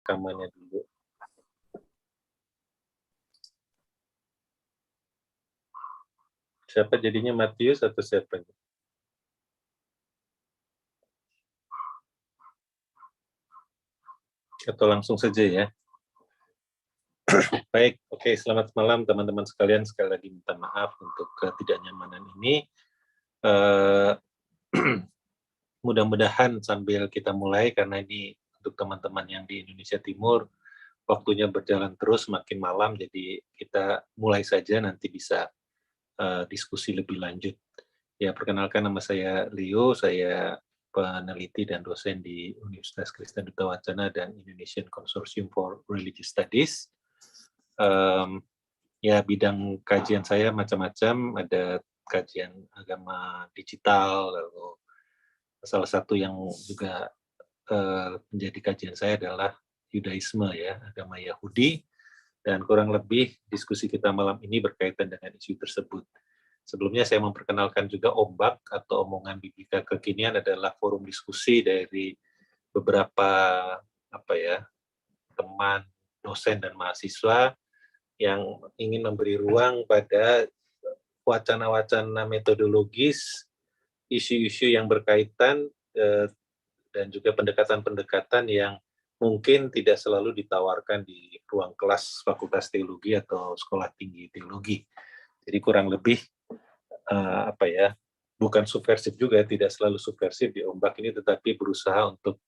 rekamannya dulu. Siapa jadinya, Matius atau siapa? Atau langsung saja ya? Baik, oke, selamat malam teman-teman sekalian. Sekali lagi minta maaf untuk ketidaknyamanan ini. Mudah-mudahan sambil kita mulai, karena ini untuk teman-teman yang di Indonesia Timur, waktunya berjalan terus makin malam, jadi kita mulai saja, nanti bisa diskusi lebih lanjut. Ya, perkenalkan, nama saya Leo, saya peneliti dan dosen di Universitas Kristen Duta Wacana dan Indonesian Consortium for Religious Studies. Ya, bidang kajian saya macam-macam, ada kajian agama digital, lalu salah satu yang juga menjadi kajian saya adalah Yudaisme, ya, agama Yahudi, dan kurang lebih diskusi kita malam ini berkaitan dengan isu tersebut. Sebelumnya saya memperkenalkan juga Ombak atau Omongan Biblika Kekinian adalah forum diskusi dari beberapa teman, dosen dan mahasiswa yang ingin memberi ruang pada wacana-wacana metodologis, isu-isu yang berkaitan, dan juga pendekatan-pendekatan yang mungkin tidak selalu ditawarkan di ruang kelas Fakultas Teologi atau Sekolah Tinggi Teologi. Jadi kurang lebih bukan subversif juga, tidak selalu subversif di Ombak ini, tetapi berusaha untuk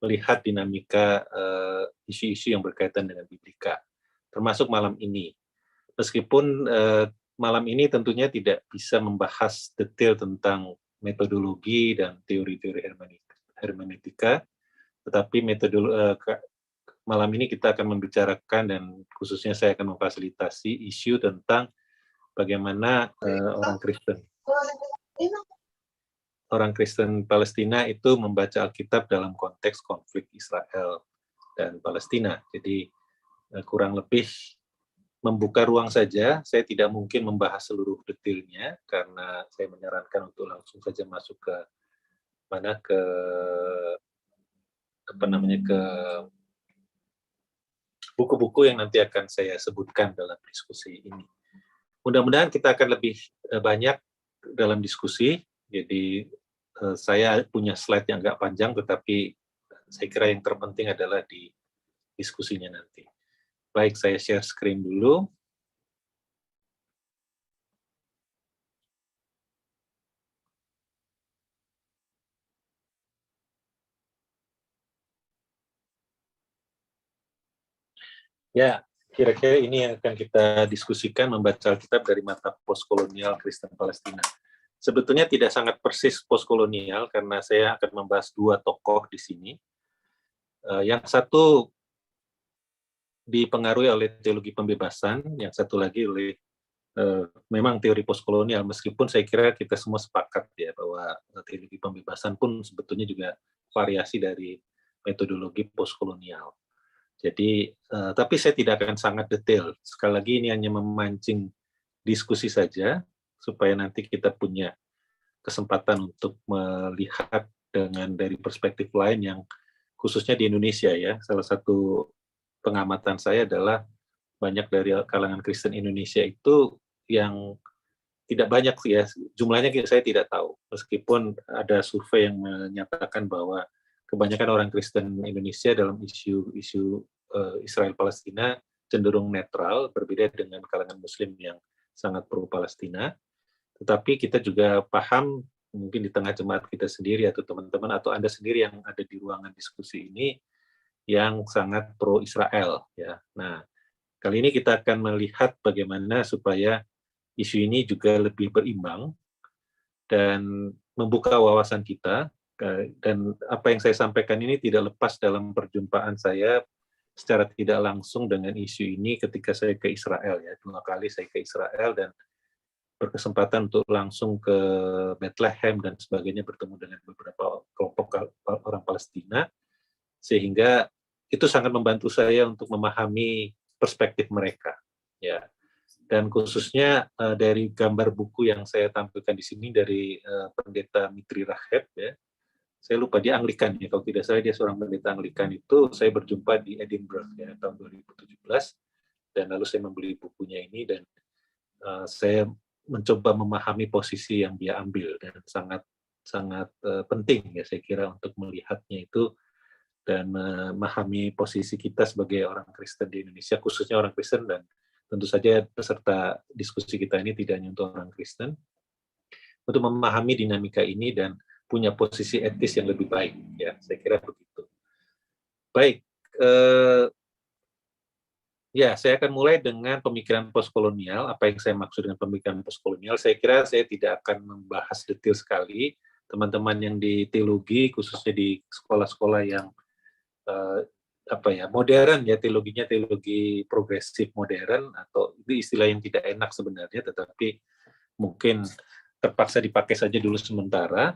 melihat dinamika isu-isu yang berkaitan dengan Biblika, termasuk malam ini. Meskipun malam ini tentunya tidak bisa membahas detail tentang metodologi dan teori-teori hermeneutika, tetapi malam ini kita akan membicarakan, dan khususnya saya akan memfasilitasi isu tentang bagaimana orang Kristen Palestina itu membaca Alkitab dalam konteks konflik Israel dan Palestina. Jadi kurang lebih membuka ruang saja. Saya tidak mungkin membahas seluruh detailnya karena saya menyarankan untuk langsung saja masuk ke buku-buku yang nanti akan saya sebutkan dalam diskusi ini. Mudah-mudahan kita akan lebih banyak dalam diskusi. Jadi saya punya slide yang agak panjang, tetapi saya kira yang terpenting adalah di diskusinya nanti. Baik, saya share screen dulu. Ya, kira-kira ini yang akan kita diskusikan, membaca Alkitab dari mata postkolonial Kristen Palestina. Sebetulnya tidak sangat persis postkolonial, karena saya akan membahas dua tokoh di sini. Yang satu dipengaruhi oleh teologi pembebasan, yang satu lagi oleh memang teori postkolonial, meskipun saya kira kita semua sepakat ya bahwa teologi pembebasan pun sebetulnya juga variasi dari metodologi postkolonial. Jadi, tapi saya tidak akan sangat detail. Sekali lagi ini hanya memancing diskusi saja, supaya nanti kita punya kesempatan untuk melihat dari perspektif lain yang khususnya di Indonesia ya. Salah satu pengamatan saya adalah banyak dari kalangan Kristen Indonesia itu yang tidak banyak ya, jumlahnya saya tidak tahu. Meskipun ada survei yang menyatakan bahwa kebanyakan orang Kristen Indonesia dalam isu Israel-Palestina cenderung netral, berbeda dengan kalangan Muslim yang sangat pro-Palestina. Tetapi kita juga paham, mungkin di tengah jemaat kita sendiri atau teman-teman atau Anda sendiri yang ada di ruangan diskusi ini, yang sangat pro-Israel. Ya. Nah, kali ini kita akan melihat bagaimana supaya isu ini juga lebih berimbang dan membuka wawasan kita. Dan apa yang saya sampaikan ini tidak lepas dalam perjumpaan saya secara tidak langsung dengan isu ini ketika saya ke Israel ya. 2 kali saya ke Israel dan berkesempatan untuk langsung ke Bethlehem dan sebagainya, bertemu dengan beberapa kelompok orang Palestina, sehingga itu sangat membantu saya untuk memahami perspektif mereka ya. Dan khususnya dari gambar buku yang saya tampilkan di sini dari Pendeta Mitri Raheb ya, saya lupa dia Anglikan ya, kalau tidak salah dia seorang pendeta Anglikan. Itu saya berjumpa di Edinburgh ya tahun 2017, dan lalu saya membeli bukunya ini, dan saya mencoba memahami posisi yang dia ambil, dan sangat sangat penting ya saya kira untuk melihatnya itu dan memahami posisi kita sebagai orang Kristen di Indonesia, khususnya orang Kristen, dan tentu saja peserta diskusi kita ini tidak hanya untuk orang Kristen, untuk memahami dinamika ini dan punya posisi etis yang lebih baik, ya saya kira begitu. Baik, ya saya akan mulai dengan pemikiran postkolonial. Apa yang saya maksud dengan pemikiran postkolonial? Saya kira saya tidak akan membahas detail sekali. Teman-teman yang di teologi, khususnya di sekolah-sekolah yang modern ya, teologinya teologi progresif modern, atau itu istilah yang tidak enak sebenarnya, tetapi mungkin terpaksa dipakai saja dulu sementara.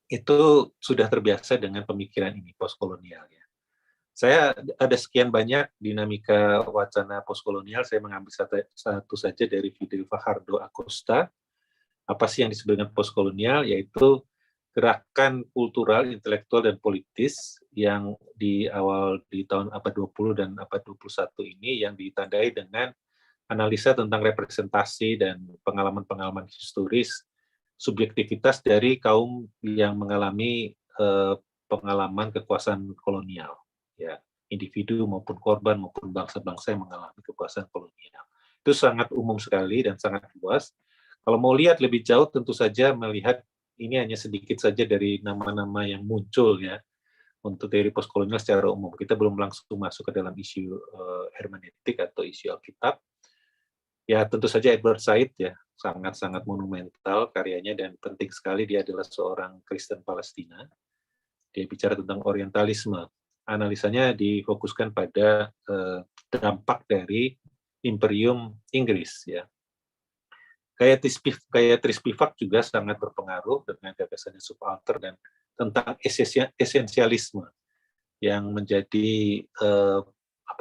Itu sudah terbiasa dengan pemikiran ini postkolonial ya. Saya ada sekian banyak dinamika wacana postkolonial, saya mengambil satu saja dari Fidel Fajardo Acosta. Apa sih yang disebut dengan postkolonial? Yaitu gerakan kultural, intelektual, dan politis yang di tahun abad 20 dan abad 21 ini yang ditandai dengan analisa tentang representasi dan pengalaman-pengalaman historis, subjektivitas dari kaum yang mengalami pengalaman kekuasaan kolonial, ya, individu maupun korban maupun bangsa-bangsa yang mengalami kekuasaan kolonial. Itu sangat umum sekali dan sangat luas. Kalau mau lihat lebih jauh, tentu saja melihat ini hanya sedikit saja dari nama-nama yang muncul ya untuk teori postkolonial secara umum. Kita belum langsung masuk ke dalam isu hermeneutik atau isu Alkitab. Ya tentu saja Edward Said ya, sangat-sangat monumental karyanya dan penting sekali. Dia adalah seorang Kristen Palestina. Dia bicara tentang orientalisme. Analisanya difokuskan pada dampak dari Imperium Inggris ya. Kayak Tris Spivak juga sangat berpengaruh dengan gagasannya subalter dan tentang esensialisme yang menjadi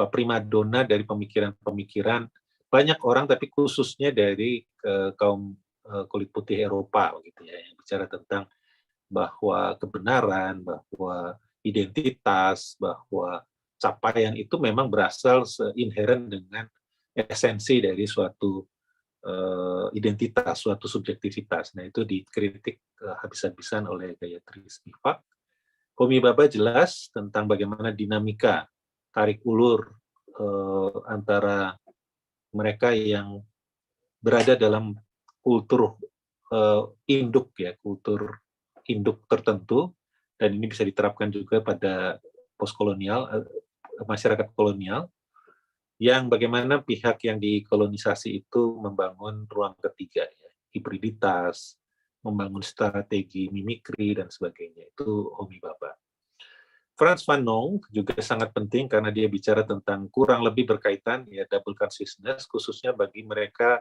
primadona dari pemikiran-pemikiran banyak orang, tapi khususnya dari kaum kulit putih Eropa, gitu ya, yang bicara tentang bahwa kebenaran, bahwa identitas, bahwa capaian itu memang berasal inheren dengan esensi dari suatu identitas, suatu subjektivitas. Nah itu dikritik habis-habisan oleh Gayatri Spivak. Homi Bhabha jelas tentang bagaimana dinamika tarik ulur antara mereka yang berada dalam kultur induk ya, kultur induk tertentu, dan ini bisa diterapkan juga pada postkolonial, masyarakat kolonial, yang bagaimana pihak yang dikolonisasi itu membangun ruang ketiga ya, hibriditas, membangun strategi mimikri dan sebagainya. Itu Homi Bhabha. Frans Fanon juga sangat penting karena dia bicara tentang kurang lebih berkaitan ya double consciousness, khususnya bagi mereka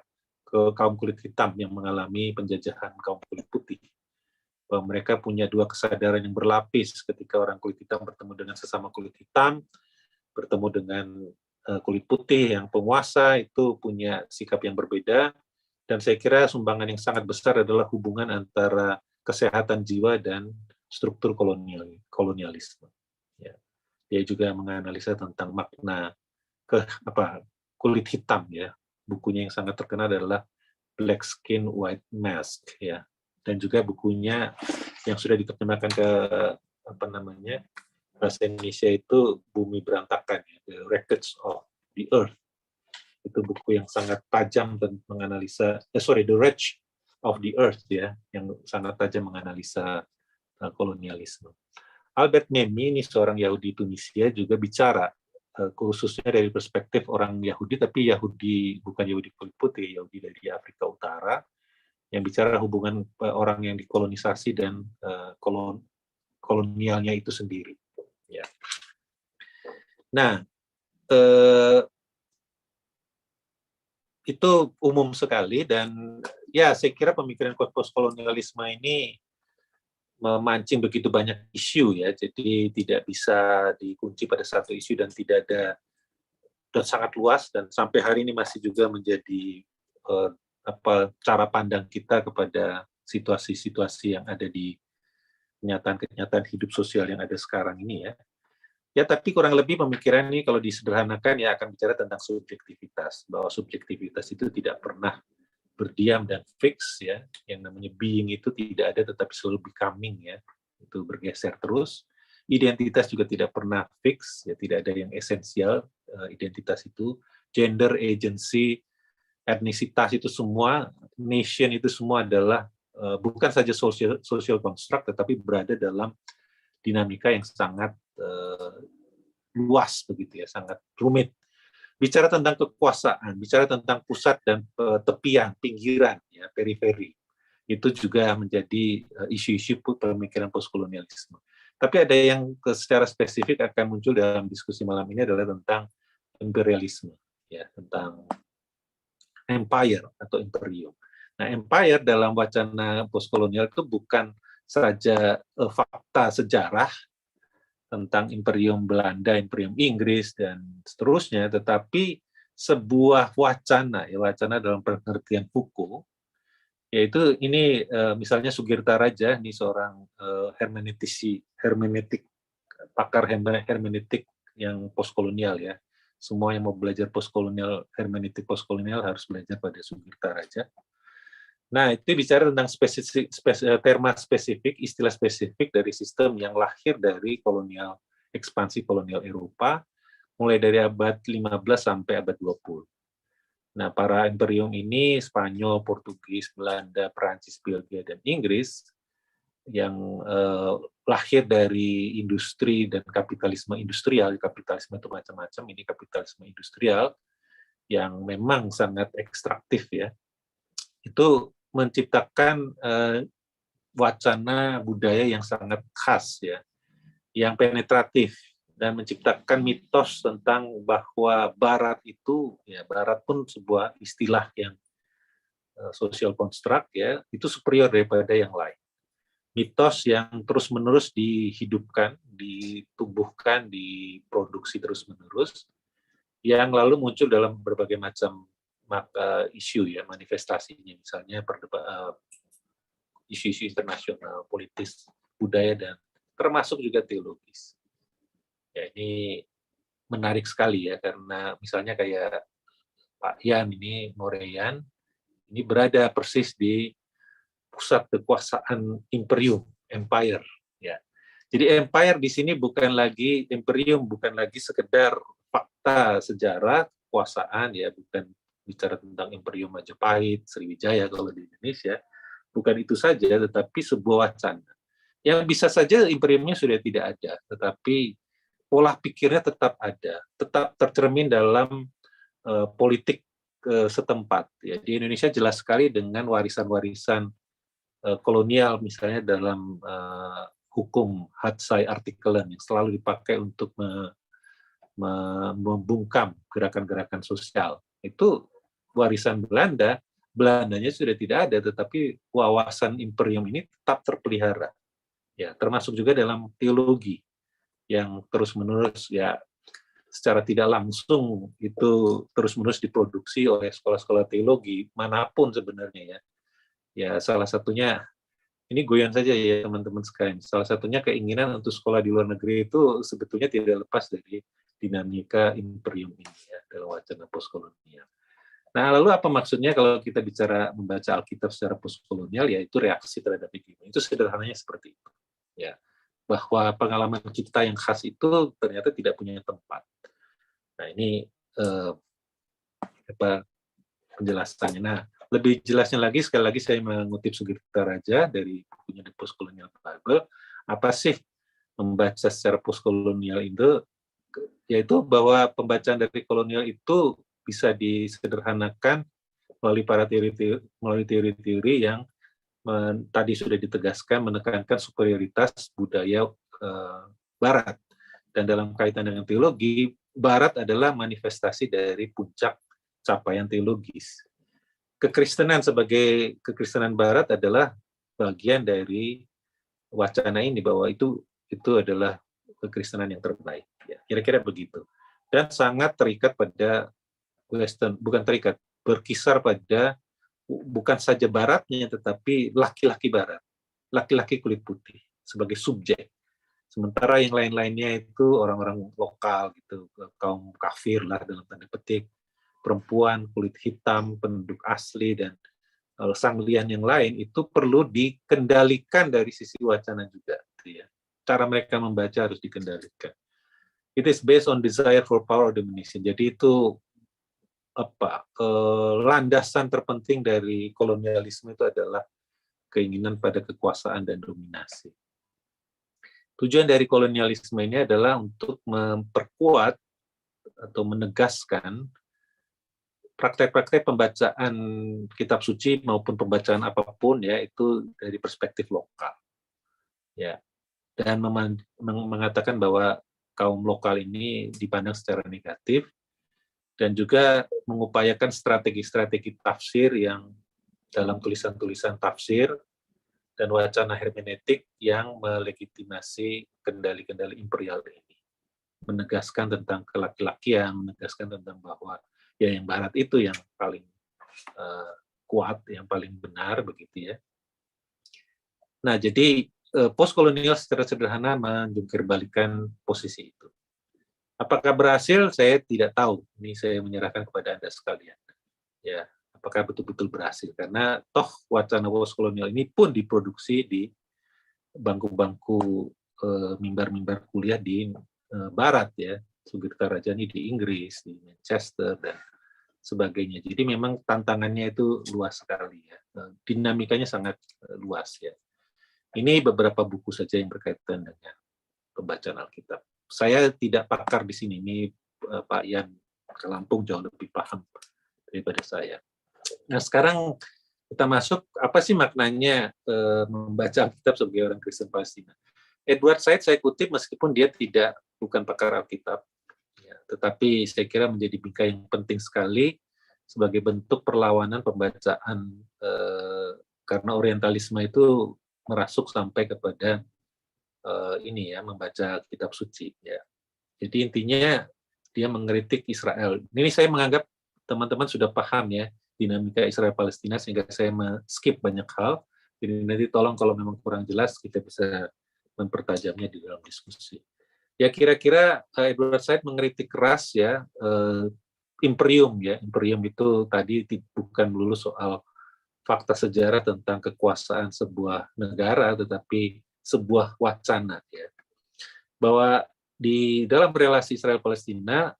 kaum kulit hitam yang mengalami penjajahan kaum kulit putih. Bahwa mereka punya dua kesadaran yang berlapis ketika orang kulit hitam bertemu dengan sesama kulit hitam, bertemu dengan kulit putih yang penguasa, itu punya sikap yang berbeda, dan saya kira sumbangan yang sangat besar adalah hubungan antara kesehatan jiwa dan struktur kolonialisme. Ya. Dia juga menganalisa tentang makna kulit hitam ya. Bukunya yang sangat terkenal adalah Black Skin White Mask ya. Dan juga bukunya yang sudah diterjemahkan ke bahasa Indonesia itu Bumi Berantakan ya, The Wreckage of the Earth. Itu buku yang sangat tajam dan menganalisa The Wreckage of the Earth ya, yang sangat tajam menganalisa kolonialisme. Albert Memmi ini seorang Yahudi Tunisia juga bicara khususnya dari perspektif orang Yahudi, tapi Yahudi bukan Yahudi kulit putih, Yahudi dari Afrika Utara, yang bicara hubungan orang yang dikolonisasi dan kolonialnya itu sendiri. Ya. Nah, itu umum sekali, dan ya saya kira pemikiran postkolonialisme ini memancing begitu banyak isu ya, jadi tidak bisa dikunci pada satu isu dan tidak ada, dan sangat luas, dan sampai hari ini masih juga menjadi cara pandang kita kepada situasi-situasi yang ada di kenyataan-kenyataan hidup sosial yang ada sekarang ini ya. Ya, tapi kurang lebih pemikiran ini kalau disederhanakan ya akan bicara tentang subjektivitas, bahwa subjektivitas itu tidak pernah berdiam dan fix ya. Yang namanya being itu tidak ada tetapi selalu becoming ya. Itu bergeser terus. Identitas juga tidak pernah fix ya, tidak ada yang esensial identitas itu. Gender, agency, etnisitas itu semua, nation itu semua adalah bukan saja social construct tetapi berada dalam dinamika yang sangat luas begitu ya, sangat rumit. Bicara tentang kekuasaan, bicara tentang pusat dan tepian, pinggiran, ya, periferi, itu juga menjadi isu-isu pemikiran postkolonialisme. Tapi ada yang secara spesifik akan muncul dalam diskusi malam ini adalah tentang imperialisme, ya, tentang empire atau imperium. Nah, empire dalam wacana postkolonial itu bukan saja fakta sejarah tentang imperium Belanda, imperium Inggris, dan seterusnya, tetapi sebuah wacana, ya wacana dalam pengertian Foucault, yaitu ini misalnya Sugirta Raja, ini seorang hermeneutik, pakar hermeneutik yang postkolonial ya. Semua yang mau belajar postkolonial, hermeneutik postkolonial harus belajar pada Sugirta Raja. Nah, itu bicara tentang terma spesifik, istilah spesifik dari sistem yang lahir dari kolonial, ekspansi kolonial Eropa, mulai dari abad 15 sampai abad 20. Nah, para imperium ini, Spanyol, Portugis, Belanda, Prancis, Belgia, dan Inggris, yang lahir dari industri dan kapitalisme industrial. Kapitalisme itu macam-macam, ini kapitalisme industrial, yang memang sangat ekstraktif ya, itu menciptakan wacana budaya yang sangat khas ya, yang penetratif dan menciptakan mitos tentang bahwa Barat itu ya, Barat pun sebuah istilah yang social construct ya, itu superior daripada yang lain. Mitos yang terus-menerus dihidupkan, ditumbuhkan, diproduksi terus-menerus, yang lalu muncul dalam berbagai macam isu ya, manifestasinya, misalnya isu-isu internasional, politis, budaya, dan termasuk juga teologis. Ya, ini menarik sekali ya, karena misalnya kayak Pak Yan ini, Moreyan, ini berada persis di pusat kekuasaan imperium, empire. Ya. Jadi empire di sini bukan lagi imperium, bukan lagi sekedar fakta sejarah kekuasaan ya, bukan bicara tentang imperium Majapahit, Sriwijaya kalau di Indonesia, bukan itu saja, tetapi sebuah wacana. Yang bisa saja imperiumnya sudah tidak ada, tetapi pola pikirnya tetap ada, tetap tercermin dalam politik setempat. Ya. Di Indonesia jelas sekali dengan warisan-warisan kolonial, misalnya dalam hukum Hatsai Artikelen yang selalu dipakai untuk membungkam gerakan-gerakan sosial. Itu warisan Belanda, Belandanya sudah tidak ada, tetapi wawasan imperium ini tetap terpelihara. Ya, termasuk juga dalam teologi yang terus-menerus ya secara tidak langsung itu terus-menerus diproduksi oleh sekolah-sekolah teologi manapun sebenarnya ya. Ya, salah satunya ini guyon saja ya teman-teman sekalian. Salah satunya keinginan untuk sekolah di luar negeri itu sebetulnya tidak lepas dari dinamika imperium ini ya dalam wacana postkolonial. Nah, lalu apa maksudnya kalau kita bicara membaca Alkitab secara postkolonial, yaitu reaksi terhadap hegemoni. Itu sederhananya seperti itu. Ya, bahwa pengalaman kita yang khas itu ternyata tidak punya tempat. Nah, ini penjelasannya. Nah, lebih jelasnya lagi, sekali lagi saya mengutip Sugirta Raja dari bukunya The Postcolonial Bible. Apa sih membaca secara postkolonial itu? Yaitu bahwa pembacaan dari kolonial itu bisa disederhanakan melalui teori-teori yang tadi sudah ditegaskan menekankan superioritas budaya Barat. Dan dalam kaitan dengan teologi, Barat adalah manifestasi dari puncak capaian teologis. Kekristenan sebagai kekristenan Barat adalah bagian dari wacana ini bahwa itu adalah kekristenan yang terbaik. Ya, kira-kira begitu. Dan sangat terikat pada Western, bukan terikat, berkisar pada bukan saja Baratnya, tetapi laki-laki Barat, laki-laki kulit putih. sebagai subjek. Sementara yang lain-lainnya itu orang-orang lokal gitu, kaum kafir lah dalam tanda petik, perempuan, kulit hitam, penduduk asli, dan sanglian yang lain itu perlu dikendalikan dari sisi wacana juga. Gitu ya. Cara mereka membaca harus dikendalikan. It is based on desire for power or domination. Jadi itu landasan terpenting dari kolonialisme itu adalah keinginan pada kekuasaan dan dominasi. Tujuan dari kolonialisme ini adalah untuk memperkuat atau menegaskan praktek-praktek pembacaan kitab suci maupun pembacaan apapun ya itu dari perspektif lokal. Ya. Dan mengatakan bahwa kaum lokal ini dipandang secara negatif dan juga mengupayakan strategi-strategi tafsir yang dalam tulisan-tulisan tafsir dan wacana hermeneutik yang melegitimasi kendali-kendali imperial ini. Menegaskan tentang kelaki-lakian, menegaskan tentang bahwa ya yang barat itu yang paling kuat, yang paling benar begitu ya. Nah, jadi postkolonial secara sederhana menjungkir-balikan posisi itu. Apakah berhasil? Saya tidak tahu. Ini saya menyerahkan kepada Anda sekalian. Ya, apakah betul-betul berhasil? Karena toh wacana postkolonial ini pun diproduksi di bangku-bangku mimbar-mimbar kuliah di Barat ya, Sugit Karajani di Inggris, di Manchester dan sebagainya. Jadi memang tantangannya itu luas sekali ya, dinamikanya sangat luas ya. Ini beberapa buku saja yang berkaitan dengan pembacaan Alkitab. Saya tidak pakar di sini, ini Pak Ian ke Lampung jauh lebih paham daripada saya. Nah sekarang kita masuk, apa sih maknanya membaca Alkitab sebagai orang Kristen Palestina? Edward Said saya kutip meskipun dia bukan pakar Alkitab, ya, tetapi saya kira menjadi bingkai yang penting sekali sebagai bentuk perlawanan pembacaan karena orientalisme itu merasuk sampai kepada ini ya, membaca kitab suci ya. Jadi intinya dia mengkritik Israel. Ini saya menganggap teman-teman sudah paham ya dinamika Israel Palestina sehingga saya skip banyak hal. Jadi nanti tolong kalau memang kurang jelas kita bisa mempertajamnya di dalam diskusi. Ya kira-kira Edward Said mengkritik keras ya imperium ya. Imperium itu tadi bukan melulu soal fakta sejarah tentang kekuasaan sebuah negara, tetapi sebuah wacana ya. Bahwa di dalam relasi Israel-Palestina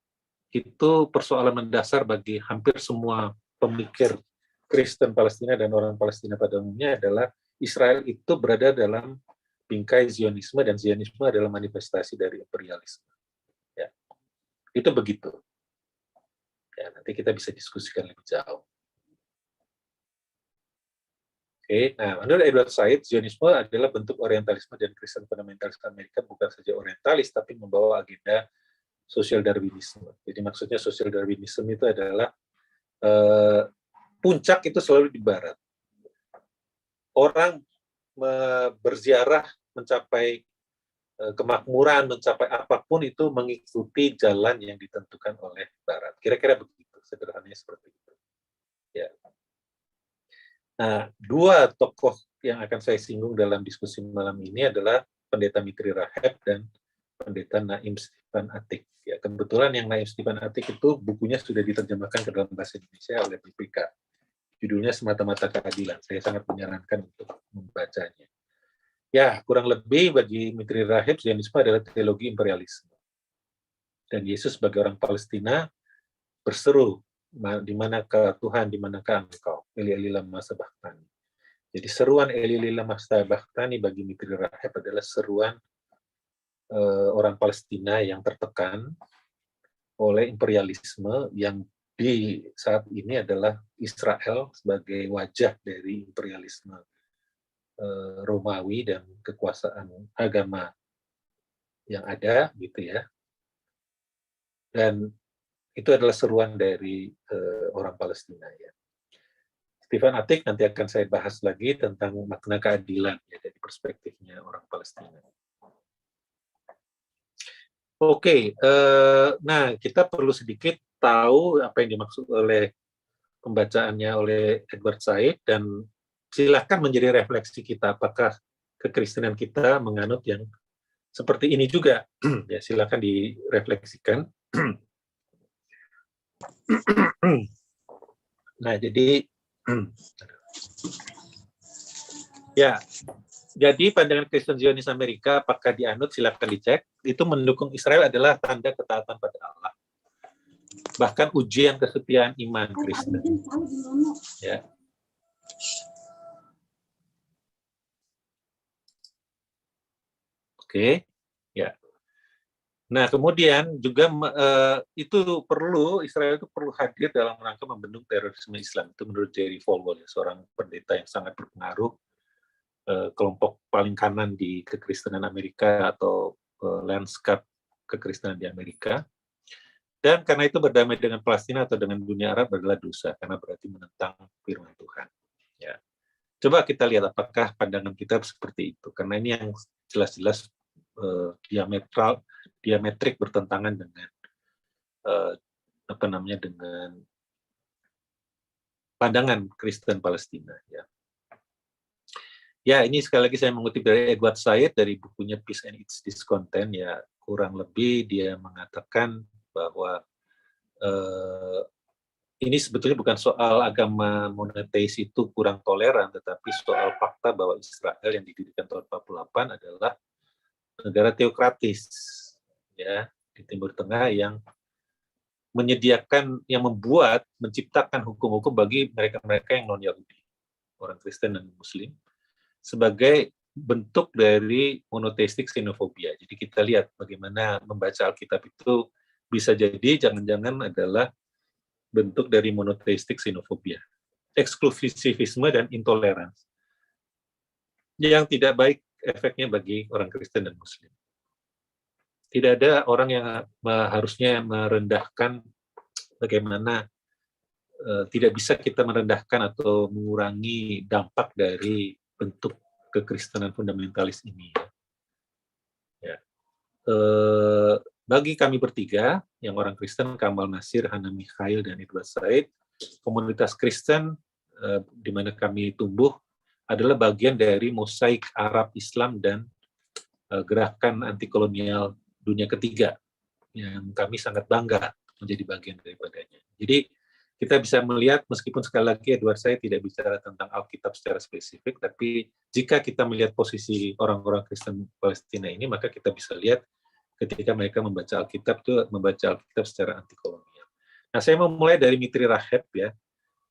itu persoalan mendasar bagi hampir semua pemikir Kristen Palestina dan orang Palestina pada umumnya adalah Israel itu berada dalam bingkai Zionisme dan Zionisme adalah manifestasi dari imperialisme. Ya. Itu begitu. Ya, nanti kita bisa diskusikan lebih jauh. Oke, nah menurut Edward Said, Zionisme adalah bentuk orientalisme dan Kristen fundamentalis Amerika bukan saja orientalis, tapi membawa agenda sosial Darwinisme. Jadi maksudnya sosial Darwinisme itu adalah puncak itu selalu di Barat. Orang berziarah mencapai kemakmuran, mencapai apapun itu mengikuti jalan yang ditentukan oleh Barat. Kira-kira begitu, sederhananya seperti itu. Ya. Nah, dua tokoh yang akan saya singgung dalam diskusi malam ini adalah Pendeta Mitri Raheb dan Pendeta Naim Stephen Atik. Ya, kebetulan yang Naim Stephen Atik itu bukunya sudah diterjemahkan ke dalam bahasa Indonesia oleh BPK. Judulnya Semata-mata Keadilan. Saya sangat menyarankan untuk membacanya. Ya, kurang lebih bagi Mitri Raheb, Zionisme adalah teologi imperialisme. Dan Yesus sebagai orang Palestina berseru, di manakah Tuhan, di manakah engkau? Eli Eli lama sabachthani. Jadi seruan Eli Eli lama sabachthani bagi Mitri Raheb adalah seruan orang Palestina yang tertekan oleh imperialisme yang di saat ini adalah Israel sebagai wajah dari imperialisme Romawi dan kekuasaan agama yang ada gitu ya. Dan itu adalah seruan dari orang Palestina ya. Stephen Atik nanti akan saya bahas lagi tentang makna keadilan ya dari perspektifnya orang Palestina. Oke, nah kita perlu sedikit tahu apa yang dimaksud oleh pembacaannya oleh Edward Said dan silakan menjadi refleksi kita apakah kekristenan kita menganut yang seperti ini juga. Ya, silakan direfleksikan. Nah, jadi ya, jadi pandangan Kristen Zionis Amerika apakah dianut, silakan dicek. Itu mendukung Israel adalah tanda ketaatan pada Allah. Bahkan ujian kesetiaan iman Kristen. Ya. Oke, ya. Nah, kemudian juga itu Israel itu perlu hadir dalam rangka membendung terorisme Islam. Itu menurut Jerry Falwell, ya, seorang pendeta yang sangat berpengaruh, kelompok paling kanan di kekristenan Amerika atau landscape kekristenan di Amerika. Dan karena itu berdamai dengan Palestina atau dengan dunia Arab adalah dosa, karena berarti menentang firman Tuhan. Ya. Coba kita lihat apakah pandangan kita seperti itu, karena ini yang jelas-jelas diametrik bertentangan dengan dengan pandangan Kristen Palestina. Ya. Ya, ini sekali lagi saya mengutip dari Edward Said dari bukunya Peace and Its Discontent. Ya, kurang lebih dia mengatakan bahwa ini sebetulnya bukan soal agama monoteis itu kurang toleran, tetapi soal fakta bahwa Israel yang didirikan tahun 48 adalah negara teokratis, ya, di Timur Tengah yang menciptakan hukum-hukum bagi mereka-mereka yang non-Yahudi, orang Kristen dan Muslim, sebagai bentuk dari monoteistik xenofobia. Jadi kita lihat bagaimana membaca Alkitab itu bisa jadi jangan-jangan adalah bentuk dari monoteistik xenofobia, eksklusivisme dan intoleransi yang tidak baik efeknya bagi orang Kristen dan Muslim. Tidak ada orang yang harusnya merendahkan bagaimana tidak bisa kita merendahkan atau mengurangi dampak dari bentuk kekristenan fundamentalis ini. Ya. Bagi kami bertiga, yang orang Kristen, Kamal Nasir, Hana Mikhail, dan Edward Said, komunitas Kristen di mana kami tumbuh adalah bagian dari mosaik Arab, Islam, dan gerakan anti kolonial dunia ketiga yang kami sangat bangga menjadi bagian daripadanya. Jadi kita bisa melihat, meskipun sekali lagi Edward Said tidak bicara tentang Alkitab secara spesifik, tapi jika kita melihat posisi orang-orang Kristen Palestina ini, maka kita bisa lihat ketika mereka membaca Alkitab itu membaca Alkitab secara anti kolonial. Nah, saya mau mulai dari Mitri Raheb, ya.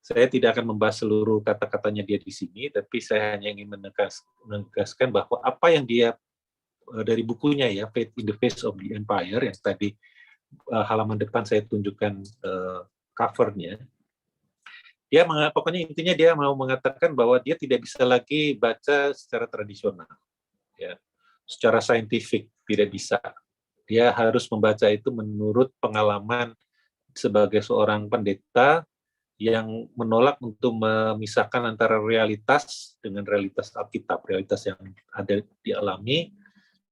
Saya tidak akan membahas seluruh kata-katanya dia di sini, tapi saya hanya ingin menegaskan bahwa apa yang dia dari bukunya, ya, Faith in the Face of the Empire, yang tadi halaman depan saya tunjukkan covernya, dia pokoknya intinya dia mau mengatakan bahwa dia tidak bisa lagi baca secara tradisional, ya, secara saintifik tidak bisa. Dia harus membaca itu menurut pengalaman sebagai seorang pendeta yang menolak untuk memisahkan antara realitas dengan realitas Alkitab, realitas yang ada dialami,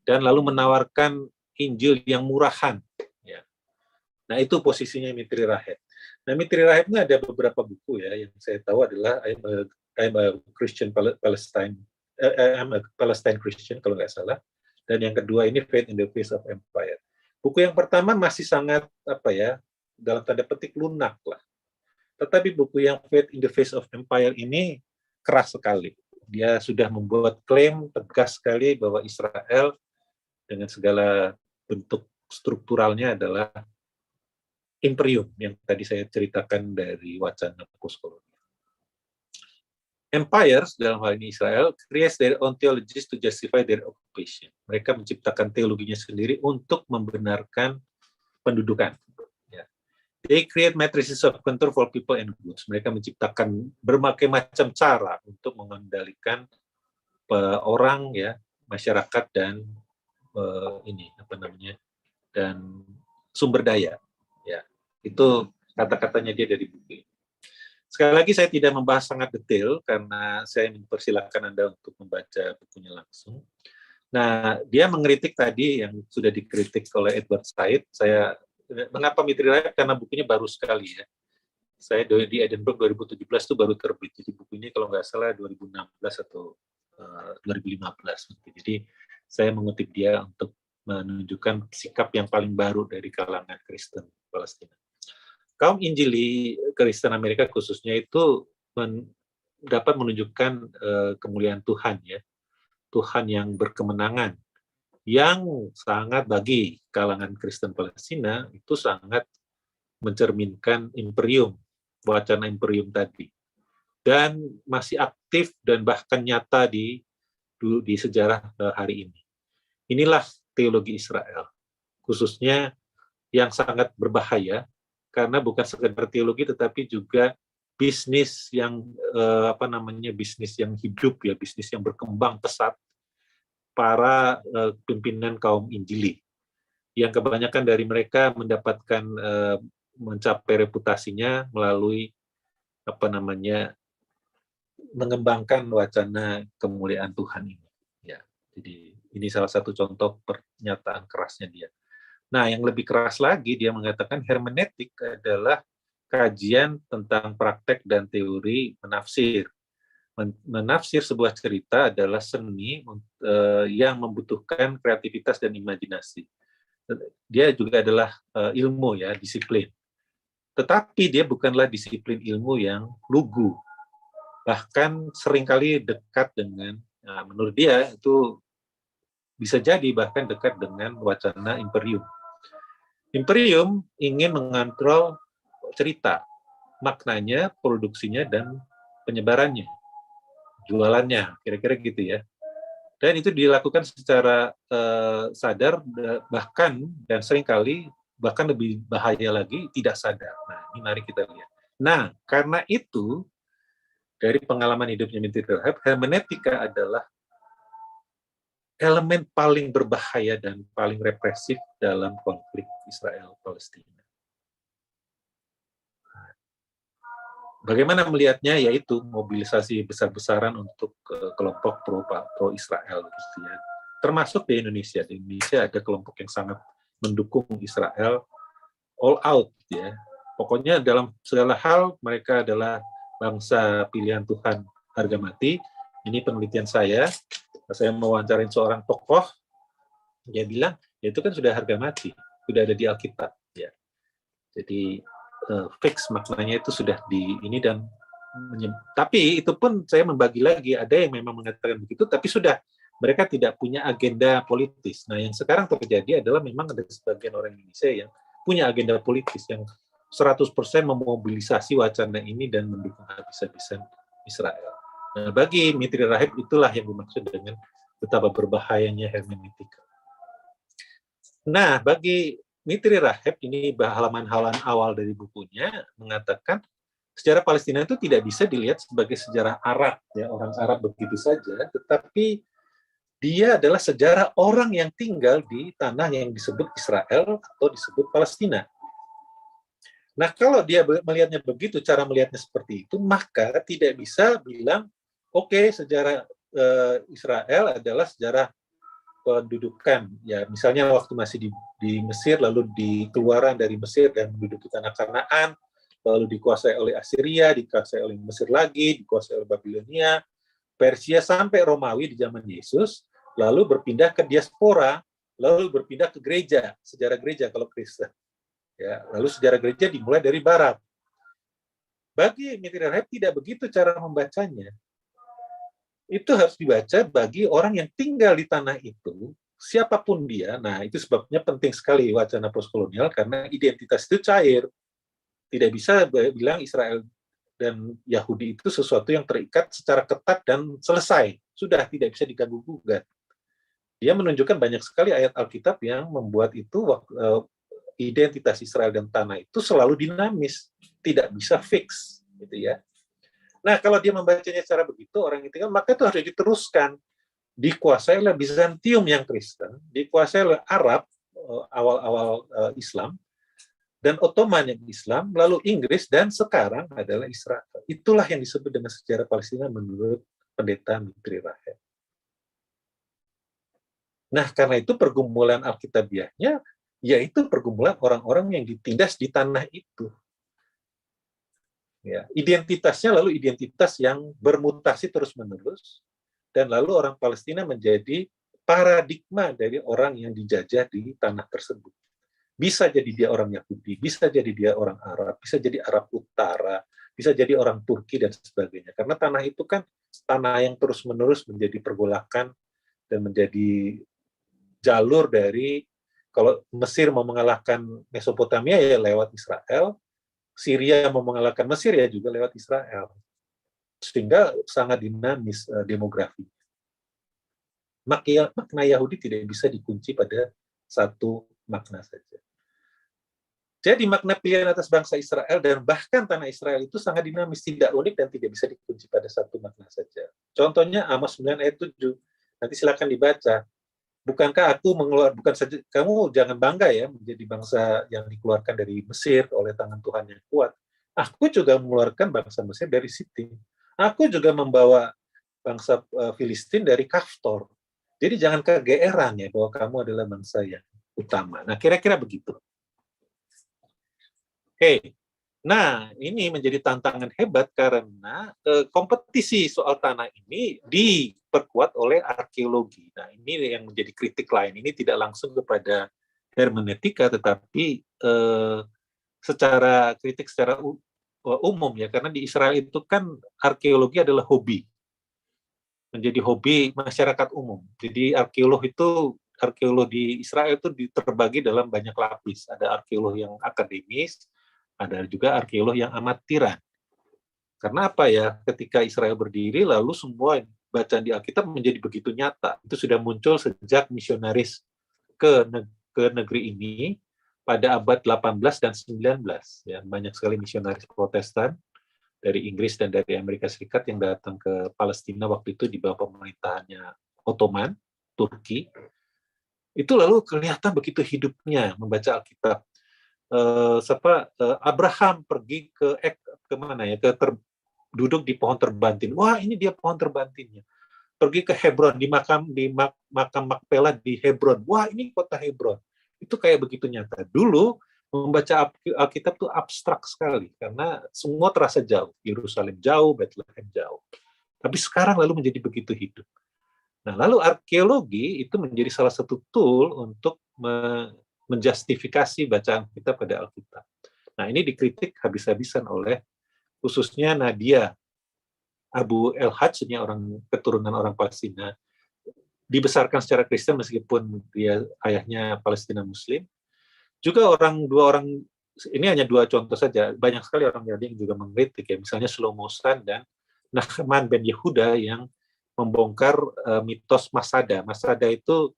dan lalu menawarkan Injil yang murahan. Ya. Nah, itu posisinya Mitri Raheb. Nah, Mitri Raheb ini ada beberapa buku, ya, yang saya tahu adalah I'm a Christian Palestine, I'm a Palestine Christian kalau nggak salah. Dan yang kedua ini Faith in the Face of Empire. Buku yang pertama masih sangat dalam tanda petik lunak lah. Tetapi buku yang Faith in the Face of Empire ini keras sekali. Dia sudah membuat klaim tegas sekali bahwa Israel dengan segala bentuk strukturalnya adalah imperium yang tadi saya ceritakan dari wacana postkolonial. Empires, dalam hal ini Israel, creates their own theologies to justify their occupation. Mereka menciptakan teologinya sendiri untuk membenarkan pendudukan. They create matrices of control for people and goods. Mereka menciptakan berbagai macam cara untuk mengendalikan orang, ya, masyarakat, dan dan sumber daya. Ya, itu kata-katanya dia dari buku ini. Sekali lagi saya tidak membahas sangat detail karena saya mempersilahkan Anda untuk membaca bukunya langsung. Nah, dia mengkritik tadi yang sudah dikritik oleh Edward Said. Mengapa Mitri Raheb? Karena bukunya baru sekali, ya. Saya di Edinburgh 2017 itu baru terbit. Jadi bukunya kalau nggak salah 2016 atau 2015. Jadi saya mengutip dia untuk menunjukkan sikap yang paling baru dari kalangan Kristen Palestina. Kaum Injili Kristen Amerika khususnya itu dapat menunjukkan kemuliaan Tuhan, ya, Tuhan yang berkemenangan, yang sangat bagi kalangan Kristen Palestina itu sangat mencerminkan imperium, wacana imperium tadi, dan masih aktif dan bahkan nyata di sejarah hari ini. Inilah teologi Israel, khususnya yang sangat berbahaya karena bukan sekedar teologi tetapi juga bisnis yang bisnis yang hidup, ya, bisnis yang berkembang pesat para pimpinan kaum Injili, yang kebanyakan dari mereka mendapatkan mencapai reputasinya melalui mengembangkan wacana kemuliaan Tuhan ini. Ya, jadi ini salah satu contoh pernyataan kerasnya dia. Nah, yang lebih keras lagi, dia mengatakan hermeneutik adalah kajian tentang praktek dan teori menafsir. Menafsir sebuah cerita adalah seni yang membutuhkan kreativitas dan imajinasi. Dia juga adalah ilmu, ya, disiplin. Tetapi dia bukanlah disiplin ilmu yang lugu. Bahkan seringkali dekat dengan, menurut dia itu bisa jadi bahkan dekat dengan wacana imperium. Imperium ingin mengontrol cerita, maknanya, produksinya, dan penyebarannya, jualannya, kira-kira gitu, ya. Dan itu dilakukan secara sadar, bahkan dan seringkali bahkan lebih bahaya lagi tidak sadar. Nah, ini mari kita lihat. Nah, karena itu dari pengalaman hidupnya Mintri Rahab, hermeneutika adalah elemen paling berbahaya dan paling represif dalam konflik Israel-Palestina. Bagaimana melihatnya? Yaitu mobilisasi besar-besaran untuk kelompok pro-Israel, gitu, ya. Termasuk di Indonesia. Di Indonesia ada kelompok yang sangat mendukung Israel all out, ya. Pokoknya dalam segala hal mereka adalah bangsa pilihan Tuhan harga mati. Ini penelitian saya mewawancarain seorang tokoh, dia bilang, ya itu kan sudah harga mati, sudah ada di Alkitab, ya. Jadi fix maknanya itu sudah di ini, dan tapi itu pun saya membagi lagi, ada yang memang mengatakan begitu, tapi sudah mereka tidak punya agenda politis. Nah, yang sekarang terjadi adalah memang ada sebagian orang Indonesia yang punya agenda politis yang 100% memobilisasi wacana ini dan mendukung habis-habisan Israel. Nah, bagi Mintri Rahab itulah yang dimaksud dengan betapa berbahayanya hermeneutika. Nah, bagi Mintri Rahab ini halaman-halaman awal dari bukunya mengatakan sejarah Palestina itu tidak bisa dilihat sebagai sejarah Arab, ya, orang Arab begitu saja, tetapi dia adalah sejarah orang yang tinggal di tanah yang disebut Israel atau disebut Palestina. Nah, kalau dia melihatnya begitu, cara melihatnya seperti itu, maka tidak bisa bilang, oke, sejarah Israel adalah sejarah pendudukan. Ya, misalnya waktu masih di Mesir, lalu dikeluaran dari Mesir dan menduduki tanah Kanaan, lalu dikuasai oleh Assyria, dikuasai oleh Mesir lagi, dikuasai oleh Babilonia, Persia, sampai Romawi di zaman Yesus, lalu berpindah ke diaspora, lalu berpindah ke gereja, sejarah gereja kalau Kristen. Ya, lalu sejarah gereja dimulai dari Barat. Bagi Mintri Rahab tidak begitu cara membacanya. Itu harus dibaca bagi orang yang tinggal di tanah itu, siapapun dia. Nah, itu sebabnya penting sekali wacana postkolonial, karena identitas itu cair. Tidak bisa bilang Israel dan Yahudi itu sesuatu yang terikat secara ketat dan selesai. Sudah tidak bisa diganggu-gugat. Dia menunjukkan banyak sekali ayat Alkitab yang membuat itu identitas Israel dan tanah itu selalu dinamis, tidak bisa fix, gitu, ya. Nah, kalau dia membacanya secara begitu, orang itu kan, maka itu harus diteruskan. Dikuasai oleh Bizantium yang Kristen, dikuasai oleh Arab awal-awal Islam, dan Ottoman yang Islam, lalu Inggris, dan sekarang adalah Israel. Itulah yang disebut dengan sejarah Palestina menurut pendeta Mintri Rahab. Nah, karena itu pergumulan Alkitabiahnya yaitu pergumulan orang-orang yang ditindas di tanah itu. Ya, identitasnya lalu identitas yang bermutasi terus-menerus, dan lalu orang Palestina menjadi paradigma dari orang yang dijajah di tanah tersebut. Bisa jadi dia orang Yahudi, bisa jadi dia orang Arab, bisa jadi Arab Utara, bisa jadi orang Turki dan sebagainya. Karena tanah itu kan tanah yang terus-menerus menjadi pergolakan dan menjadi jalur dari, kalau Mesir mau mengalahkan Mesopotamia ya lewat Israel, Syria mau mengalahkan Mesir ya juga lewat Israel. Sehingga sangat dinamis demografi. Makna Yahudi tidak bisa dikunci pada satu makna saja. Jadi makna pilihan atas bangsa Israel dan bahkan tanah Israel itu sangat dinamis, tidak unik dan tidak bisa dikunci pada satu makna saja. Contohnya Amos 9 ayat 7. Nanti silakan dibaca. Bukankah aku bukan saja kamu jangan bangga ya menjadi bangsa yang dikeluarkan dari Mesir oleh tangan Tuhan yang kuat. Aku juga mengeluarkan bangsa Mesir dari Sitim. Aku juga membawa bangsa Filistin dari Kaftor. Jadi jangan kegeeran ya bahwa kamu adalah bangsa yang utama. Nah, kira-kira begitu. Oke. Nah, ini menjadi tantangan hebat karena kompetisi soal tanah ini diperkuat oleh arkeologi. Nah, ini yang menjadi kritik lain. Ini tidak langsung kepada hermeneutika, tetapi secara kritik secara umum ya, karena di Israel itu kan arkeologi adalah hobi. Menjadi hobi masyarakat umum. Jadi arkeolog di Israel itu terbagi dalam banyak lapis. Ada arkeolog yang akademis, ada juga arkeolog yang amatiran. Karena apa ya, ketika Israel berdiri, lalu semua bacaan di Alkitab menjadi begitu nyata. Itu sudah muncul sejak misionaris ke negeri ini pada abad 18 dan 19. Ya, banyak sekali misionaris Protestan dari Inggris dan dari Amerika Serikat yang datang ke Palestina waktu itu di bawah pemerintahannya Ottoman, Turki. Itu lalu kelihatan begitu hidupnya membaca Alkitab. Abraham pergi ke mana ya, duduk di pohon terbantin. Wah, ini dia pohon terbantinnya. Pergi ke Hebron, di makam Makpelah di Hebron. Wah, ini kota Hebron. Itu kayak begitu nyata. Dulu membaca Alkitab itu abstrak sekali karena semua terasa jauh. Yerusalem jauh, Bethlehem jauh. Tapi sekarang lalu menjadi begitu hidup. Nah, lalu arkeologi itu menjadi salah satu tool untuk menjustifikasi bacaan kita pada Alkitab. Nah, ini dikritik habis-habisan oleh khususnya Nadia Abu El-Hajj, orang keturunan orang Palestina, dibesarkan secara Kristen meskipun dia ayahnya Palestina Muslim. Juga dua orang, ini hanya dua contoh saja, banyak sekali orang Yahudi yang juga mengkritik ya, misalnya Shlomo San dan Nachman ben Yehuda yang membongkar mitos Masada. Masada itu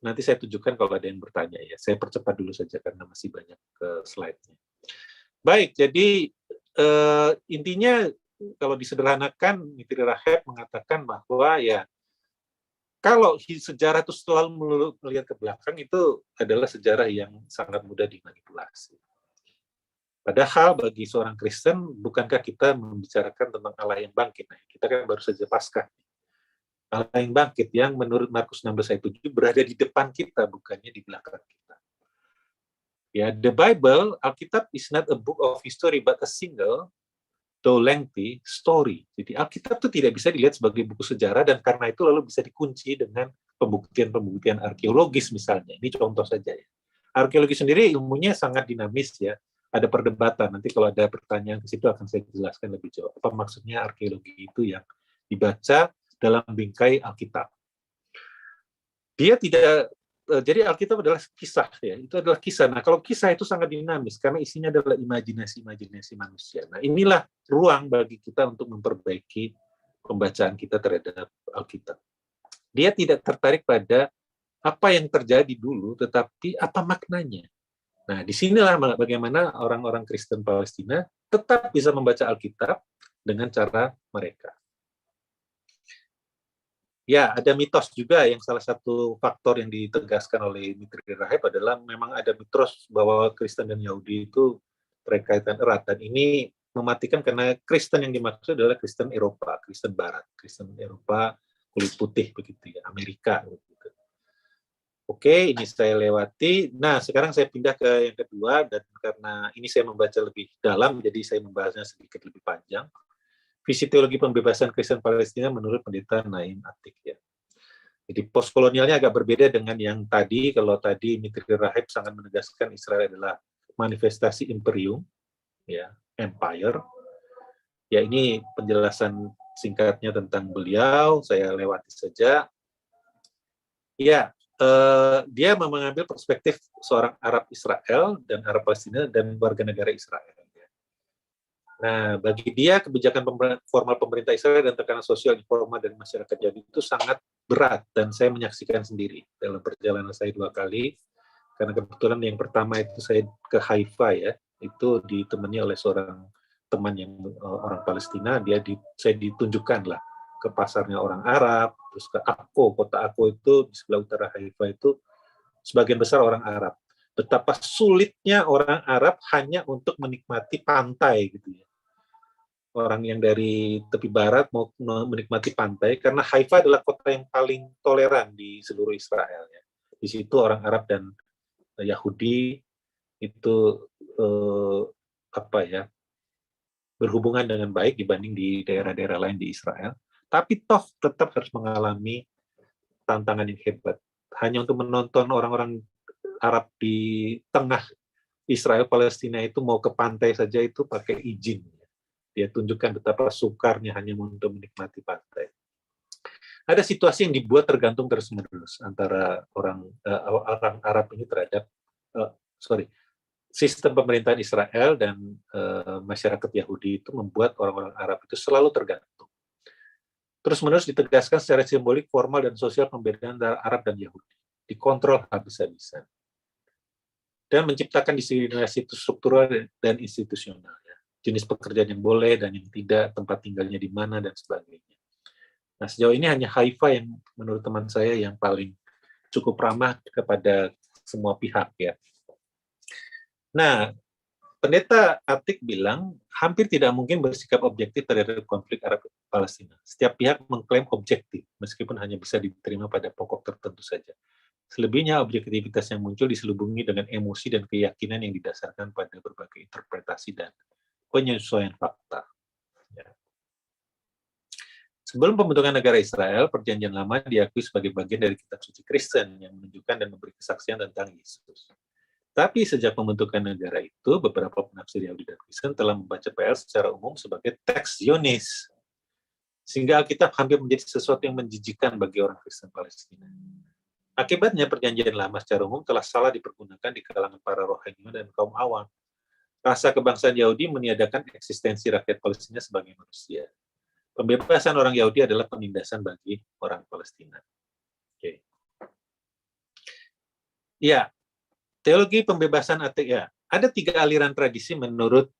nanti saya tunjukkan kalau ada yang bertanya ya. Saya percepat dulu saja karena masih banyak slide-nya. Baik, jadi intinya kalau disederhanakan, Mitri Rahab mengatakan bahwa ya kalau sejarah itu selalu melihat ke belakang, itu adalah sejarah yang sangat mudah dimanipulasi. Padahal bagi seorang Kristen, bukankah kita membicarakan tentang Allah yang bangkit? Nah, kita kan baru saja Paskah. Allah yang bangkit yang menurut Markus 16 ayat 7 berada di depan kita, bukannya di belakang kita. Ya, the Bible, Alkitab is not a book of history but a single, though lengthy, story. Jadi Alkitab itu tidak bisa dilihat sebagai buku sejarah dan karena itu lalu bisa dikunci dengan pembuktian-pembuktian arkeologis misalnya. Ini contoh saja ya. Arkeologi sendiri ilmunya sangat dinamis ya. Ada perdebatan. Nanti kalau ada pertanyaan ke situ akan saya jelaskan lebih jauh. Apa maksudnya arkeologi itu yang dibaca dalam bingkai Alkitab. Dia tidak, jadi Alkitab adalah kisah ya, itu adalah kisah. Nah, kalau kisah itu sangat dinamis karena isinya adalah imajinasi manusia. Nah, inilah ruang bagi kita untuk memperbaiki pembacaan kita terhadap Alkitab. Dia tidak tertarik pada apa yang terjadi dulu, tetapi apa maknanya. Nah, disinilah bagaimana orang-orang Kristen Palestina tetap bisa membaca Alkitab dengan cara mereka. Ya, ada mitos juga yang salah satu faktor yang ditegaskan oleh Mitri Rahab adalah memang ada mitos bahwa Kristen dan Yahudi itu berkaitan erat. Dan ini mematikan karena Kristen yang dimaksud adalah Kristen Eropa, Kristen Barat, Kristen Eropa kulit putih begitu ya, Amerika. Begitu. Oke, ini saya lewati. Nah, sekarang saya pindah ke yang kedua dan karena ini saya membaca lebih dalam, jadi saya membahasnya sedikit lebih panjang. visi teologi pembebasan Kristen Palestina menurut Pendeta Naim Atik ya. Jadi postkolonialnya agak berbeda dengan yang tadi. Kalau tadi Mitri Rahib sangat menegaskan Israel adalah manifestasi imperium, ya, empire. Ya ini penjelasan singkatnya tentang beliau. Saya lewati saja. Ya, dia mengambil perspektif seorang Arab Israel dan Arab Palestina dan warga negara Israel. Nah, bagi dia kebijakan formal pemerintah Israel dan tekanan sosial informal dari masyarakat Yahudi itu sangat berat, dan saya menyaksikan sendiri dalam perjalanan saya 2 kali, karena kebetulan yang pertama itu saya ke Haifa ya, itu ditemani oleh seorang teman yang orang Palestina, saya ditunjukkan lah ke pasarnya orang Arab, terus ke Akko, kota Akko itu di sebelah utara Haifa itu sebagian besar orang Arab. Betapa sulitnya orang Arab hanya untuk menikmati pantai gitu ya. Orang yang dari tepi barat mau menikmati pantai, karena Haifa adalah kota yang paling toleran di seluruh Israel. Ya. Di situ orang Arab dan Yahudi itu berhubungan dengan baik dibanding di daerah-daerah lain di Israel. Tapi toh tetap harus mengalami tantangan yang hebat. Hanya untuk menonton orang-orang Arab di tengah Israel Palestina itu mau ke pantai saja itu pakai izin. Dia tunjukkan betapa sukarnya hanya untuk menikmati pantai. Ada situasi yang dibuat tergantung terus-menerus antara orang Arab ini terhadap sistem pemerintahan Israel dan masyarakat Yahudi itu membuat orang-orang Arab itu selalu tergantung. Terus-menerus ditegaskan secara simbolik, formal, dan sosial pembedaan antara Arab dan Yahudi. Dikontrol habis-habisan. Dan menciptakan diskriminasi struktural dan institusional. Jenis pekerjaan yang boleh dan yang tidak, tempat tinggalnya di mana, dan sebagainya. Nah, sejauh ini hanya Haifa yang menurut teman saya yang paling cukup ramah kepada semua pihak ya. Nah, Pendeta Atik bilang hampir tidak mungkin bersikap objektif terhadap konflik Arab-Palestina. Setiap pihak mengklaim objektif, meskipun hanya bisa diterima pada pokok tertentu saja. Selebihnya, objektivitas yang muncul diselubungi dengan emosi dan keyakinan yang didasarkan pada berbagai interpretasi dan penyesuaian fakta. Ya. Sebelum pembentukan negara Israel, Perjanjian Lama diakui sebagai bagian dari kitab suci Kristen yang menunjukkan dan memberi kesaksian tentang Yesus. Tapi sejak pembentukan negara itu, beberapa penafsir Yahudi dan Kristen telah membaca PL secara umum sebagai teks Zionis. Sehingga Alkitab hampir menjadi sesuatu yang menjijikan bagi orang Kristen Palestina. Akibatnya, Perjanjian Lama secara umum telah salah dipergunakan di kalangan para rohani dan kaum awam. Rasa kebangsaan Yahudi meniadakan eksistensi rakyat Palestina sebagai manusia. Pembebasan orang Yahudi adalah penindasan bagi orang Palestina. Oke. Ya, teologi pembebasan Atik ya. Ada 3 aliran tradisi menurut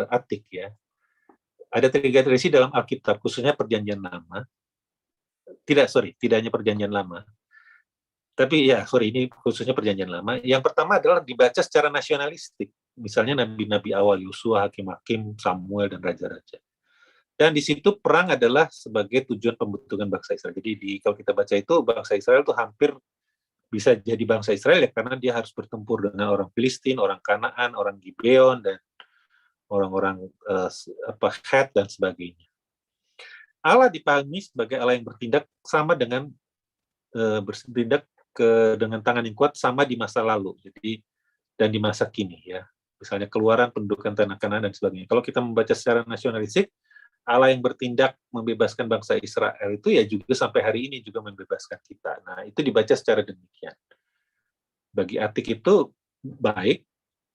Atik ya. Ada 3 tradisi dalam Alkitab, khususnya Perjanjian Lama. Tidak hanya Perjanjian Lama. Tapi ya, ini khususnya Perjanjian Lama. Yang pertama adalah dibaca secara nasionalistik. Misalnya nabi-nabi awal, Yosua, hakim-hakim, Samuel, dan raja-raja. Dan di situ perang adalah sebagai tujuan pembentukan bangsa Israel. Jadi kalau kita baca itu, bangsa Israel itu hampir bisa jadi bangsa Israel ya, karena dia harus bertempur dengan orang Filistin, orang Kanaan, orang Gibeon, dan orang-orang Het dan sebagainya. Allah dipahami sebagai Allah yang bertindak sama dengan bertindak dengan tangan yang kuat sama di masa lalu. Jadi dan di masa kini ya. Misalnya keluaran pendudukan tanah Kanaan dan sebagainya. Kalau kita membaca secara nasionalistik, Allah yang bertindak membebaskan bangsa Israel itu ya juga sampai hari ini juga membebaskan kita. Nah, itu dibaca secara demikian. Bagi Atik itu baik,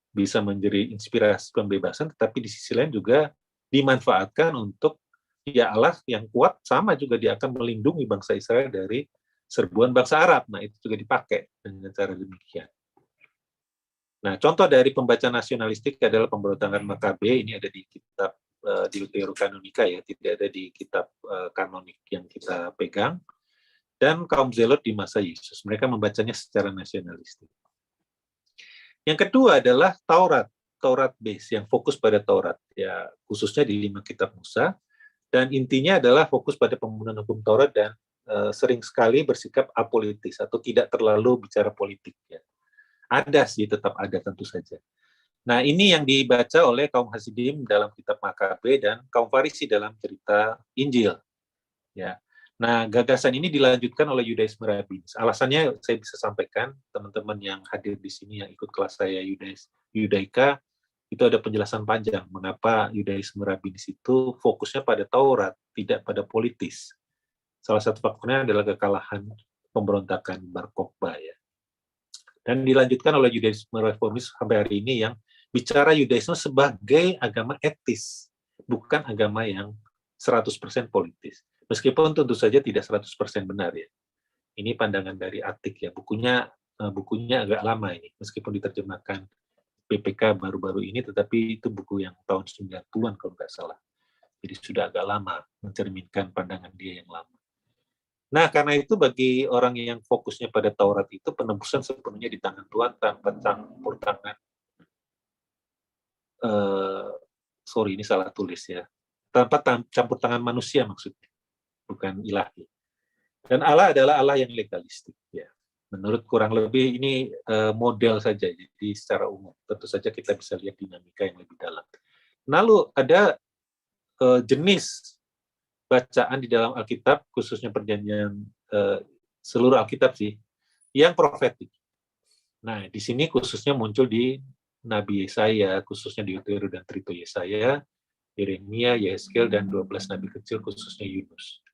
bisa menjadi inspirasi pembebasan, tetapi di sisi lain juga dimanfaatkan untuk ya Allah yang kuat sama juga dia akan melindungi bangsa Israel dari serbuan bangsa Arab. Nah, itu juga dipakai dengan cara demikian. Nah, contoh dari pembaca nasionalistik adalah pemberontakan Makabe, ini ada di kitab Deuterokanonika ya, tidak ada di kitab kanonik yang kita pegang. Dan kaum Zelot di masa Yesus, mereka membacanya secara nasionalistik. Yang kedua adalah Taurat base yang fokus pada Taurat, ya khususnya di 5 kitab Musa, dan intinya adalah fokus pada pembunuhan hukum Taurat dan sering sekali bersikap apolitis atau tidak terlalu bicara politik ya. Ada sih, tetap ada tentu saja. Nah, ini yang dibaca oleh kaum Hasidim dalam kitab Makabe dan kaum Farisi dalam cerita Injil. Ya. Nah, gagasan ini dilanjutkan oleh Yudaisme Rabbinis. Alasannya saya bisa sampaikan, teman-teman yang hadir di sini yang ikut kelas saya Yudaika, itu ada penjelasan panjang mengapa Yudaisme Rabbinis itu fokusnya pada Taurat, tidak pada politis. Salah satu faktornya adalah kekalahan pemberontakan Bar Kokhba ya. Dan dilanjutkan oleh Yudaisme Reformis sampai hari ini yang bicara Yudaisme sebagai agama etis, bukan agama yang 100% politis. Meskipun tentu saja tidak 100% benar ya. Ini pandangan dari Atik ya. Bukunya agak lama ini, meskipun diterjemahkan PPK baru-baru ini, tetapi itu buku yang tahun 90-an kalau nggak salah. Jadi sudah agak lama mencerminkan pandangan dia yang lama. Nah, karena itu bagi orang yang fokusnya pada Taurat itu, penebusan sepenuhnya di tangan Tuhan tanpa campur tangan. Sorry, ini salah tulis ya. Tanpa campur tangan manusia maksudnya, bukan ilahi. Dan Allah adalah Allah yang legalistik. Ya. Menurut kurang lebih ini model saja, jadi secara umum. Tentu saja kita bisa lihat dinamika yang lebih dalam. Lalu ada jenis bacaan di dalam Alkitab, khususnya perjanjian seluruh Alkitab sih, yang profetik. Nah, di sini khususnya muncul di Nabi Yesaya, khususnya di Yoteru dan Trito Yesaya, Yeremia, Yehezkiel, dan 12 nabi kecil, khususnya Yunus.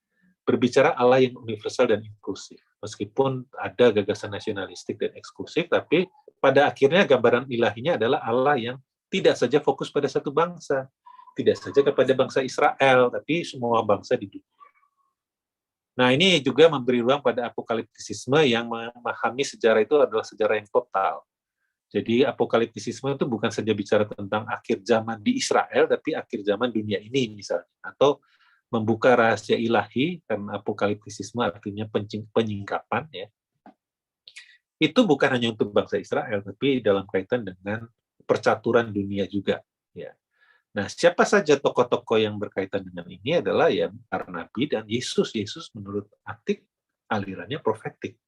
Berbicara Allah yang universal dan inklusif. Meskipun ada gagasan nasionalistik dan eksklusif, tapi pada akhirnya gambaran ilahinya adalah Allah yang tidak saja fokus pada satu bangsa, tidak saja kepada bangsa Israel, tapi semua bangsa di dunia. Nah, ini juga memberi ruang pada apokaliptisisme yang memahami sejarah itu adalah sejarah yang total. Jadi apokaliptisisme itu bukan saja bicara tentang akhir zaman di Israel, tapi akhir zaman dunia ini misalnya. Atau membuka rahasia ilahi, karena apokaliptisisme artinya penyingkapan, ya. Itu bukan hanya untuk bangsa Israel, tapi dalam kaitan dengan percaturan dunia juga. Ya. Nah, siapa saja tokoh-tokoh yang berkaitan dengan ini adalah ya para nabi dan Yesus. Yesus menurut Atik alirannya profetik.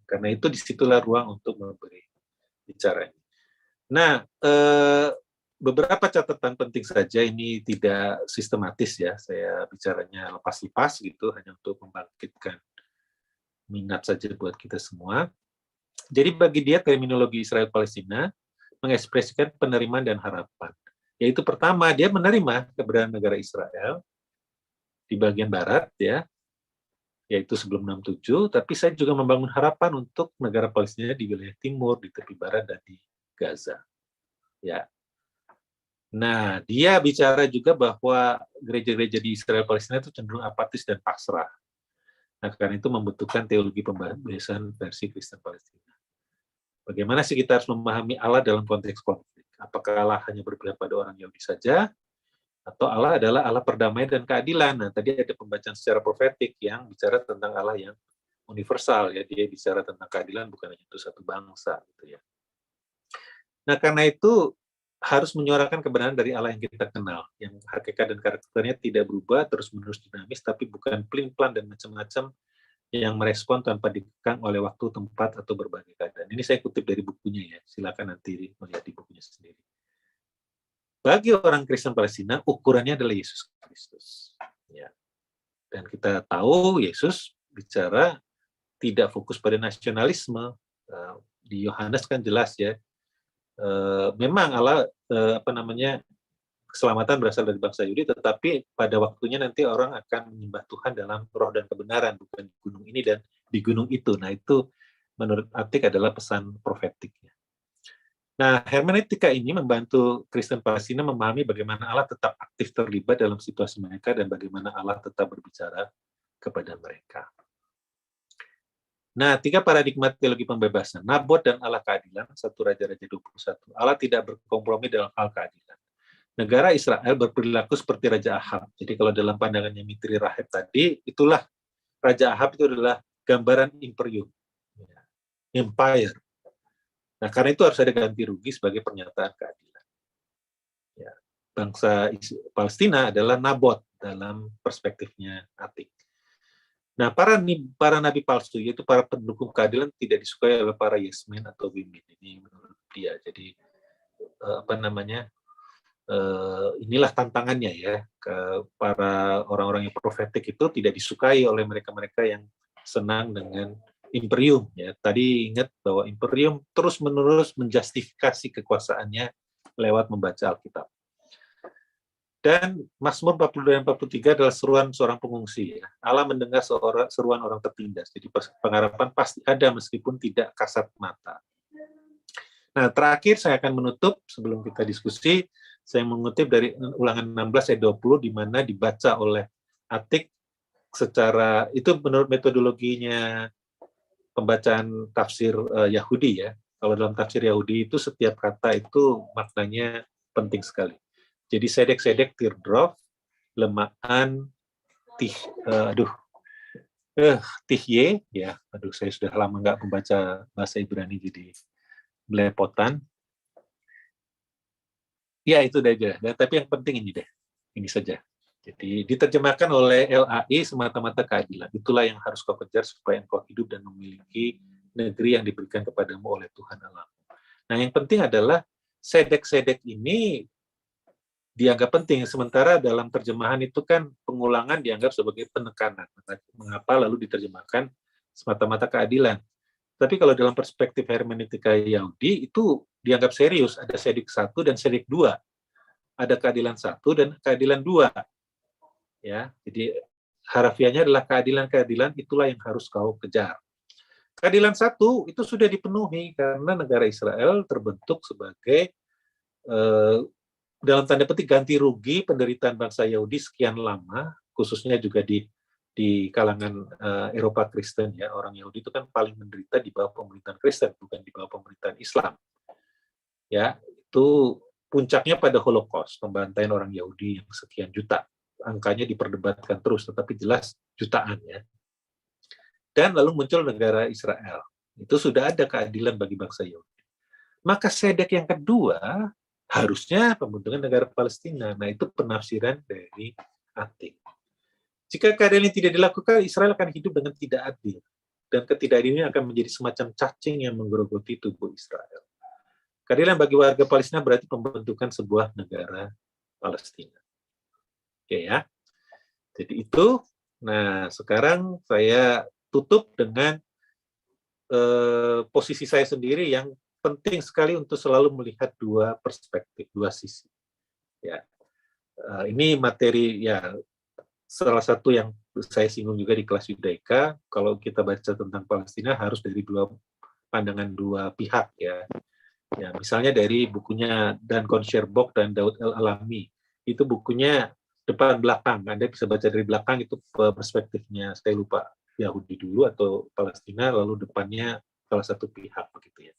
Karena itu disitulah ruang untuk memberi bicara. Nah, beberapa catatan penting saja, ini tidak sistematis ya, saya bicaranya lepas-lepas gitu, hanya untuk membangkitkan minat saja buat kita semua. Jadi bagi dia terminologi Israel-Palestina mengekspresikan penerimaan dan harapan. Yaitu pertama, dia menerima keberadaan negara Israel di bagian barat, ya, yaitu sebelum 67, tapi saya juga membangun harapan untuk negara Palestina di wilayah timur, di tepi barat, dan di Gaza. Ya. Nah, dia bicara juga bahwa gereja-gereja di Israel Palestina itu cenderung apatis dan pasrah. Nah, karena itu membutuhkan teologi pembebasan versi Kristen Palestina. Bagaimana sih kita harus memahami Allah dalam konteks konflik? Apakah Allah hanya berpihak pada orang Yahudi saja, atau Allah adalah Allah perdamaian dan keadilan? Nah, tadi ada pembacaan secara profetik yang bicara tentang Allah yang universal, ya, dia bicara tentang keadilan bukan hanya untuk satu bangsa, gitu ya. Nah, karena itu harus menyuarakan kebenaran dari Allah yang kita kenal, yang hakikat dan karakternya tidak berubah, terus-menerus dinamis, tapi bukan plin-plan dan macam-macam yang merespon tanpa dikekang oleh waktu, tempat, atau berbagai keadaan. Ini saya kutip dari bukunya ya, silakan nanti melihat di bukunya sendiri. Bagi orang Kristen Palestina, ukurannya adalah Yesus Kristus. Ya. Dan kita tahu Yesus bicara tidak fokus pada nasionalisme. Di Yohanes kan jelas ya, memang Allah keselamatan berasal dari bangsa Yahudi, tetapi pada waktunya nanti orang akan menyembah Tuhan dalam roh dan kebenaran, bukan di gunung ini dan di gunung itu. Nah, itu menurut Atik adalah pesan profetiknya. Nah, hermeneutika ini membantu Kristen Palestina memahami bagaimana Allah tetap aktif terlibat dalam situasi mereka dan bagaimana Allah tetap berbicara kepada mereka. Nah, 3 paradigma teologi pembebasan, Nabot dan Allah keadilan, 1 Raja-Raja 21. Allah tidak berkompromi dalam hal keadilan. Negara Israel berperilaku seperti Raja Ahab. Jadi kalau dalam pandangannya Mitri Raheb tadi, itulah Raja Ahab itu adalah gambaran imperium, empire. Nah, karena itu harus ada ganti rugi sebagai pernyataan keadilan. Ya. Bangsa Palestina adalah Nabot dalam perspektifnya Atik. Nah, para nabi palsu, yaitu para pendukung keadilan, tidak disukai oleh para yes men atau women. Ini menurut dia. Jadi apa namanya, inilah tantangannya ya, ke para orang-orang yang profetik itu tidak disukai oleh mereka-mereka yang senang dengan imperium ya. Tadi ingat bahwa imperium terus-menerus menjustifikasi kekuasaannya lewat membaca Alkitab. Dan Mazmur 42 dan 43 adalah seruan seorang pengungsi ya. Allah mendengar seruan orang tertindas. Jadi pengharapan pasti ada meskipun tidak kasat mata. Nah, terakhir saya akan menutup sebelum kita diskusi. Saya mengutip dari Ulangan 16 ayat 20 di mana dibaca oleh Atik secara itu menurut metodologinya pembacaan tafsir Yahudi ya. Kalau dalam tafsir Yahudi itu setiap kata itu maknanya penting sekali. Jadi sedek-sedek teardrop, lemaan tihye ya. Aduh, saya sudah lama nggak membaca bahasa Ibrani jadi belepotan. Ya itu aja. Nah, tapi yang penting ini deh, ini saja. Jadi diterjemahkan oleh LAI semata-mata keadilan. Itulah yang harus kau kejar supaya engkau hidup dan memiliki negeri yang diberikan kepadamu oleh Tuhan Allah. Nah, yang penting adalah sedek-sedek ini dianggap penting, sementara dalam terjemahan itu kan pengulangan dianggap sebagai penekanan. Mengapa lalu diterjemahkan semata-mata keadilan? Tapi kalau dalam perspektif hermeneutika Yahudi itu dianggap serius, ada sedek 1 dan sedek 2. Ada keadilan 1 dan keadilan 2. Ya, jadi harafiahnya adalah keadilan-keadilan itulah yang harus kau kejar. Keadilan 1 itu sudah dipenuhi karena negara Israel terbentuk sebagai dalam tanda petik ganti rugi penderitaan bangsa Yahudi sekian lama, khususnya juga di kalangan Eropa Kristen ya, orang Yahudi itu kan paling menderita di bawah pemerintahan Kristen, bukan di bawah pemerintahan Islam. Ya, itu puncaknya pada Holocaust, pembantaian orang Yahudi yang sekian juta. Angkanya diperdebatkan terus, tetapi jelas jutaan ya. Dan lalu muncul negara Israel. Itu sudah ada keadilan bagi bangsa Yahudi. Maka sedek yang kedua harusnya pembentukan negara Palestina. Nah, itu penafsiran dari Atik. Jika keadaan ini tidak dilakukan, Israel akan hidup dengan tidak adil. Dan ketidakadilan ini akan menjadi semacam cacing yang menggerogoti tubuh Israel. Keadilan bagi warga Palestina berarti pembentukan sebuah negara Palestina. Oke ya. Jadi itu. Nah, sekarang saya tutup dengan posisi saya sendiri yang penting sekali untuk selalu melihat dua perspektif, dua sisi. Ya, ini materi ya salah satu yang saya singgung juga di kelas Yudaika. Kalau kita baca tentang Palestina harus dari dua pandangan dua pihak ya. Ya, misalnya dari bukunya Dan Concherbok dan Daud El-Alami. Itu bukunya depan belakang. Anda bisa baca dari belakang itu perspektifnya, saya lupa Yahudi dulu atau Palestina, lalu depannya salah satu pihak begitu ya.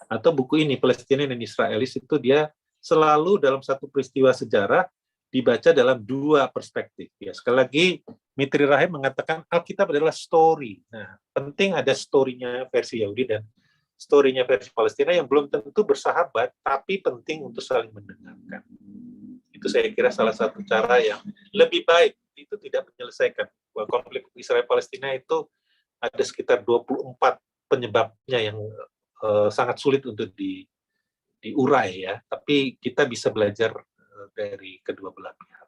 Atau buku ini Palestina dan Israelis itu dia selalu dalam satu peristiwa sejarah dibaca dalam dua perspektif ya. Sekali lagi Mitri Rahim mengatakan Alkitab adalah story. Nah, penting ada story-nya versi Yahudi dan story-nya versi Palestina yang belum tentu bersahabat, tapi penting untuk saling mendengarkan. Itu saya kira salah satu cara yang lebih baik. Itu tidak menyelesaikan. Konflik Israel-Palestina itu ada sekitar 24 penyebabnya yang sangat sulit untuk diurai ya. Tapi kita bisa belajar dari kedua belah pihak.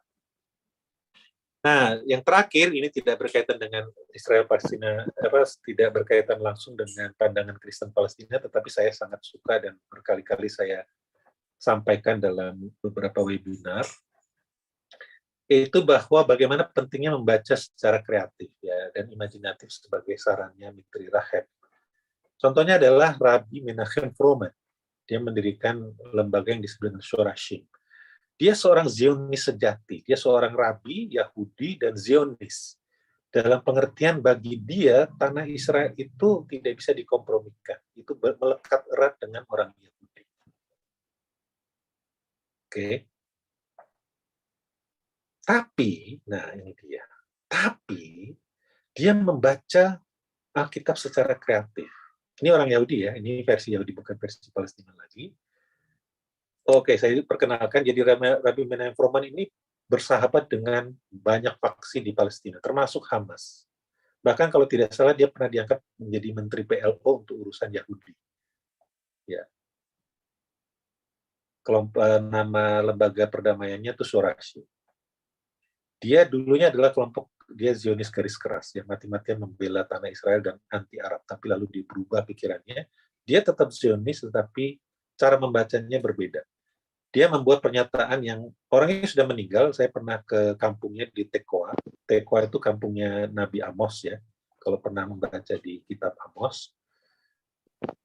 Nah, yang terakhir ini tidak berkaitan dengan Israel-Palestina, tidak berkaitan langsung dengan pandangan Kristen Palestina, tetapi saya sangat suka dan berkali-kali saya sampaikan dalam beberapa webinar, yaitu bahwa bagaimana pentingnya membaca secara kreatif ya dan imajinatif sebagai sarannya Mitri Rahim. Contohnya adalah Rabbi Menachem Froman. Dia mendirikan lembaga yang disebut dengan Shorashim. Dia seorang Zionis sejati. Dia seorang rabi, Yahudi, dan Zionis. Dalam pengertian bagi dia, tanah Israel itu tidak bisa dikompromikan. Itu melekat erat dengan orang Yahudi. Oke. Tapi, nah ini dia. Tapi, dia membaca Alkitab secara kreatif. Ini orang Yahudi ya, ini versi Yahudi, bukan versi Palestina lagi. Oke, saya perkenalkan. Jadi Rabbi Menachem Froman ini bersahabat dengan banyak faksi di Palestina, termasuk Hamas. Bahkan kalau tidak salah dia pernah diangkat menjadi menteri PLO untuk urusan Yahudi. Ya. nama lembaga perdamaiannya itu Sorashu. Dia dulunya adalah kelompok, dia Zionis garis keras yang mati-matian membela tanah Israel dan anti Arab, tapi lalu berubah pikirannya. Dia tetap Zionis, tetapi cara membacanya berbeda. Dia membuat pernyataan yang orangnya sudah meninggal. Saya pernah ke kampungnya di Tekoa. Tekoa itu kampungnya Nabi Amos ya. Kalau pernah membaca di kitab Amos,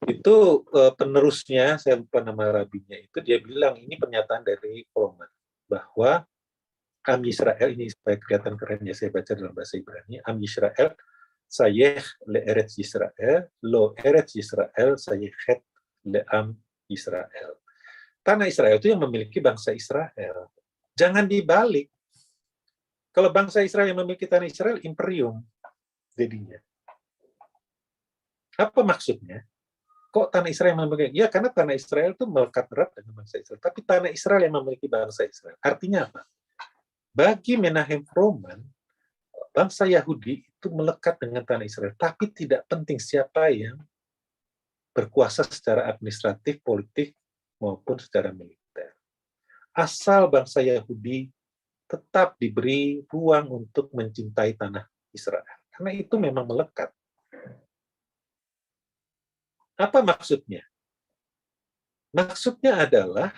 itu penerusnya, saya lupa nama rabinya itu, dia bilang ini pernyataan dari Roman bahwa Am Yisrael, ini supaya kelihatan keren ya, saya baca dalam bahasa Ibrani, Am Yisrael sayeh le Eretz Yisrael, lo Eretz Yisrael sayechet le Am Yisrael. Tanah Israel itu yang memiliki bangsa Israel. Jangan dibalik. Kalau bangsa Israel yang memiliki tanah Israel, imperium jadinya. Apa maksudnya? Kok tanah Israel yang memiliki? Ya, karena tanah Israel itu melekat erat dengan bangsa Israel. Tapi tanah Israel yang memiliki bangsa Israel. Artinya apa? Bagi Menahem Froman, bangsa Yahudi itu melekat dengan tanah Israel. Tapi tidak penting siapa yang berkuasa secara administratif, politik, maupun secara militer. Asal bangsa Yahudi tetap diberi ruang untuk mencintai tanah Israel. Karena itu memang melekat. Apa maksudnya? Maksudnya adalah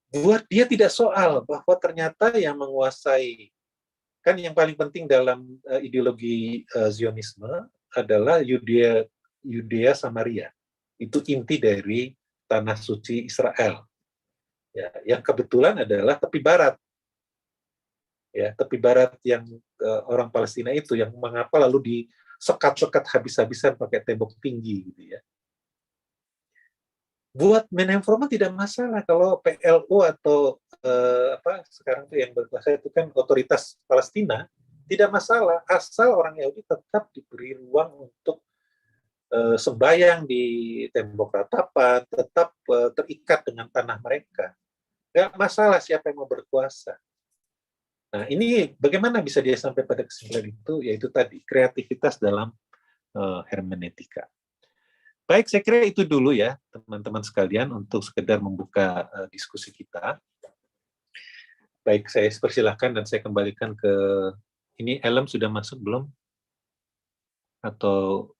buat dia tidak soal bahwa ternyata yang menguasai, kan yang paling penting dalam ideologi Zionisme adalah Yudea Samaria. Itu inti dari tanah suci Israel. Ya, yang kebetulan adalah tepi barat. Ya, tepi barat yang orang Palestina itu yang mengapa lalu disekat-sekat habis-habisan pakai tembok tinggi gitu ya. Buat Menahem Froman tidak masalah kalau PLO atau sekarang itu yang berkuasa itu kan otoritas Palestina, tidak masalah asal orang Yahudi tetap diberi ruang untuk sembahyang di tembok ratapan, tetap terikat dengan tanah mereka. Nggak masalah siapa yang mau berkuasa. Nah, ini bagaimana bisa dia sampai pada kesimpulan itu? Yaitu tadi, kreativitas dalam hermeneutika. Baik, saya kira itu dulu ya, teman-teman sekalian, untuk sekedar membuka diskusi kita. Baik, saya persilahkan dan saya kembalikan ke, ini Elem sudah masuk belum? Atau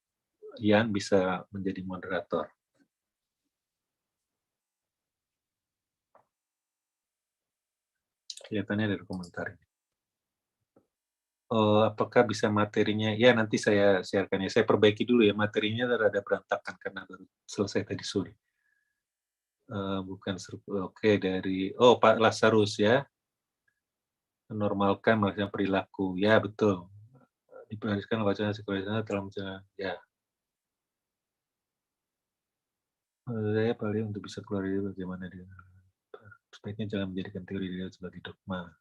Yan bisa menjadi moderator? Kelihatannya dari komentar ini. Apakah bisa materinya? Ya, nanti saya sharekan ya. Saya perbaiki dulu ya, materinya rada berantakan karena baru selesai tadi sore. Bukan oke, dari Pak Lazarus ya, menormalkan melaksanakan perilaku. Ya, betul. Diperhatikan wacana sekularisme telah menjalankan. Ya. Saya paling untuk bisa keluar dari bagaimana dia. Sebaiknya jangan menjadikan teori dia sebagai dogma.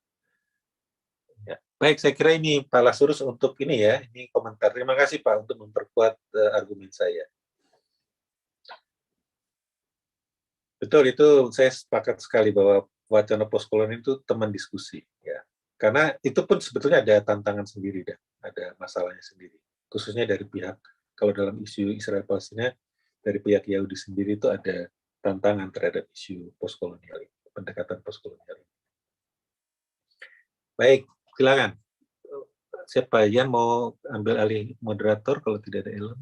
Ya. Baik, saya kira ini Pak Lazarus untuk ini ya, ini komentar. Terima kasih Pak untuk memperkuat argumen saya. Betul, itu saya sepakat sekali bahwa wacana postkolonial itu teman diskusi, ya. Karena itu pun sebetulnya ada tantangan sendiri dan ada masalahnya sendiri. Khususnya dari pihak, kalau dalam isu Israel Palestina, dari pihak Yahudi sendiri itu ada tantangan terhadap isu postkolonial, pendekatan postkolonial. Baik, silakan. Siapa yang mau ambil alih moderator kalau tidak ada Elon?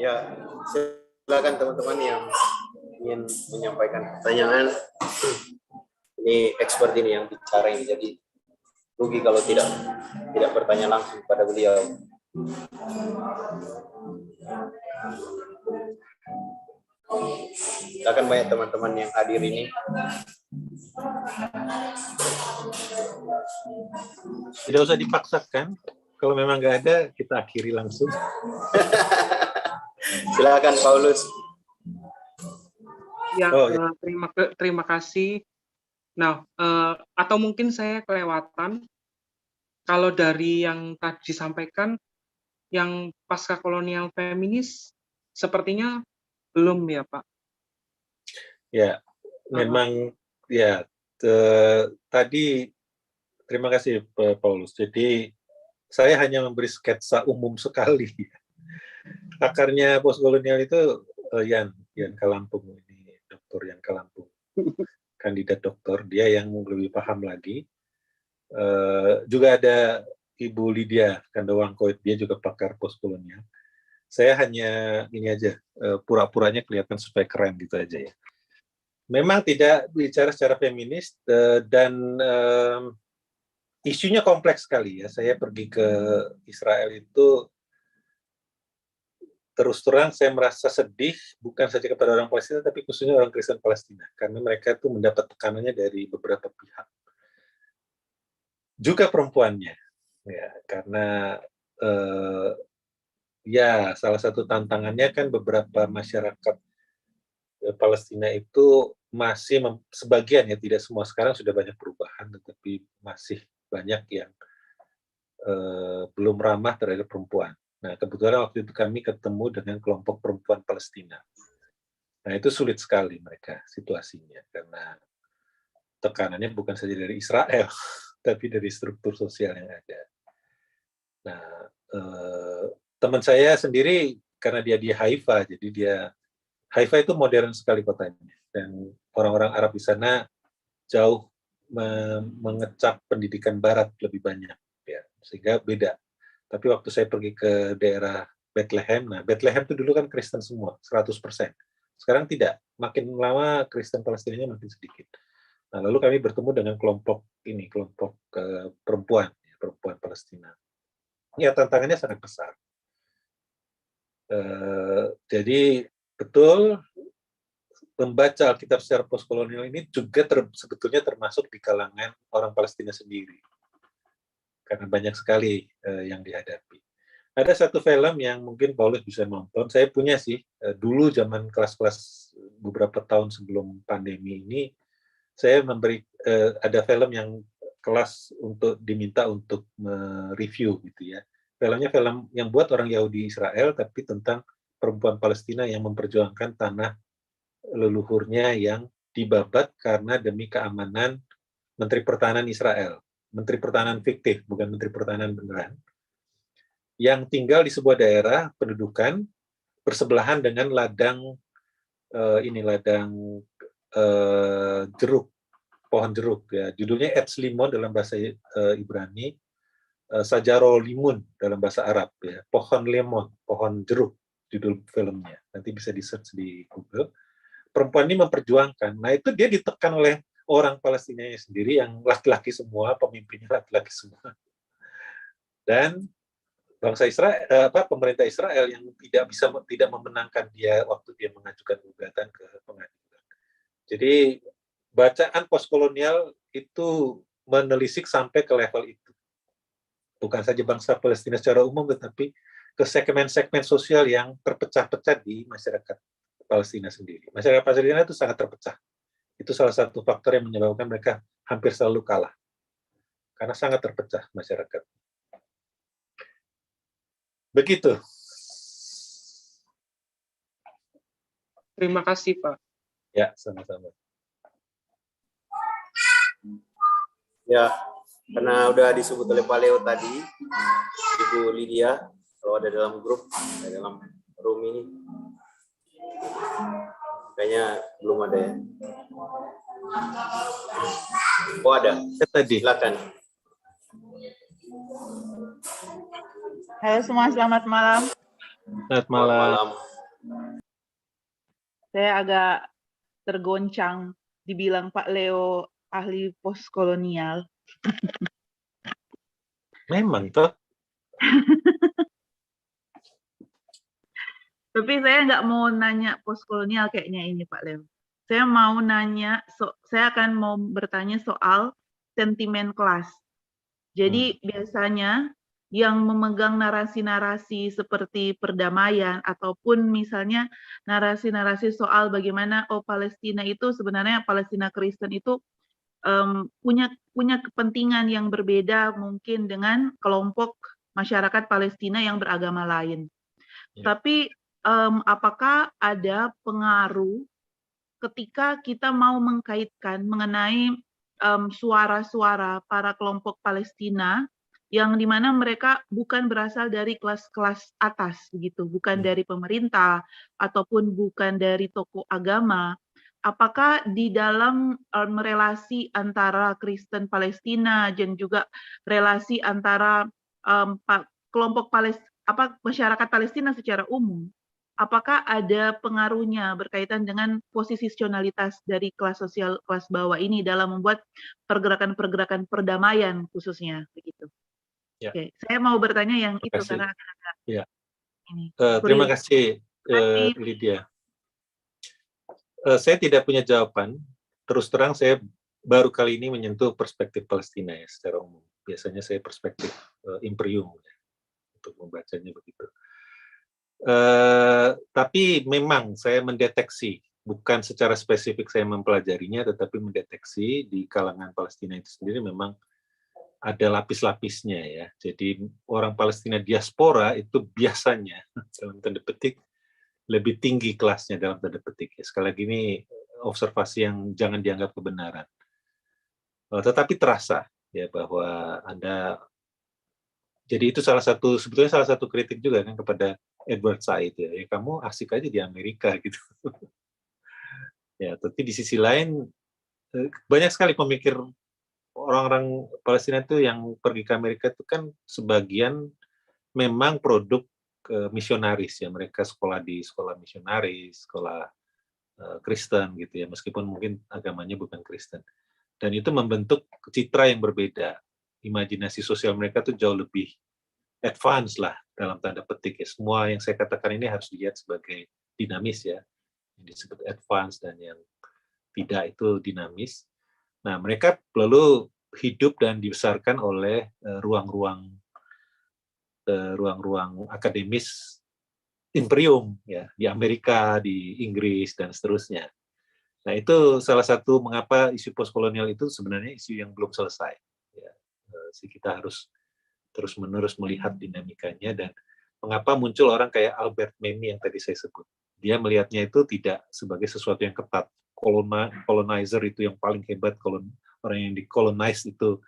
Ya, silakan teman-teman yang ingin menyampaikan pertanyaan. Ini expert ini yang bicara ini, jadi rugi kalau tidak bertanya langsung pada beliau. Silakan banyak teman-teman yang hadir ini. Tidak usah dipaksakan. Kalau memang nggak ada, kita akhiri langsung. Silakan Paulus. Ya, terima kasih. Nah, atau mungkin saya kelewatan. Kalau dari yang tadi disampaikan, yang pasca kolonial feminis, sepertinya belum ya, Pak? Ya, memang ya tadi terima kasih Paulus. Jadi saya hanya memberi sketsa umum sekali. Akarnya postkolonial itu Yan Kalampung, ini Dr. Yan Kalampung, kandidat doktor, dia yang lebih paham lagi. Juga ada Ibu Lydia Kandawangkoit, dia juga pakar postkolonial. Saya hanya ini aja, pura-puranya kelihatan supaya keren gitu aja ya. Memang tidak bicara secara feminis, dan isunya kompleks sekali ya. Saya pergi ke Israel itu, terus terang saya merasa sedih, bukan saja kepada orang Palestina, tapi khususnya orang Kristen Palestina, karena mereka itu mendapat tekanannya dari beberapa pihak. Juga perempuannya, ya, karena ya salah satu tantangannya kan beberapa masyarakat Palestina itu masih sebagian ya, tidak semua, sekarang sudah banyak perubahan, tetapi masih banyak yang belum ramah terhadap perempuan. Nah, kebetulan waktu itu kami ketemu dengan kelompok perempuan Palestina. Nah, itu sulit sekali mereka situasinya, karena tekanannya bukan saja dari Israel, tapi dari struktur sosial yang ada. Nah, teman saya sendiri, karena dia di Haifa, jadi Haifa itu modern sekali kotanya, dan orang-orang Arab di sana jauh mengecap pendidikan Barat lebih banyak, ya, sehingga beda. Tapi waktu saya pergi ke daerah Bethlehem, nah Bethlehem itu dulu kan Kristen semua, 100%. Sekarang tidak, makin lama Kristen Palestinanya makin sedikit. Nah, lalu kami bertemu dengan kelompok perempuan Palestina. Ya, tantangannya sangat besar. Jadi betul, membaca Alkitab secara postkolonial ini juga sebetulnya termasuk di kalangan orang Palestina sendiri, karena banyak sekali yang dihadapi. Ada satu film yang mungkin Paulus bisa nonton, saya punya sih, dulu zaman kelas-kelas beberapa tahun sebelum pandemi ini, saya ada film yang kelas untuk diminta untuk mereview gitu ya. Filmnya film yang buat orang Yahudi Israel, tapi tentang perempuan Palestina yang memperjuangkan tanah leluhurnya yang dibabat karena demi keamanan Menteri Pertahanan Israel. Menteri Pertahanan fiktif, bukan Menteri Pertahanan beneran. Yang tinggal di sebuah daerah pendudukan bersebelahan dengan ladang jeruk, pohon jeruk ya. Judulnya Etz Limon dalam bahasa Ibrani, Sajaro Limun dalam bahasa Arab ya. Pohon lemon, pohon jeruk judul filmnya. Nanti bisa di-search di Google. Perempuan ini memperjuangkan. Nah, itu dia ditekan oleh orang Palestina sendiri yang laki-laki semua, pemimpinnya laki-laki semua. Dan bangsa Israel, pemerintah Israel yang tidak memenangkan dia waktu dia mengajukan gugatan ke pengadilan. Jadi bacaan postkolonial itu menelisik sampai ke level itu. Bukan saja bangsa Palestina secara umum, tetapi ke segmen-segmen sosial yang terpecah-pecah di masyarakat Palestina sendiri. Masyarakat Palestina itu sangat terpecah. Itu salah satu faktor yang menyebabkan mereka hampir selalu kalah. Karena sangat terpecah masyarakat. Begitu. Terima kasih, Pak. Ya, sama-sama. Ya, karena udah disebut oleh Pak Leo tadi, Ibu Lydia, kalau ada dalam grup, ada dalam room ini, kayaknya belum ada ya. Oh ada, Tadi. silakan. Halo semua, selamat malam. Selamat malam. Saya agak tergoncang dibilang Pak Leo ahli postkolonial. Memang toh. Tapi saya nggak mau nanya postkolonial kayaknya ini Pak Leo. Saya mau nanya, saya akan mau bertanya soal sentimen kelas. Jadi biasanya yang memegang narasi-narasi seperti perdamaian ataupun misalnya narasi-narasi soal bagaimana Palestina itu sebenarnya Palestina Kristen itu punya kepentingan yang berbeda mungkin dengan kelompok masyarakat Palestina yang beragama lain. Ya. Tapi apakah ada pengaruh ketika kita mau mengkaitkan mengenai suara-suara para kelompok Palestina yang dimana mereka bukan berasal dari kelas-kelas atas, begitu, bukan dari pemerintah ataupun bukan dari tokoh agama. Apakah di dalam relasi antara Kristen Palestina dan juga relasi antara kelompok masyarakat Palestina secara umum, apakah ada pengaruhnya berkaitan dengan posisionalitas dari kelas sosial kelas bawah ini dalam membuat pergerakan-pergerakan perdamaian khususnya begitu? Ya. Oke, saya mau bertanya yang Terima itu kasih. karena Ya. ini. Terima kasih, kasih. Lydia. Saya tidak punya jawaban. Terus terang saya baru kali ini menyentuh perspektif Palestina ya secara umum. Biasanya saya perspektif imperium ya, untuk membacanya begitu. Tapi memang saya mendeteksi, bukan secara spesifik saya mempelajarinya, tetapi mendeteksi di kalangan Palestina itu sendiri memang ada lapis-lapisnya ya. Jadi orang Palestina diaspora itu biasanya dalam tanda petik lebih tinggi kelasnya dalam tanda petik. Ya. Sekali lagi ini observasi yang jangan dianggap kebenaran. Tetapi terasa ya bahwa Anda, jadi itu sebetulnya salah satu kritik juga kan kepada Edward Said ya, kamu asik aja di Amerika gitu. Ya, tapi di sisi lain banyak sekali pemikir orang-orang Palestina itu yang pergi ke Amerika itu kan sebagian memang produk misionaris ya, mereka sekolah di sekolah misionaris, sekolah Kristen gitu ya, meskipun mungkin agamanya bukan Kristen. Dan itu membentuk citra yang berbeda. Imajinasi sosial mereka tuh jauh lebih advance lah dalam tanda petik ya. Semua yang saya katakan ini harus dilihat sebagai dinamis ya. Yang disebut advance dan yang tidak itu dinamis. Nah, mereka lalu hidup dan dibesarkan oleh ruang-ruang akademis imperium ya, di Amerika, di Inggris dan seterusnya. Nah, itu salah satu mengapa isu postkolonial itu sebenarnya isu yang belum selesai. Ya, kita harus terus-menerus melihat dinamikanya dan mengapa muncul orang kayak Albert Memmi yang tadi saya sebut. Dia melihatnya itu tidak sebagai sesuatu yang ketat. Colonizer itu yang paling hebat, orang yang dicolonize itu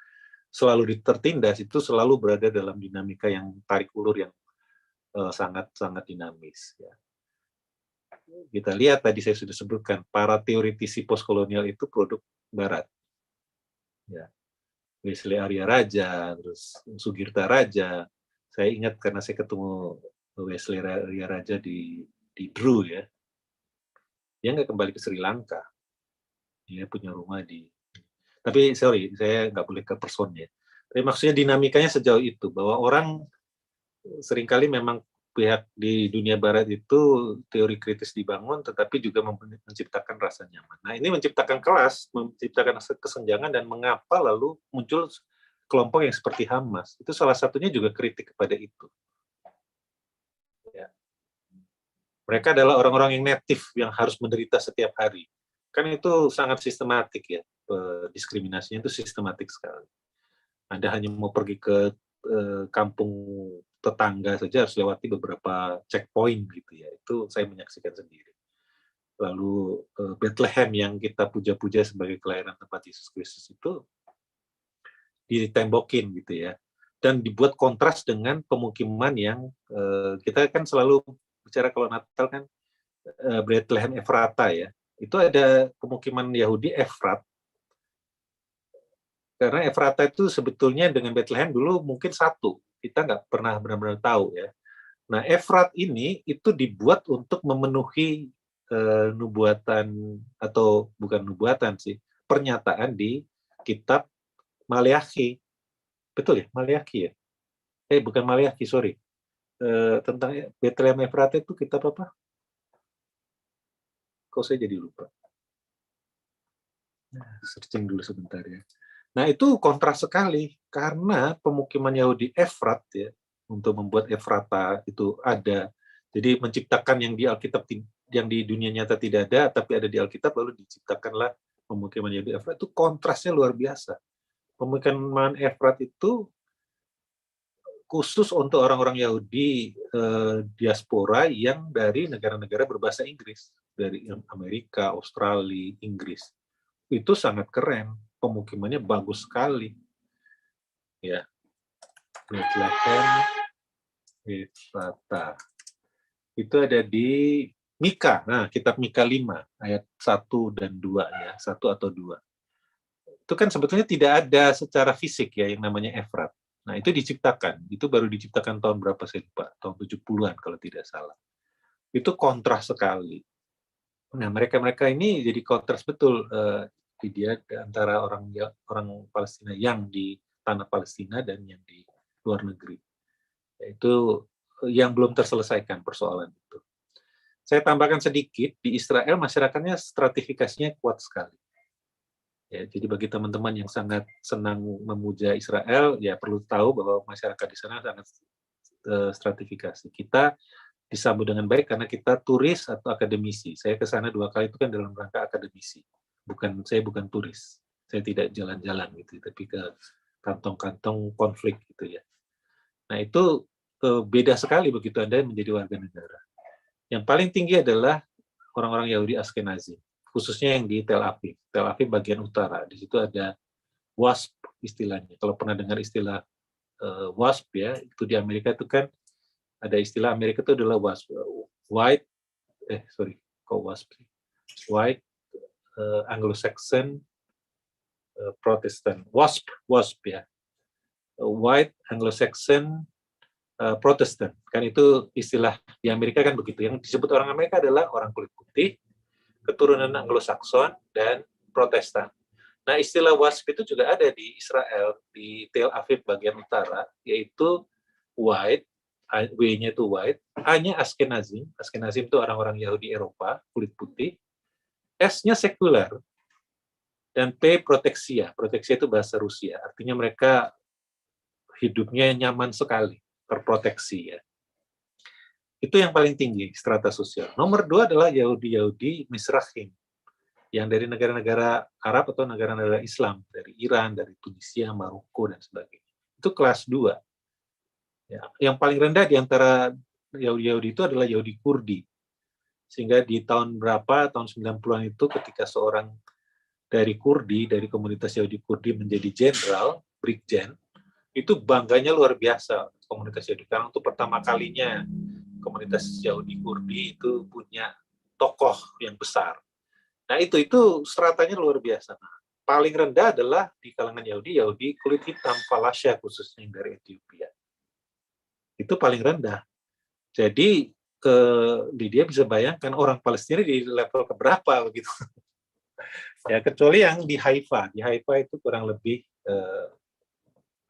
selalu tertindas, itu selalu berada dalam dinamika yang tarik ulur yang sangat-sangat dinamis. Ya. Kita lihat tadi saya sudah sebutkan, para teoritisi postkolonial itu produk Barat. Ya. Wesley Arya Raja, terus Sugirta Raja. Saya ingat karena saya ketemu Wesley Arya Raja di Drew ya. Dia nggak kembali ke Sri Lanka. Dia punya rumah di... Tapi sorry, saya nggak boleh ke personnya. Tapi maksudnya dinamikanya sejauh itu, bahwa orang seringkali memang pihak di dunia barat itu teori kritis dibangun, tetapi juga menciptakan rasa nyaman. Nah, ini menciptakan kelas, menciptakan kesenjangan, dan mengapa lalu muncul kelompok yang seperti Hamas. Itu salah satunya juga kritik kepada itu. Ya. Mereka adalah orang-orang yang native, yang harus menderita setiap hari. Kan itu sangat sistematik ya, diskriminasinya itu sistematik sekali. Anda hanya mau pergi ke kampung tetangga saja harus lewati beberapa checkpoint gitu ya. Itu saya menyaksikan sendiri. Lalu Bethlehem yang kita puja-puja sebagai kelahiran tempat Yesus Kristus itu ditembokin gitu ya. Dan dibuat kontras dengan pemukiman yang kita kan selalu bicara kalau Natal kan Bethlehem Efrata ya. Itu ada pemukiman Yahudi Efrat. Karena Efrata itu sebetulnya dengan Bethlehem dulu mungkin satu. Kita nggak pernah benar-benar tahu ya. Nah, Efrat ini itu dibuat untuk memenuhi nubuatan, atau bukan nubuatan sih, pernyataan di kitab Maleakhi. Betul ya? Maleakhi ya? Bukan Maleakhi, sorry. Tentang Bethlehem Efrata itu kitab apa? Kok saya jadi lupa? Searching dulu sebentar ya. Nah, itu kontras sekali karena pemukiman Yahudi Efrat ya, untuk membuat Efrata itu ada. Jadi menciptakan yang di Alkitab, yang di dunia nyata tidak ada, tapi ada di Alkitab, lalu diciptakanlah pemukiman Yahudi Efrat. Itu kontrasnya luar biasa. Pemukiman Efrat itu khusus untuk orang-orang Yahudi diaspora yang dari negara-negara berbahasa Inggris, dari Amerika, Australia, Inggris. Itu sangat keren, pemukimannya bagus sekali. Ya. Bethlehem Efrata. Itu ada di Mika. Nah, kitab Mika 5 ayat 1 dan 2 ya, 1 atau 2. Itu kan sebetulnya tidak ada secara fisik ya yang namanya Efrat. Nah, itu diciptakan. Itu baru diciptakan tahun berapa saya lupa, tahun 70-an kalau tidak salah. Itu kontras sekali. Nah, mereka ini jadi kontras betul dia antara orang Palestina yang di tanah Palestina dan yang di luar negeri. Itu yang belum terselesaikan persoalan itu. Saya tambahkan sedikit, di Israel masyarakatnya stratifikasinya kuat sekali. Ya, jadi bagi teman-teman yang sangat senang memuja Israel, ya perlu tahu bahwa masyarakat di sana sangat stratifikasi. Kita disambut dengan baik karena kita turis atau akademisi. Saya ke sana 2 kali itu kan dalam rangka akademisi. Saya bukan turis. Saya tidak jalan-jalan gitu, tapi ke kantong-kantong konflik gitu ya. Nah, itu beda sekali begitu Anda menjadi warga negara. Yang paling tinggi adalah orang-orang Yahudi Ashkenazi, khususnya yang di Tel Aviv. Tel Aviv bagian utara, di situ ada WASP istilahnya. Kalau pernah dengar istilah WASP ya, itu di Amerika itu kan ada istilah Amerika itu adalah WASP, White Anglo-Saxon Protestant, WASP ya, White Anglo-Saxon Protestant, kan itu istilah di Amerika kan begitu. Yang disebut orang Amerika adalah orang kulit putih, keturunan Anglo-Saxon dan Protestan. Nah, istilah WASP itu juga ada di Israel, di Tel Aviv bagian utara, yaitu White, W-nya itu White, A-nya Ashkenazim, Ashkenazim itu orang-orang Yahudi Eropa, kulit putih, S-nya sekuler, dan P proteksia. Proteksia itu bahasa Rusia, artinya mereka hidupnya nyaman sekali, terproteksi ya. Itu yang paling tinggi strata sosial. Nomor 2 adalah Yahudi Mizrahim, yang dari negara-negara Arab atau negara-negara Islam, dari Iran, dari Tunisia, Maroko dan sebagainya. Itu kelas 2. Ya, yang paling rendah di antara Yahudi itu adalah Yahudi Kurdi. Sehingga di tahun 90-an itu ketika seorang dari Kurdi, dari komunitas Yahudi Kurdi menjadi jenderal, brigjen, itu bangganya luar biasa komunitas Yahudi. Karena untuk pertama kalinya komunitas Yahudi Kurdi itu punya tokoh yang besar. Nah, itu stratanya luar biasa. Nah, paling rendah adalah di kalangan Yahudi kulit hitam, Falasya khususnya yang dari Ethiopia. Itu paling rendah. Jadi dia bisa bayangkan orang Palestina di level keberapa begitu. Ya, kecuali yang di Haifa. Di Haifa itu kurang lebih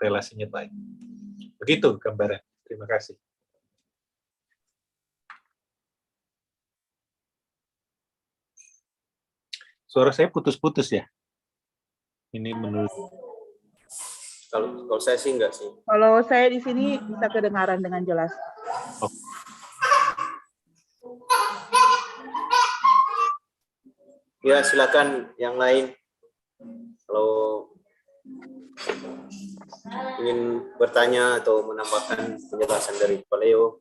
relasinya baik. Begitu gambaran. Terima kasih. Suara saya putus-putus ya? Ini menurut... Kalau saya sih enggak sih. Kalau saya di sini bisa kedengaran dengan jelas. Oh. Ya, silakan yang lain. Kalau ingin bertanya atau menambahkan penjelasan dari Pak Leo.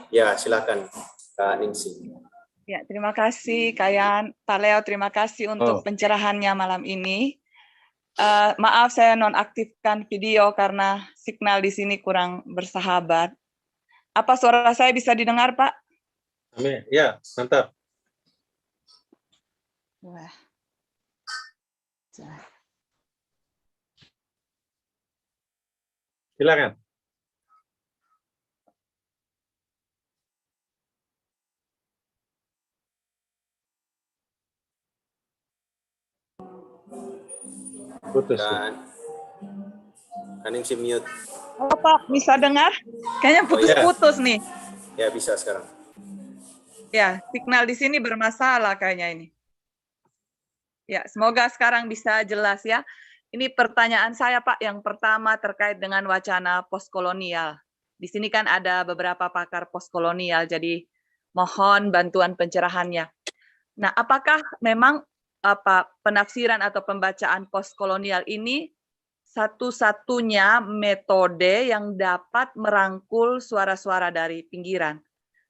Ya, silakan Kak Ningsi. Ya, terima kasih Kayan. Pak Leo, terima kasih untuk pencerahannya malam ini. Maaf saya nonaktifkan video karena signal di sini kurang bersahabat. Apa suara saya bisa didengar, Pak? Amin. Ya, mantap. Wah. Silakan. Putus. Kan yang mute. Oh, Pak, bisa dengar? Kayaknya putus-putus nih. Ya, bisa sekarang. Ya, signal di sini bermasalah kayaknya ini. Ya, semoga sekarang bisa jelas ya. Ini pertanyaan saya, Pak, yang pertama terkait dengan wacana postkolonial. Di sini kan ada beberapa pakar postkolonial, jadi mohon bantuan pencerahannya. Nah, apakah memang penafsiran atau pembacaan postkolonial ini satu-satunya metode yang dapat merangkul suara-suara dari pinggiran,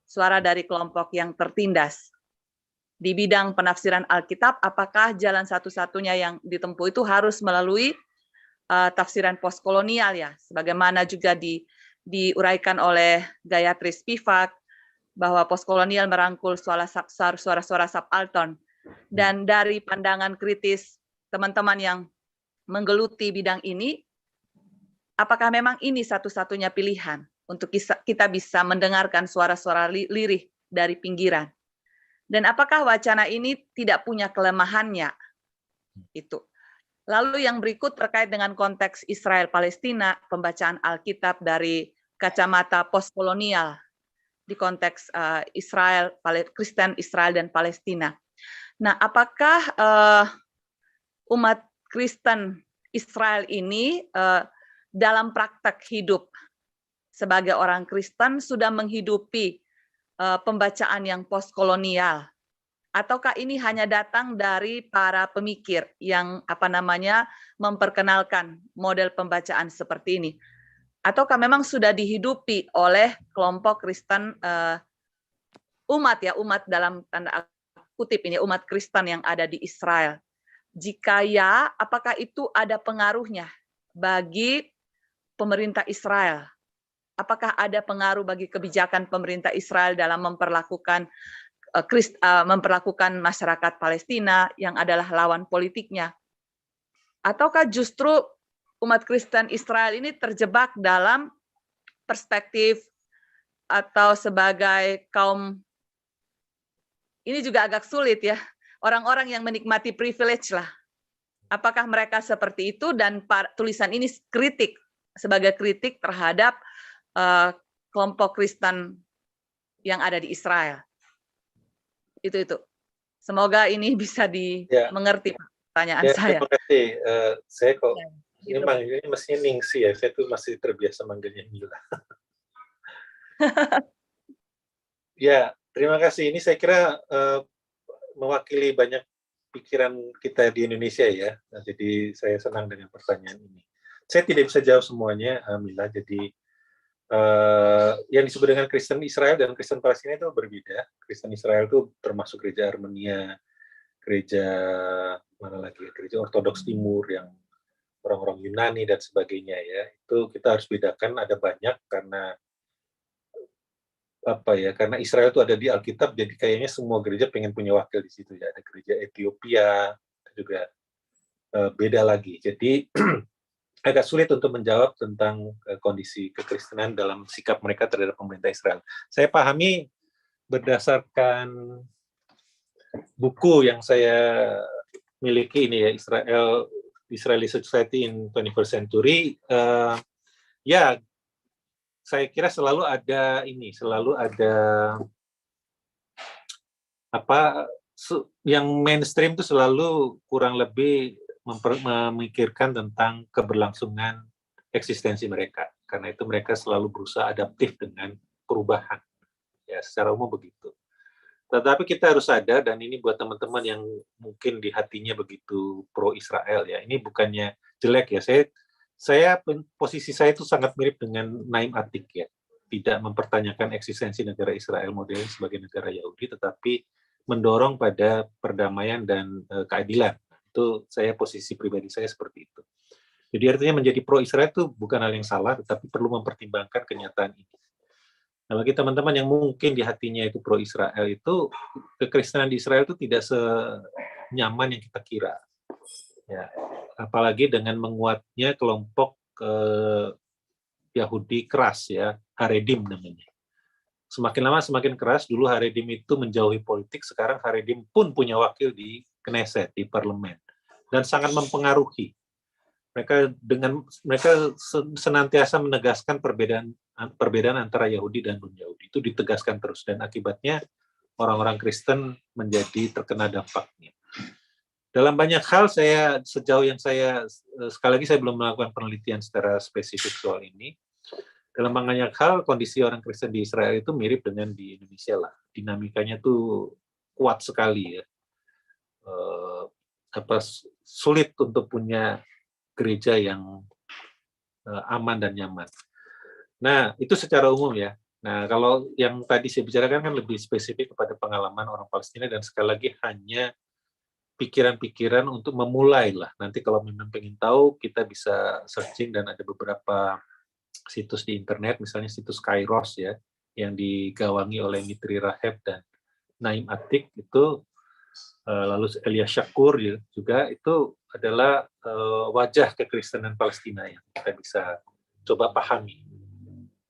suara dari kelompok yang tertindas? Di bidang penafsiran Alkitab, apakah jalan satu-satunya yang ditempuh itu harus melalui tafsiran postkolonial ya, sebagaimana juga diuraikan oleh Gayatri Spivak bahwa postkolonial merangkul suara-suara subaltern. Dan dari pandangan kritis teman-teman yang menggeluti bidang ini, apakah memang ini satu-satunya pilihan untuk kita bisa mendengarkan suara-suara lirih dari pinggiran? Dan apakah wacana ini tidak punya kelemahannya? Itu. Lalu yang berikut terkait dengan konteks Israel-Palestina, pembacaan Alkitab dari kacamata postkolonial di konteks Israel, Kristen Israel dan Palestina. Nah, apakah umat Kristen Israel ini dalam praktek hidup sebagai orang Kristen sudah menghidupi pembacaan yang postkolonial, ataukah ini hanya datang dari para pemikir yang memperkenalkan model pembacaan seperti ini, ataukah memang sudah dihidupi oleh kelompok Kristen umat dalam tanda kutip ini, umat Kristen yang ada di Israel? Jika ya, apakah itu ada pengaruhnya bagi pemerintah Israel? Apakah ada pengaruh bagi kebijakan pemerintah Israel dalam memperlakukan masyarakat Palestina yang adalah lawan politiknya? Ataukah justru umat Kristen Israel ini terjebak dalam perspektif atau sebagai kaum, ini juga agak sulit ya, orang-orang yang menikmati privilege lah. Apakah mereka seperti itu, dan tulisan ini kritik, sebagai kritik terhadap kelompok Kristen yang ada di Israel? Itu. Semoga ini bisa dimengerti, Pak, pertanyaan saya. Terima kasih. Saya kok Gitu. ini manggilnya mestinya Ningsi ya. Saya tuh masih terbiasa manggilnya Mila. Ya, terima kasih. Ini saya kira mewakili banyak pikiran kita di Indonesia ya. Nah, jadi saya senang dengan pertanyaan ini. Saya tidak bisa jawab semuanya, Mila. Jadi yang disebut dengan Kristen Israel dan Kristen Palestina itu berbeda. Kristen Israel itu termasuk gereja Armenia, gereja mana lagi? Gereja Ortodoks Timur yang orang-orang Yunani dan sebagainya ya. Itu kita harus bedakan, ada banyak karena karena Israel itu ada di Alkitab, jadi kayaknya semua gereja pengen punya wakil di situ ya. Ada gereja Ethiopia juga beda lagi. Jadi agak sulit untuk menjawab tentang kondisi kekristenan dalam sikap mereka terhadap pemerintah Israel. Saya pahami berdasarkan buku yang saya miliki ini ya, Israeli Society in 21st Century. Ya, saya kira selalu ada yang mainstream itu selalu kurang lebih memikirkan tentang keberlangsungan eksistensi mereka. Karena itu mereka selalu berusaha adaptif dengan perubahan. Ya, secara umum begitu. Tetapi kita harus sadar, dan ini buat teman-teman yang mungkin di hatinya begitu pro-Israel ya, ini bukannya jelek ya. Posisi saya itu sangat mirip dengan Naim Atik ya. Tidak mempertanyakan eksistensi negara Israel modern sebagai negara Yahudi, tetapi mendorong pada perdamaian dan keadilan. Itu posisi pribadi saya seperti itu. Jadi artinya menjadi pro-Israel itu bukan hal yang salah, tetapi perlu mempertimbangkan kenyataan ini. Nah, bagi teman-teman yang mungkin di hatinya itu pro-Israel, itu kekristenan di Israel itu tidak senyaman yang kita kira. Ya, apalagi dengan menguatnya kelompok Yahudi keras ya, Haredim namanya. Semakin lama semakin keras. Dulu Haredim itu menjauhi politik, sekarang Haredim pun punya wakil di Knesset, di parlemen, dan sangat mempengaruhi. Mereka senantiasa menegaskan perbedaan antara Yahudi dan non-Yahudi. Itu ditegaskan terus, dan akibatnya orang-orang Kristen menjadi terkena dampaknya. Dalam banyak hal sejauh yang sekali lagi saya belum melakukan penelitian secara spesifik soal ini. Dalam banyak hal kondisi orang Kristen di Israel itu mirip dengan di Indonesia lah. Dinamikanya tuh kuat sekali ya. Sulit untuk punya gereja yang aman dan nyaman. Nah, itu secara umum ya. Nah, kalau yang tadi saya bicarakan kan lebih spesifik kepada pengalaman orang Palestina, dan sekali lagi hanya pikiran-pikiran untuk memulai lah. Nanti kalau memang pengen tahu, kita bisa searching dan ada beberapa situs di internet, misalnya situs Kairos ya, yang digawangi oleh Mitri Raheb dan Naim Atik itu, lalu Elia Syakur juga itu adalah wajah kekristenan Palestina yang kita bisa coba pahami.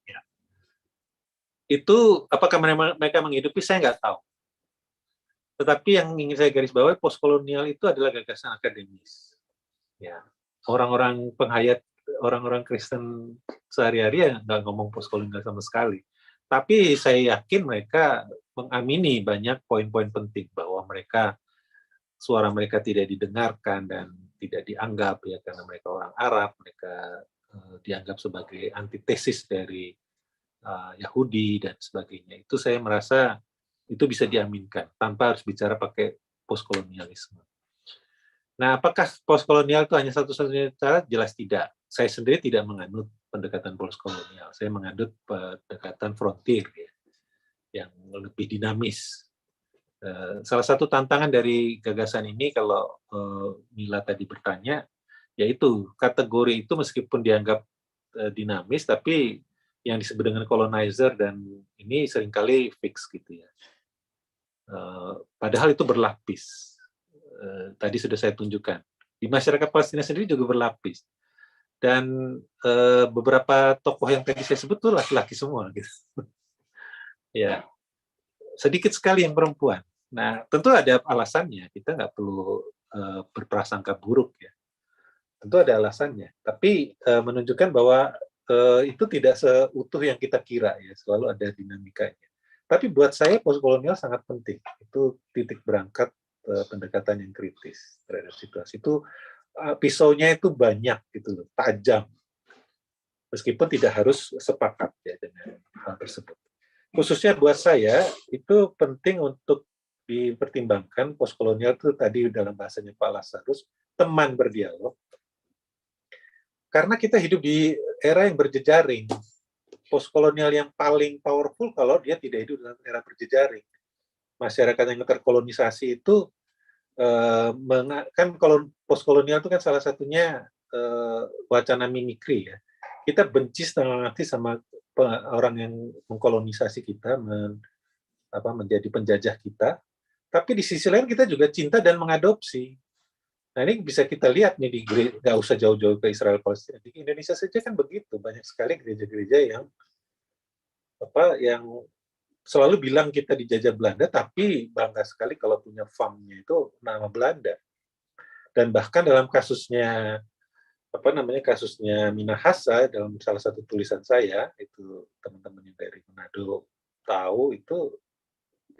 Ya. Itu apakah mereka menghidupi, saya nggak tahu. Tetapi yang ingin saya garis bawahi, postkolonial itu adalah gagasan akademis. Ya, orang-orang penghayat, orang-orang Kristen sehari-hari ya nggak ngomong postkolonial sama sekali. Tapi saya yakin mereka mengamini banyak poin-poin penting bahwa suara mereka tidak didengarkan dan tidak dianggap ya karena mereka orang Arab, mereka dianggap sebagai antitesis dari Yahudi dan sebagainya. Itu saya merasa itu bisa diaminkan tanpa harus bicara pakai postkolonialisme. Nah, apakah postkolonial itu hanya satu-satunya cara? Jelas tidak. Saya sendiri tidak menganut pendekatan postkolonial. Saya menganut pendekatan frontier ya, yang lebih dinamis. Salah satu tantangan dari gagasan ini kalau Mila tadi bertanya, yaitu kategori itu meskipun dianggap dinamis, tapi yang disebut dengan colonizer dan ini seringkali fix gitu ya. Padahal itu berlapis. Tadi sudah saya tunjukkan. Di masyarakat Palestina sendiri juga berlapis. Dan beberapa tokoh yang tadi saya sebut itu laki-laki semua gitu. Ya, sedikit sekali yang perempuan. Nah, tentu ada alasannya. Kita nggak perlu berprasangka buruk ya. Tentu ada alasannya. Tapi menunjukkan bahwa itu tidak seutuh yang kita kira ya. Selalu ada dinamikanya. Tapi buat saya postkolonial sangat penting. Itu titik berangkat pendekatan yang kritis terhadap situasi. Itu pisaunya itu banyak gitu loh, tajam. Meskipun tidak harus sepakat ya dengan hal tersebut. Khususnya buat saya itu penting untuk dipertimbangkan postkolonial itu tadi dalam bahasanya Pak Lazarus, teman berdialog. Karena kita hidup di era yang berjejaring. Postkolonial yang paling powerful kalau dia tidak hidup dalam era berjejaring. Masyarakat yang terkolonisasi itu kan kalau postkolonial itu kan salah satunya wacana mimikri ya. Kita benci setengah mati sama orang yang mengkolonisasi kita, menjadi penjajah kita. Tapi di sisi lain kita juga cinta dan mengadopsi. Nah ini bisa kita lihat nih nggak usah jauh-jauh ke Israel Palestina. Di Indonesia saja kan begitu, banyak sekali gereja-gereja yang selalu bilang kita dijajah Belanda, tapi bangga sekali kalau punya farmnya itu nama Belanda. Dan bahkan dalam kasusnya Minahasa, dalam salah satu tulisan saya, itu teman-teman yang dari Manado tahu itu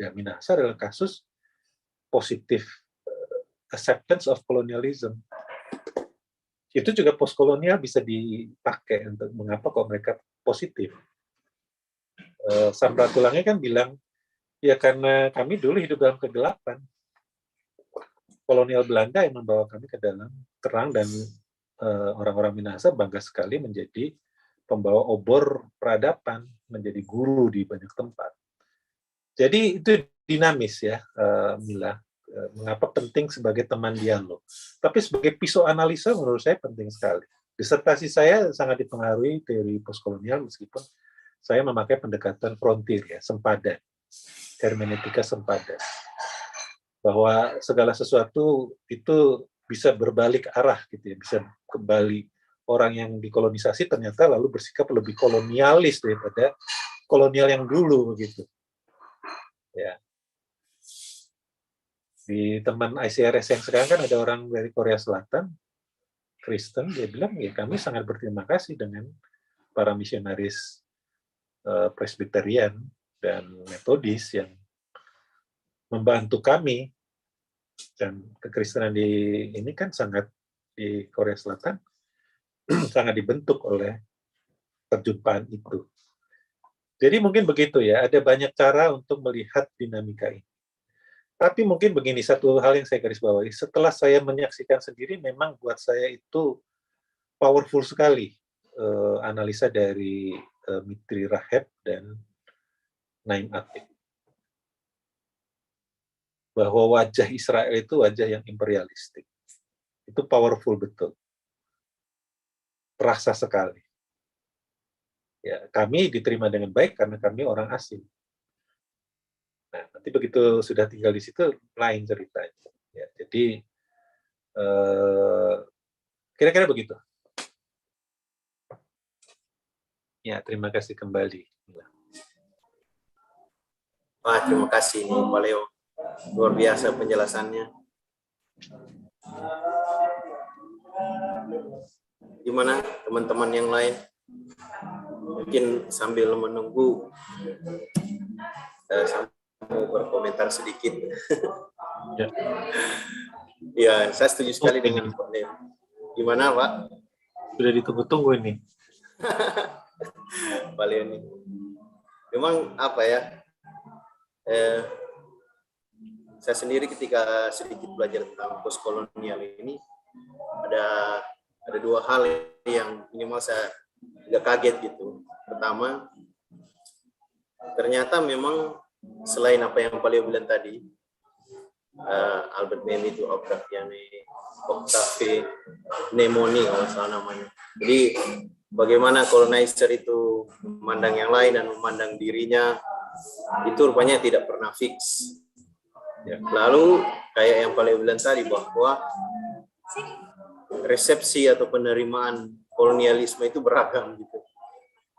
ya Minahasa adalah kasus positif acceptance of colonialism. Itu juga postkolonial bisa dipakai untuk mengapa kok mereka positif. Samratulangnya kan bilang, ya karena kami dulu hidup dalam kegelapan. Kolonial Belanda yang membawa kami ke dalam terang dan orang-orang Minahasa bangga sekali menjadi pembawa obor peradaban, menjadi guru di banyak tempat. Jadi itu dinamis ya, Mila. Mengapa penting sebagai teman dialog. Tapi sebagai pisau analisa menurut saya penting sekali. Disertasi saya sangat dipengaruhi teori postkolonial meskipun saya memakai pendekatan frontier ya, sempadan, hermeneutika sempadan, bahwa segala sesuatu itu bisa berbalik arah gitu ya, bisa kembali orang yang dikolonisasi ternyata lalu bersikap lebih kolonialis daripada kolonial yang dulu begitu. Ya. Di teman ICRS yang sekarang kan ada orang dari Korea Selatan, Kristen, dia bilang ya kami sangat berterima kasih dengan para misionaris Presbyterian dan Metodis yang membantu kami, dan kekristenan ini kan sangat di Korea Selatan sangat dibentuk oleh perjumpaan itu. Jadi mungkin begitu ya, ada banyak cara untuk melihat dinamika ini. Tapi mungkin begini, satu hal yang saya garis bawahi, setelah saya menyaksikan sendiri, memang buat saya itu powerful sekali analisa dari Mitri Raheb dan Naim Atik. bahwa wajah Israel itu wajah yang imperialistik. Itu powerful betul. Terasa sekali. Ya, kami diterima dengan baik karena kami orang asing. Nah, nanti begitu sudah tinggal di situ, lain ceritanya. Ya, jadi, kira-kira begitu. Ya, terima kasih kembali. Wah, terima kasih nih Pak Leo. Luar biasa penjelasannya. Gimana teman-teman yang lain? Mungkin sambil menunggu, saya mau berkomentar sedikit. Ya. Ya, saya setuju sekali dengan Pak Leo. Gimana Pak? Sudah ditunggu-tunggu ini. Pak Leo ini. Memang apa ya? Saya sendiri ketika sedikit belajar tentang postkolonial ini ada dua hal yang minimal saya agak kaget gitu. Pertama, ternyata memang selain apa yang Pak Leo bilang tadi, Albert Memmi itu Octave Nemoni kalau salah namanya. Jadi bagaimana colonizer itu memandang yang lain dan memandang dirinya, itu rupanya tidak pernah fix. Ya. Lalu kayak yang Pak Leo bilang tadi bahwa resepsi atau penerimaan kolonialisme itu beragam gitu.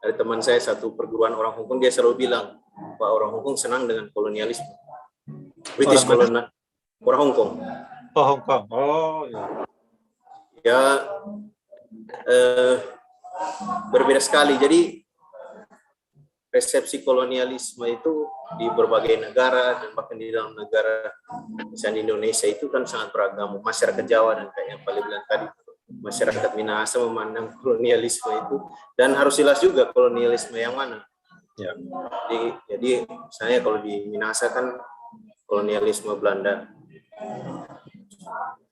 Ada teman saya satu perguruan orang Hong Kong, dia selalu bilang bahwa orang Hong Kong senang dengan kolonialisme. British kolonial orang Hong Kong. Oh, Hong Kong. Oh, ya. Ya, berbeda sekali. Jadi resepsi kolonialisme itu di berbagai negara dan bahkan di dalam negara misalnya Indonesia itu kan sangat beragam. Masyarakat Jawa dan kayak yang paling bilang tadi, masyarakat Minahasa memandang kolonialisme itu, dan harus jelas juga kolonialisme yang mana. Ya. Jadi misalnya kalau di Minahasa kan kolonialisme Belanda.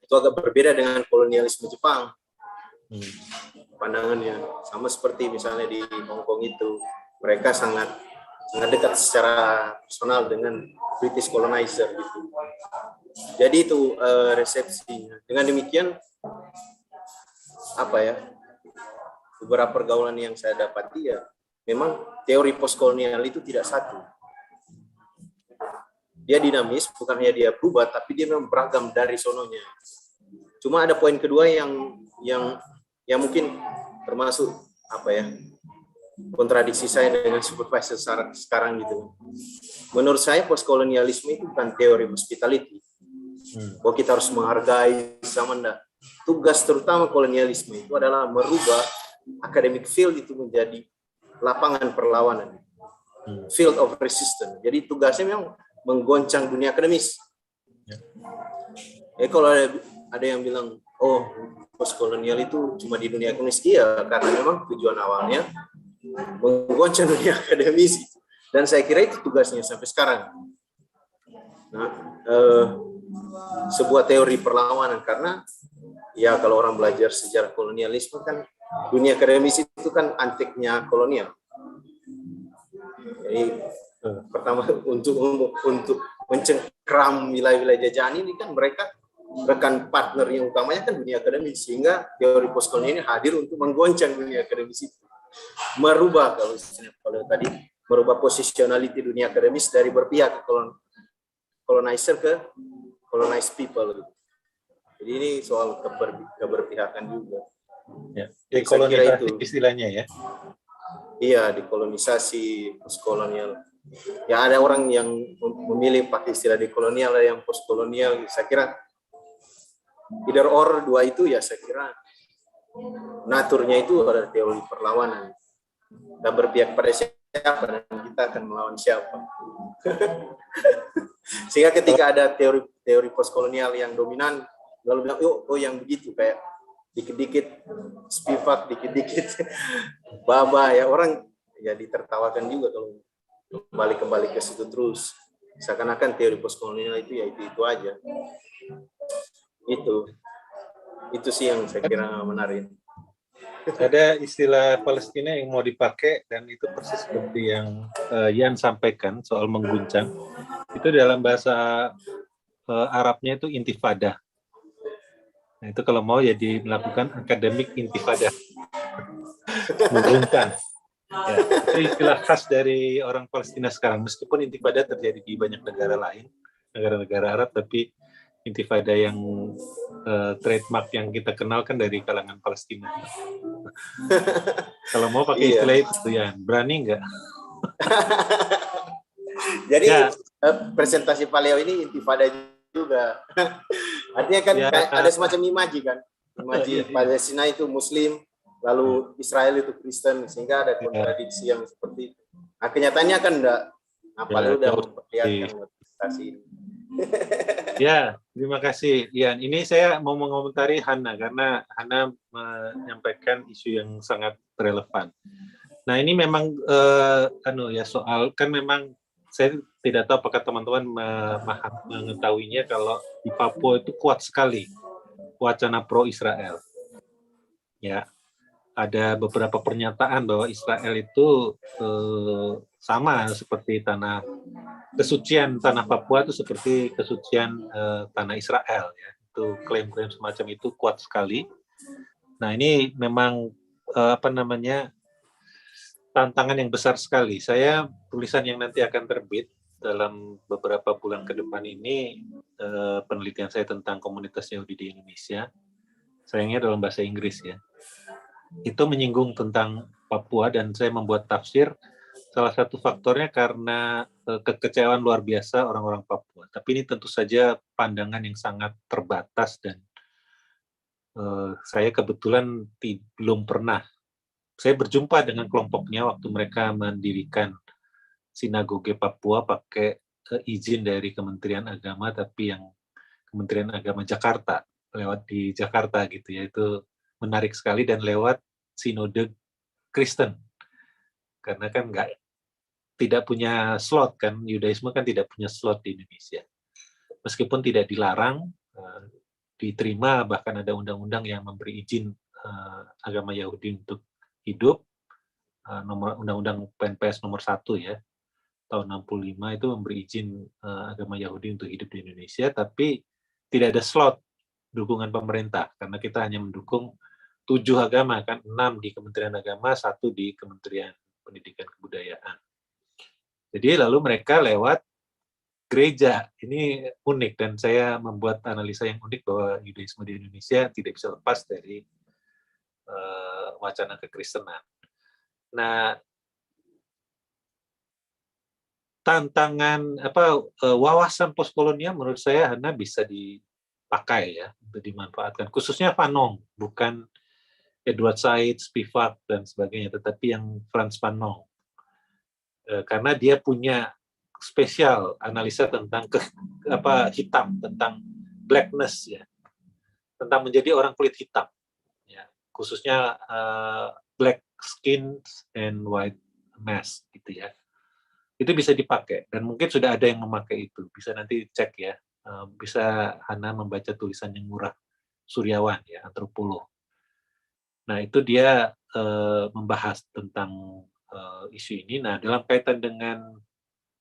Itu agak berbeda dengan kolonialisme Jepang. Pandangannya sama seperti misalnya di Hong Kong itu. Mereka sangat dekat secara personal dengan British colonizer gitu. Jadi itu resepsinya. Dengan demikian apa ya? Beberapa pergaulan yang saya dapati ya, memang teori postkolonial itu tidak satu. Dia dinamis, bukan hanya dia berubah, tapi dia memang beragam dari sononya. Cuma ada poin kedua yang mungkin termasuk apa ya? Kontradiksi saya dengan supervisor sekarang gitu. Menurut saya postkolonialisme itu bukan teori hospitality. Bahwa kita harus menghargai sama enggak. Tugas terutama kolonialisme itu adalah merubah academic field itu menjadi lapangan perlawanan. Field of resistance. Jadi tugasnya memang menggoncang dunia akademis. Kalau ada yang bilang, oh postkolonial itu cuma di dunia akademis, iya, karena memang tujuan awalnya menggoncang dunia akademisi, dan saya kira itu tugasnya sampai sekarang. Nah, sebuah teori perlawanan, karena ya kalau orang belajar sejarah kolonialisme kan dunia akademisi itu kan antiknya kolonial. Jadi pertama untuk mencengkram wilayah-wilayah jajahan ini kan mereka rekan partner yang utamanya kan dunia akademis, sehingga teori postkolonial ini hadir untuk menggoncang dunia akademis itu. Merubah kalau tadi merubah positionality dunia akademis dari berpihak ke colonizer ke colonized people. Jadi ini soal keberpihakan juga. Ya, dekolonisasi istilahnya ya. Iya, dekolonisasi, postkolonial. Ya ada orang yang memilih pakai istilah dekolonial yang postkolonial. Saya kira either or dua itu ya saya kira naturnya itu adalah teori perlawanan. Kita berpihak pada siapa dan kita akan melawan siapa. Sehingga ketika ada teori postkolonial yang dominan, lalu bilang, oh yang begitu, kayak dikit-dikit Spivak, dikit-dikit Baba, ya orang ya ditertawakan juga kalau kembali ke situ terus. Seakan-akan teori postkolonial itu ya itu aja. Itu sih yang saya kira menarik. Ada istilah Palestina yang mau dipakai, dan itu persis seperti yang Yan sampaikan soal mengguncang. Itu dalam bahasa Arabnya itu intifada. Nah, itu kalau mau jadi melakukan akademik intifada. Mengurungkan. Ya, itu istilah khas dari orang Palestina sekarang. Meskipun intifada terjadi di banyak negara lain, negara-negara Arab, tapi intifada yang trademark yang kita kenal kan dari kalangan Palestina. Kalau mau pakai istilah itu, ya berani nggak? Jadi Ya. presentasi Pak Leo ini intifada juga. Artinya kan Ya. ada semacam imaji kan. Imaji Iya. Palestina itu Muslim, lalu Israel itu Kristen, sehingga ada kontradiksi yang seperti itu. Nah, kenyataannya kan enggak. Nah, Pak Leo udah memperlihatkan presentasi ini. Ya, terima kasih. Ya, ini saya mau mengomentari Hana karena Hana menyampaikan isu yang sangat relevan. Nah, ini memang soal kan memang saya tidak tahu apakah teman-teman mengetahuinya kalau di Papua itu kuat sekali wacana pro Israel. Ya, ada beberapa pernyataan bahwa Israel itu sama seperti kesucian tanah Papua itu seperti kesucian tanah Israel, ya. Itu klaim-klaim semacam itu kuat sekali. Nah, ini memang tantangan yang besar sekali. Saya tulisan yang nanti akan terbit dalam beberapa bulan ke depan ini, penelitian saya tentang komunitas Yahudi di Indonesia, sayangnya dalam bahasa Inggris, ya. Itu menyinggung tentang Papua dan saya membuat tafsir. Salah satu faktornya karena kekecewaan luar biasa orang-orang Papua. Tapi ini tentu saja pandangan yang sangat terbatas dan saya kebetulan belum pernah. Saya berjumpa dengan kelompoknya waktu mereka mendirikan sinagoge Papua pakai izin dari Kementerian Agama, tapi yang Kementerian Agama Jakarta, lewat di Jakarta gitu ya. Itu menarik sekali dan lewat sinode Kristen. Karena kan tidak punya slot kan, Yudaisme kan tidak punya slot di Indonesia. Meskipun tidak dilarang, diterima, bahkan ada undang-undang yang memberi izin agama Yahudi untuk hidup, Undang-Undang PNPS nomor 1 ya, tahun 65 itu memberi izin agama Yahudi untuk hidup di Indonesia, tapi tidak ada slot dukungan pemerintah, karena kita hanya mendukung 7 agama, kan 6 di Kementerian Agama, 1 di Kementerian Pendidikan Kebudayaan. Jadi lalu mereka lewat gereja. Ini unik, dan saya membuat analisa yang unik bahwa Yudaisme di Indonesia tidak bisa lepas dari wacana kekristenan. Nah, tantangan wawasan postkolonial menurut saya Hana bisa dipakai ya, untuk dimanfaatkan. Khususnya Fanon, bukan Edward Said, Spivak dan sebagainya, tetapi yang Frans Fanon. Karena dia punya spesial analisa tentang hitam, tentang blackness ya, tentang menjadi orang kulit hitam ya, khususnya black skin and white mask gitu ya. Itu bisa dipakai dan mungkin sudah ada yang memakai itu, bisa nanti cek ya, bisa Hana membaca tulisan yang Murah Suryawan ya, antropolog. Nah, itu dia membahas tentang isu ini. Nah, dalam kaitan dengan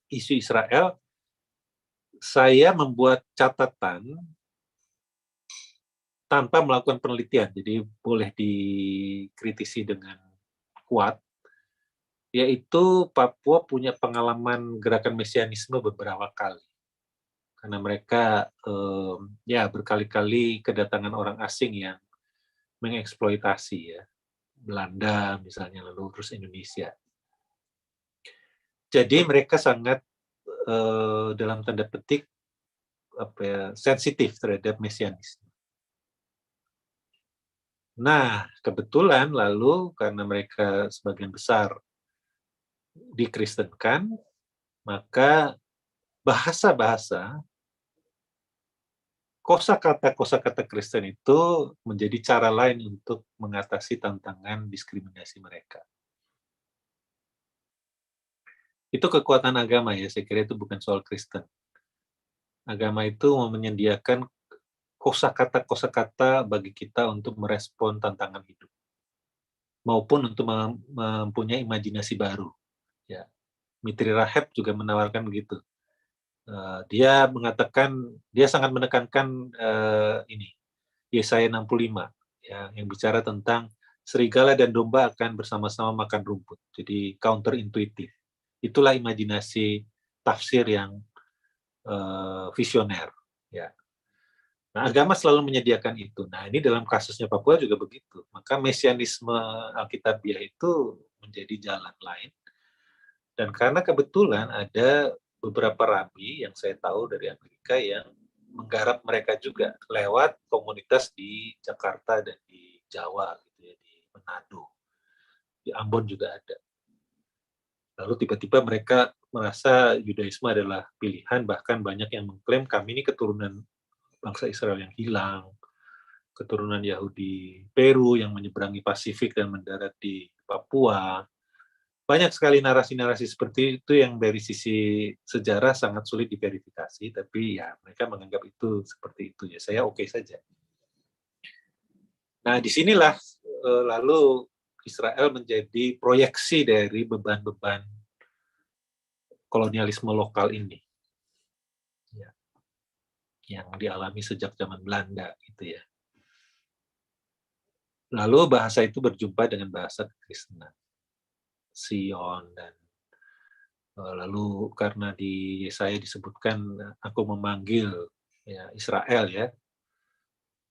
isu Israel, saya membuat catatan tanpa melakukan penelitian, jadi boleh dikritisi dengan kuat, yaitu Papua punya pengalaman gerakan mesianisme beberapa kali. Karena mereka berkali-kali kedatangan orang asing yang mengeksploitasi ya, Belanda misalnya, lalu terus Indonesia. Jadi mereka sangat dalam tanda petik sensitif terhadap mesianisme. Nah, kebetulan lalu karena mereka sebagian besar dikristenkan, maka bahasa-bahasa, kosakata Kristen itu menjadi cara lain untuk mengatasi tantangan diskriminasi mereka. Itu kekuatan agama ya, saya kira itu bukan soal Kristen. Agama itu menyediakan kosakata bagi kita untuk merespon tantangan hidup, maupun untuk mempunyai imajinasi baru. Ya, Mitri Rahab juga menawarkan begitu. Dia mengatakan, dia sangat menekankan ini, Yesaya 65, ya, yang bicara tentang serigala dan domba akan bersama-sama makan rumput. Jadi counterintuitif. Itulah imajinasi tafsir yang visioner. Ya. Nah, agama selalu menyediakan itu. Nah, ini dalam kasusnya Papua juga begitu. Maka mesianisme Alkitabiah itu menjadi jalan lain. Dan karena kebetulan ada beberapa rabi yang saya tahu dari Amerika yang menggarap mereka juga lewat komunitas di Jakarta dan di Jawa, gitu ya, di Manado, di Ambon juga ada. Lalu tiba-tiba mereka merasa Yudaisme adalah pilihan, bahkan banyak yang mengklaim kami ini keturunan bangsa Israel yang hilang, keturunan Yahudi Peru yang menyeberangi Pasifik dan mendarat di Papua. Banyak sekali narasi-narasi seperti itu yang dari sisi sejarah sangat sulit diverifikasi, tapi ya mereka menganggap itu seperti itu, ya saya oke saja. Nah, disinilah lalu Israel menjadi proyeksi dari beban-beban kolonialisme lokal ini, ya, yang dialami sejak zaman Belanda, gitu ya. Lalu bahasa itu berjumpa dengan bahasa kekristenan, Sion, dan lalu karena di Yesaya disebutkan aku memanggil, ya, Israel, ya,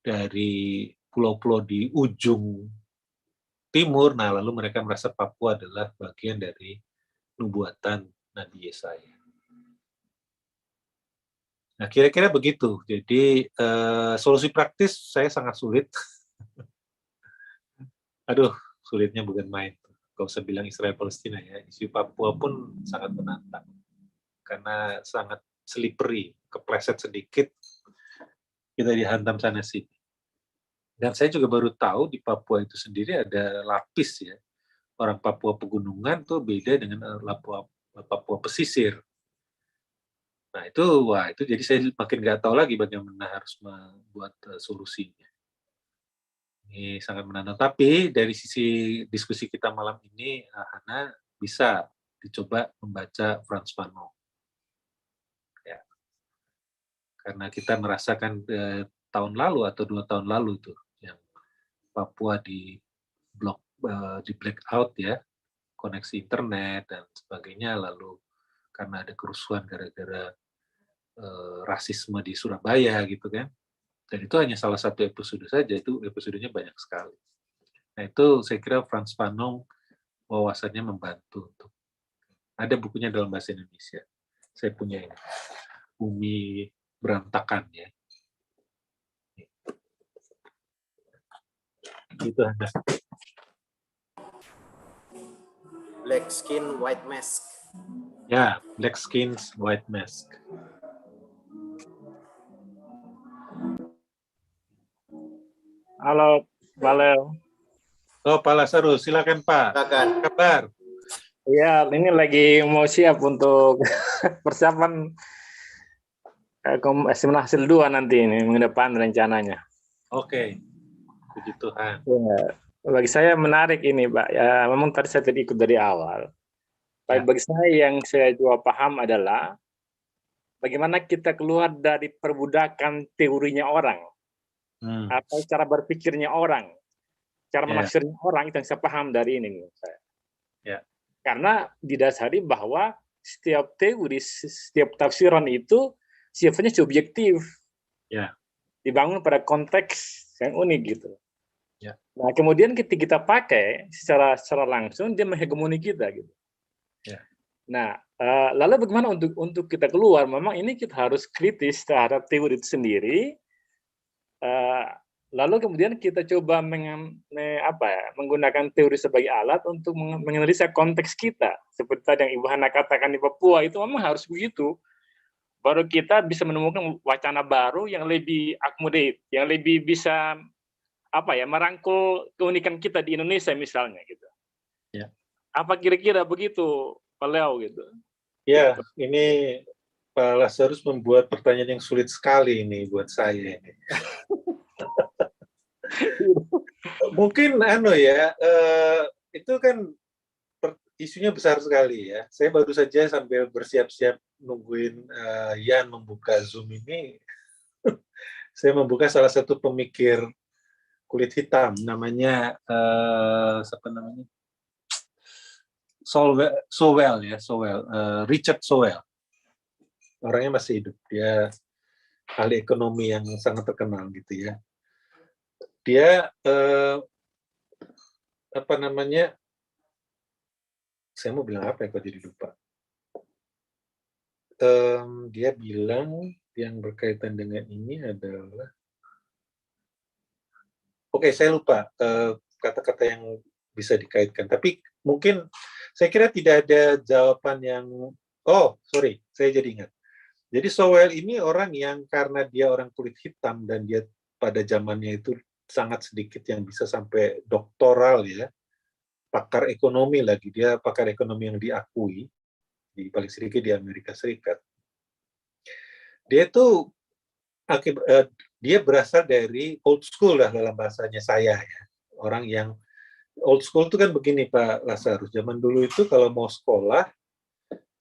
dari pulau-pulau di ujung timur. Nah, lalu mereka merasa Papua adalah bagian dari nubuatan Nabi Yesaya. Nah, kira-kira begitu. Jadi solusi praktis saya sangat sulit. Aduh, sulitnya bukan main. Gak usah bilang Israel Palestina, ya. Isu Papua pun sangat menantang. Karena sangat slippery, kepleset sedikit, kita dihantam sana sini. Dan saya juga baru tahu di Papua itu sendiri ada lapis, ya. Orang Papua pegunungan tuh beda dengan Papua pesisir. Nah itu, wah itu jadi saya makin nggak tahu lagi bagaimana harus membuat solusinya. Ini sangat menantang. Tapi dari sisi diskusi kita malam ini, Hana bisa dicoba membaca Frans Fanon. Ya. Karena kita merasakan tahun lalu atau 2 tahun lalu tuh, yang Papua di blackout, ya, koneksi internet dan sebagainya, lalu karena ada kerusuhan gara-gara rasisme di Surabaya, gitu kan. Dan itu hanya salah satu episode saja, itu episodenya banyak sekali. Nah itu saya kira Frans Fanon wawasannya membantu untuk, ada bukunya dalam bahasa Indonesia. Saya punya ini, Bumi Berantakan, ya. Itu Anda. Black Skin, White Mask. Ya, Black Skins, White Mask. Halo, Pak Leo. Oh, Pak Lazarus, silakan Pak. Silakan. Apa kabar? Iya, ini lagi mau siap untuk persiapan eksamen hasil 2 nanti ini, minggu depan rencananya. Oke, puji Tuhan. Ya, bagi saya menarik ini, Pak. Ya, memang tadi saya tidak ikut dari awal. Tapi bagi saya yang saya juga paham adalah bagaimana kita keluar dari perbudakan teorinya orang. Atau cara berpikirnya orang, cara menafsirnya orang, itu yang saya paham dari ini menurut saya. Karena didasari bahwa setiap teori, setiap tafsiran itu sifatnya subjektif, dibangun pada konteks yang unik gitu. Nah kemudian ketika kita pakai secara langsung dia menghegemoni kita gitu. Nah lalu bagaimana untuk kita keluar? Memang ini kita harus kritis terhadap teori itu sendiri. Lalu kemudian kita coba menggunakan teori sebagai alat untuk menganalisa konteks kita. Seperti tadi yang Ibu Hana katakan di Papua, itu memang harus begitu. Baru kita bisa menemukan wacana baru yang lebih accommodate, yang lebih bisa merangkul keunikan kita di Indonesia misalnya gitu. Apa kira-kira begitu, Pak Leo gitu? Ya, ini Pak Lazarus membuat pertanyaan yang sulit sekali ini buat saya ini. Mungkin itu kan isunya besar sekali ya. Saya baru saja sambil bersiap-siap nungguin Yan membuka Zoom ini, saya membuka salah satu pemikir kulit hitam, namanya siapa namanya? Richard Sowell. Orangnya masih hidup, dia ahli ekonomi yang sangat terkenal gitu ya. Dia apa namanya? Saya mau bilang apa ya kok jadi lupa. Dia bilang yang berkaitan dengan ini adalah, oke, saya lupa kata-kata yang bisa dikaitkan. Tapi mungkin saya kira tidak ada jawaban yang, sorry, saya jadi ingat. Jadi Sowell ini orang yang karena dia orang kulit hitam dan dia pada zamannya itu sangat sedikit yang bisa sampai doktoral ya, pakar ekonomi lagi, dia pakar ekonomi yang diakui, paling sedikit di Amerika Serikat. Dia itu dia berasal dari old school lah dalam bahasanya saya ya. Orang yang old school itu kan begini Pak Lazarus, zaman dulu itu kalau mau sekolah,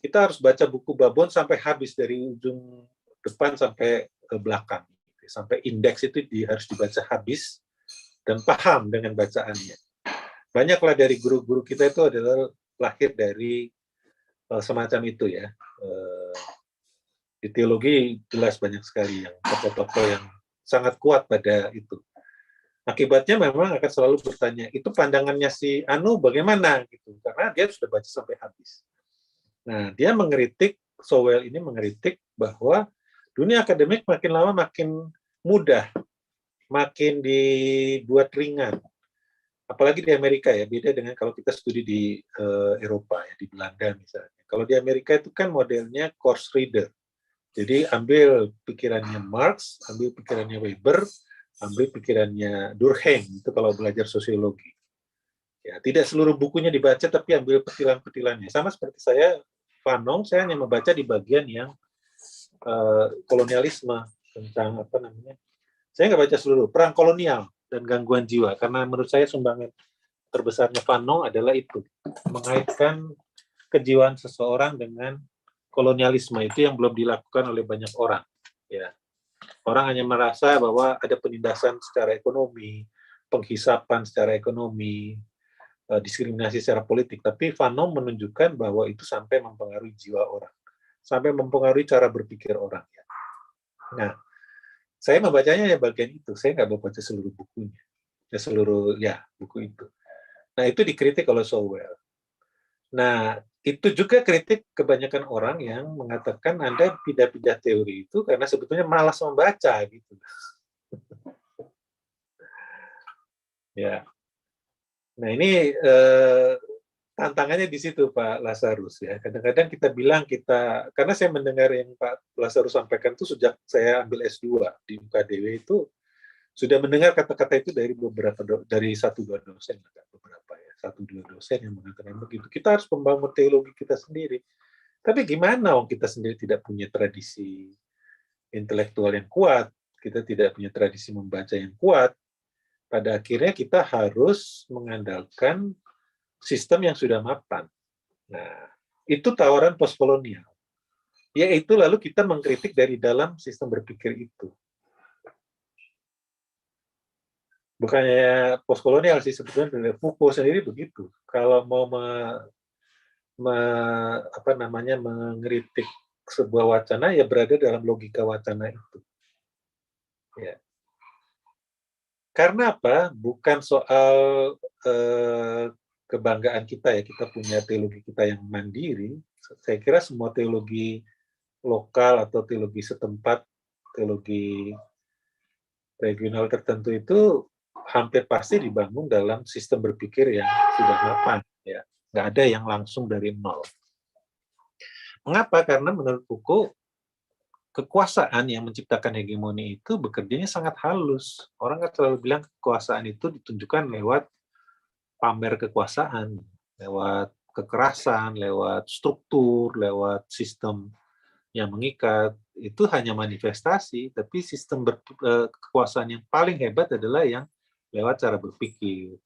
kita harus baca buku babon sampai habis dari ujung depan sampai ke belakang. Sampai indeks itu harus dibaca habis dan paham dengan bacaannya. Banyaklah dari guru-guru kita itu adalah lahir dari semacam itu ya. Di teologi jelas banyak sekali yang tokoh-tokoh yang sangat kuat pada itu. Akibatnya memang akan selalu bertanya, itu pandangannya si Anu bagaimana gitu, karena dia sudah baca sampai habis. Nah, dia mengkritik, Sowell ini mengkritik bahwa dunia akademik makin lama makin mudah, makin dibuat ringan. Apalagi di Amerika ya, beda dengan kalau kita studi di Eropa ya, di Belanda misalnya. Kalau di Amerika itu kan modelnya course reader. Jadi ambil pikirannya Marx, ambil pikirannya Weber, ambil pikirannya Durkheim, itu kalau belajar sosiologi. Ya, tidak seluruh bukunya dibaca, tapi ambil petilan-petilannya. Sama seperti saya, Fanon, saya hanya membaca di bagian yang kolonialisme, tentang apa namanya. Saya nggak baca seluruh, perang kolonial dan gangguan jiwa, karena menurut saya sumbangan terbesarnya Fanon adalah itu, mengaitkan kejiwaan seseorang dengan kolonialisme, itu yang belum dilakukan oleh banyak orang. Ya. Orang hanya merasa bahwa ada penindasan secara ekonomi, penghisapan secara ekonomi, diskriminasi secara politik, tapi Fanon menunjukkan bahwa itu sampai mempengaruhi jiwa orang, sampai mempengaruhi cara berpikir orang. Nah, saya membacanya ya bagian itu, saya nggak membaca seluruh bukunya, buku itu. Nah, itu dikritik oleh Sowell. Nah, itu juga kritik kebanyakan orang yang mengatakan Anda pindah-pindah teori itu karena sebetulnya malas membaca gitu. Ya. Nah, ini tantangannya di situ Pak Lazarus ya. Kadang-kadang kita bilang karena saya mendengar yang Pak Lazarus sampaikan itu sejak saya ambil S2 di UKDW itu sudah mendengar kata-kata itu dari dari 1-2 dosen, beberapa ya, 1-2 dosen yang mengatakan begitu. Kita harus membangun teologi kita sendiri. Tapi gimana kita sendiri tidak punya tradisi intelektual yang kuat, kita tidak punya tradisi membaca yang kuat. Pada akhirnya kita harus mengandalkan sistem yang sudah mapan. Nah, itu tawaran postkolonial. Yaitu lalu kita mengkritik dari dalam sistem berpikir itu. Bukannya postkolonial sih, sebetulnya dari Foucault sendiri begitu. Kalau mau mengkritik sebuah wacana, ya berada dalam logika wacana itu. Ya. Karena apa? Bukan soal kebanggaan kita ya, kita punya teologi kita yang mandiri. Saya kira semua teologi lokal atau teologi setempat, teologi regional tertentu itu hampir pasti dibangun dalam sistem berpikir yang sudah mapan. Ya. Nggak ada yang langsung dari nol. Mengapa? Karena menurut Foucault, kekuasaan yang menciptakan hegemoni itu bekerjanya sangat halus. Orang kan selalu bilang kekuasaan itu ditunjukkan lewat pamer kekuasaan, lewat kekerasan, lewat struktur, lewat sistem yang mengikat. Itu hanya manifestasi, tapi sistem kekuasaan yang paling hebat adalah yang lewat cara berpikir,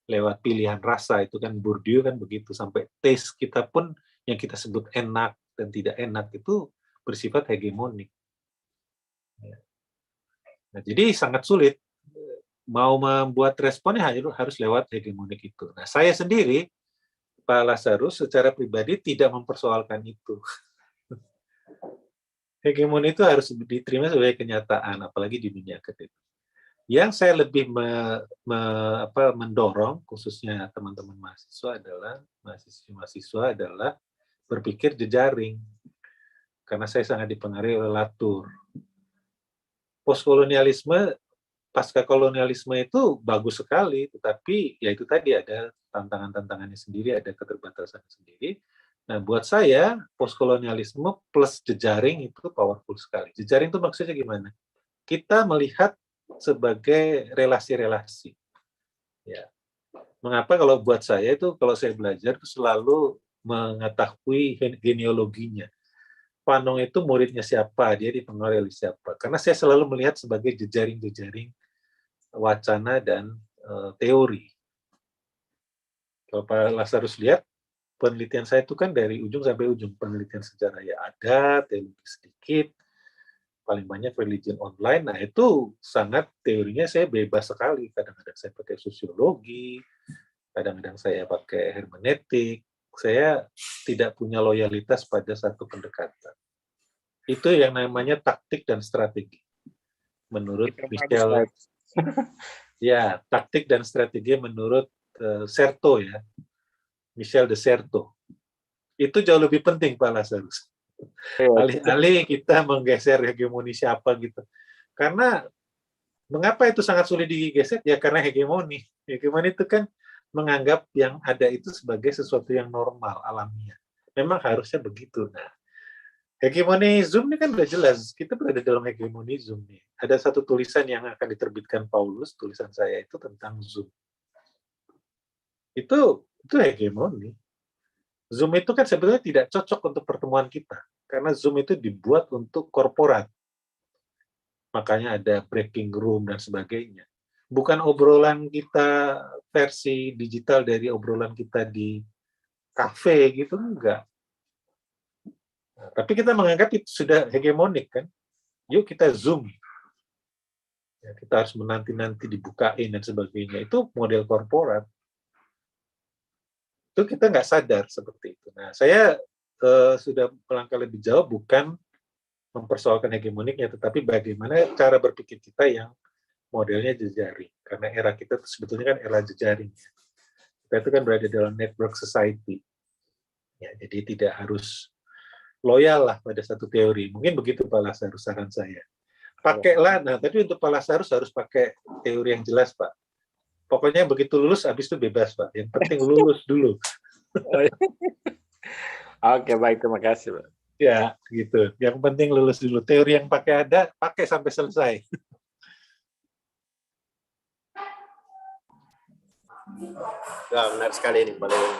lewat pilihan rasa, itu kan Bourdieu kan begitu, sampai taste kita pun yang kita sebut enak dan tidak enak itu bersifat hegemonik. Nah, jadi sangat sulit mau membuat responnya harus lewat hegemonik itu. Nah, saya sendiri, Pak Lazarus, secara pribadi tidak mempersoalkan itu. Hegemoni itu harus diterima sebagai kenyataan, apalagi di dunia akademik. Yang saya lebih mendorong, khususnya teman-teman mahasiswa adalah berpikir jejaring, karena saya sangat dipengaruhi oleh Latour. Postkolonialisme, pasca kolonialisme itu bagus sekali, tetapi ya itu tadi ada tantangan-tantangannya sendiri, ada keterbatasan sendiri. Nah, buat saya, postkolonialisme plus jejaring itu powerful sekali. Jejaring itu maksudnya gimana? Kita melihat sebagai relasi-relasi. Ya. Mengapa kalau buat saya itu, kalau saya belajar, itu selalu mengetahui genealoginya. Fanon itu muridnya siapa, dia dipengaruhi oleh siapa. Karena saya selalu melihat sebagai jejaring-jejaring wacana dan teori. Kalau Pak Lazarus lihat, penelitian saya itu kan dari ujung sampai ujung. Penelitian sejarah ya ada, teologi sedikit, paling banyak religion online. Nah, itu sangat teorinya saya bebas sekali. Kadang-kadang saya pakai sosiologi, kadang-kadang saya pakai hermeneutik. Saya tidak punya loyalitas pada satu pendekatan. Itu yang namanya taktik dan strategi. Menurut Michel, ya, taktik dan strategi menurut Certeau ya. Michel de Certeau. Itu jauh lebih penting, Pak Lazarus. Alih-alih kita menggeser hegemoni siapa gitu. Karena mengapa itu sangat sulit digeser? Ya karena hegemoni. Hegemoni itu kan menganggap yang ada itu sebagai sesuatu yang normal, alamiah. Memang harusnya begitu. Nah, hegemoni Zoom ini kan udah jelas. Kita berada dalam hegemoni Zoom nih. Ada satu tulisan yang akan diterbitkan Paulus, tulisan saya itu tentang Zoom. Itu hegemoni. Zoom itu kan sebetulnya tidak cocok untuk pertemuan kita, karena Zoom itu dibuat untuk korporat. Makanya ada breaking room dan sebagainya. Bukan obrolan kita versi digital dari obrolan kita di kafe gitu, enggak. Nah, tapi kita menganggap itu sudah hegemonik kan. Yuk kita Zoom. Ya, kita harus menanti-nanti dibukain dan sebagainya. Itu model korporat. Itu kita nggak sadar seperti itu. Nah, saya sudah melangkah lebih jauh, bukan mempersoalkan hegemoniknya, tetapi bagaimana cara berpikir kita yang modelnya jejaring. Karena era kita itu sebetulnya kan era jejaring. Kita itu kan berada dalam network society. Ya, jadi tidak harus loyal lah pada satu teori. Mungkin begitu Pak Lazarus saran saya. Pakailah, nah tapi untuk Pak Lazarus harus pakai teori yang jelas, Pak. Pokoknya begitu lulus, habis itu bebas, Pak. Yang penting lulus dulu. Oke, baik. Terima kasih, Pak. Ya, gitu. Yang penting lulus dulu. Teori yang pakai ada, pakai sampai selesai. Ya, benar sekali ini, Pak Leon.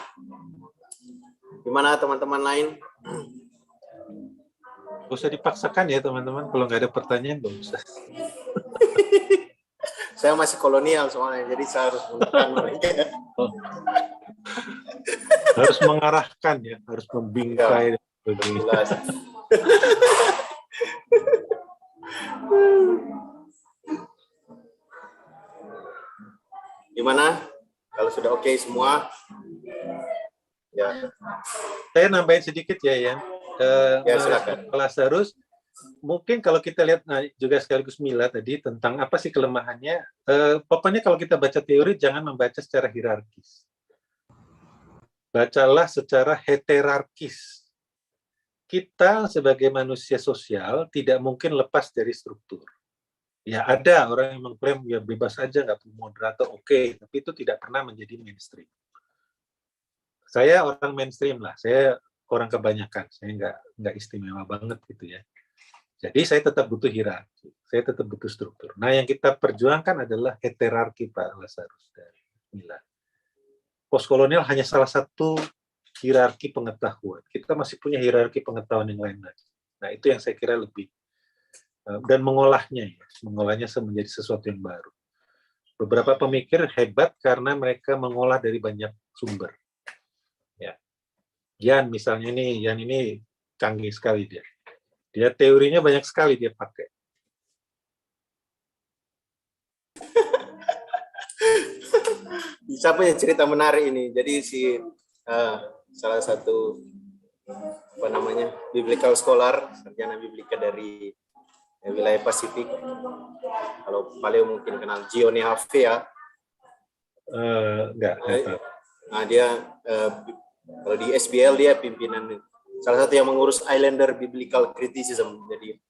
Gimana teman-teman lain? Nggak usah dipaksakan ya, teman-teman. Kalau nggak ada pertanyaan, nggak usah. Saya masih kolonial soalnya, jadi saya harus menekan mereka. Harus mengarahkan ya, harus membingkai. Jelas. Gimana? Kalau sudah oke semua? Ya. Saya nambahin sedikit ya, Yan. Ya, silakan. Pak Lazarus, mungkin kalau kita lihat, nah, juga sekaligus Mila tadi tentang apa sih kelemahannya, pokoknya kalau kita baca teori jangan membaca secara hierarkis. Bacalah secara heterarkis. Kita sebagai manusia sosial tidak mungkin lepas dari struktur. Ya ada orang yang mengklaim ya bebas aja, nggak perlu moderator, oke, tapi itu tidak pernah menjadi mainstream. Saya orang mainstream lah, saya orang kebanyakan, saya nggak istimewa banget gitu ya. Jadi saya tetap butuh hierarki, saya tetap butuh struktur. Nah yang kita perjuangkan adalah heterarki, Pak Lazarus dari Mila. Postkolonial hanya salah satu hierarki pengetahuan. Kita masih punya hierarki pengetahuan yang lain lagi. Nah itu yang saya kira lebih, dan mengolahnya menjadi sesuatu yang baru. beberapa pemikir hebat karena mereka mengolah dari banyak sumber. Ya. Yan misalnya Yan ini canggih sekali dia. Dia teorinya banyak sekali dia pakai. Siapa yang cerita menarik ini? Jadi salah satu biblical scholar, sarjana biblika dari wilayah Pasifik. Kalau Paleo mungkin kenal Gione Have ya. Enggak tahu. Nah, dia kalau di SBL dia pimpinan salah satu yang mengurus Islander Biblical Criticism. Jadi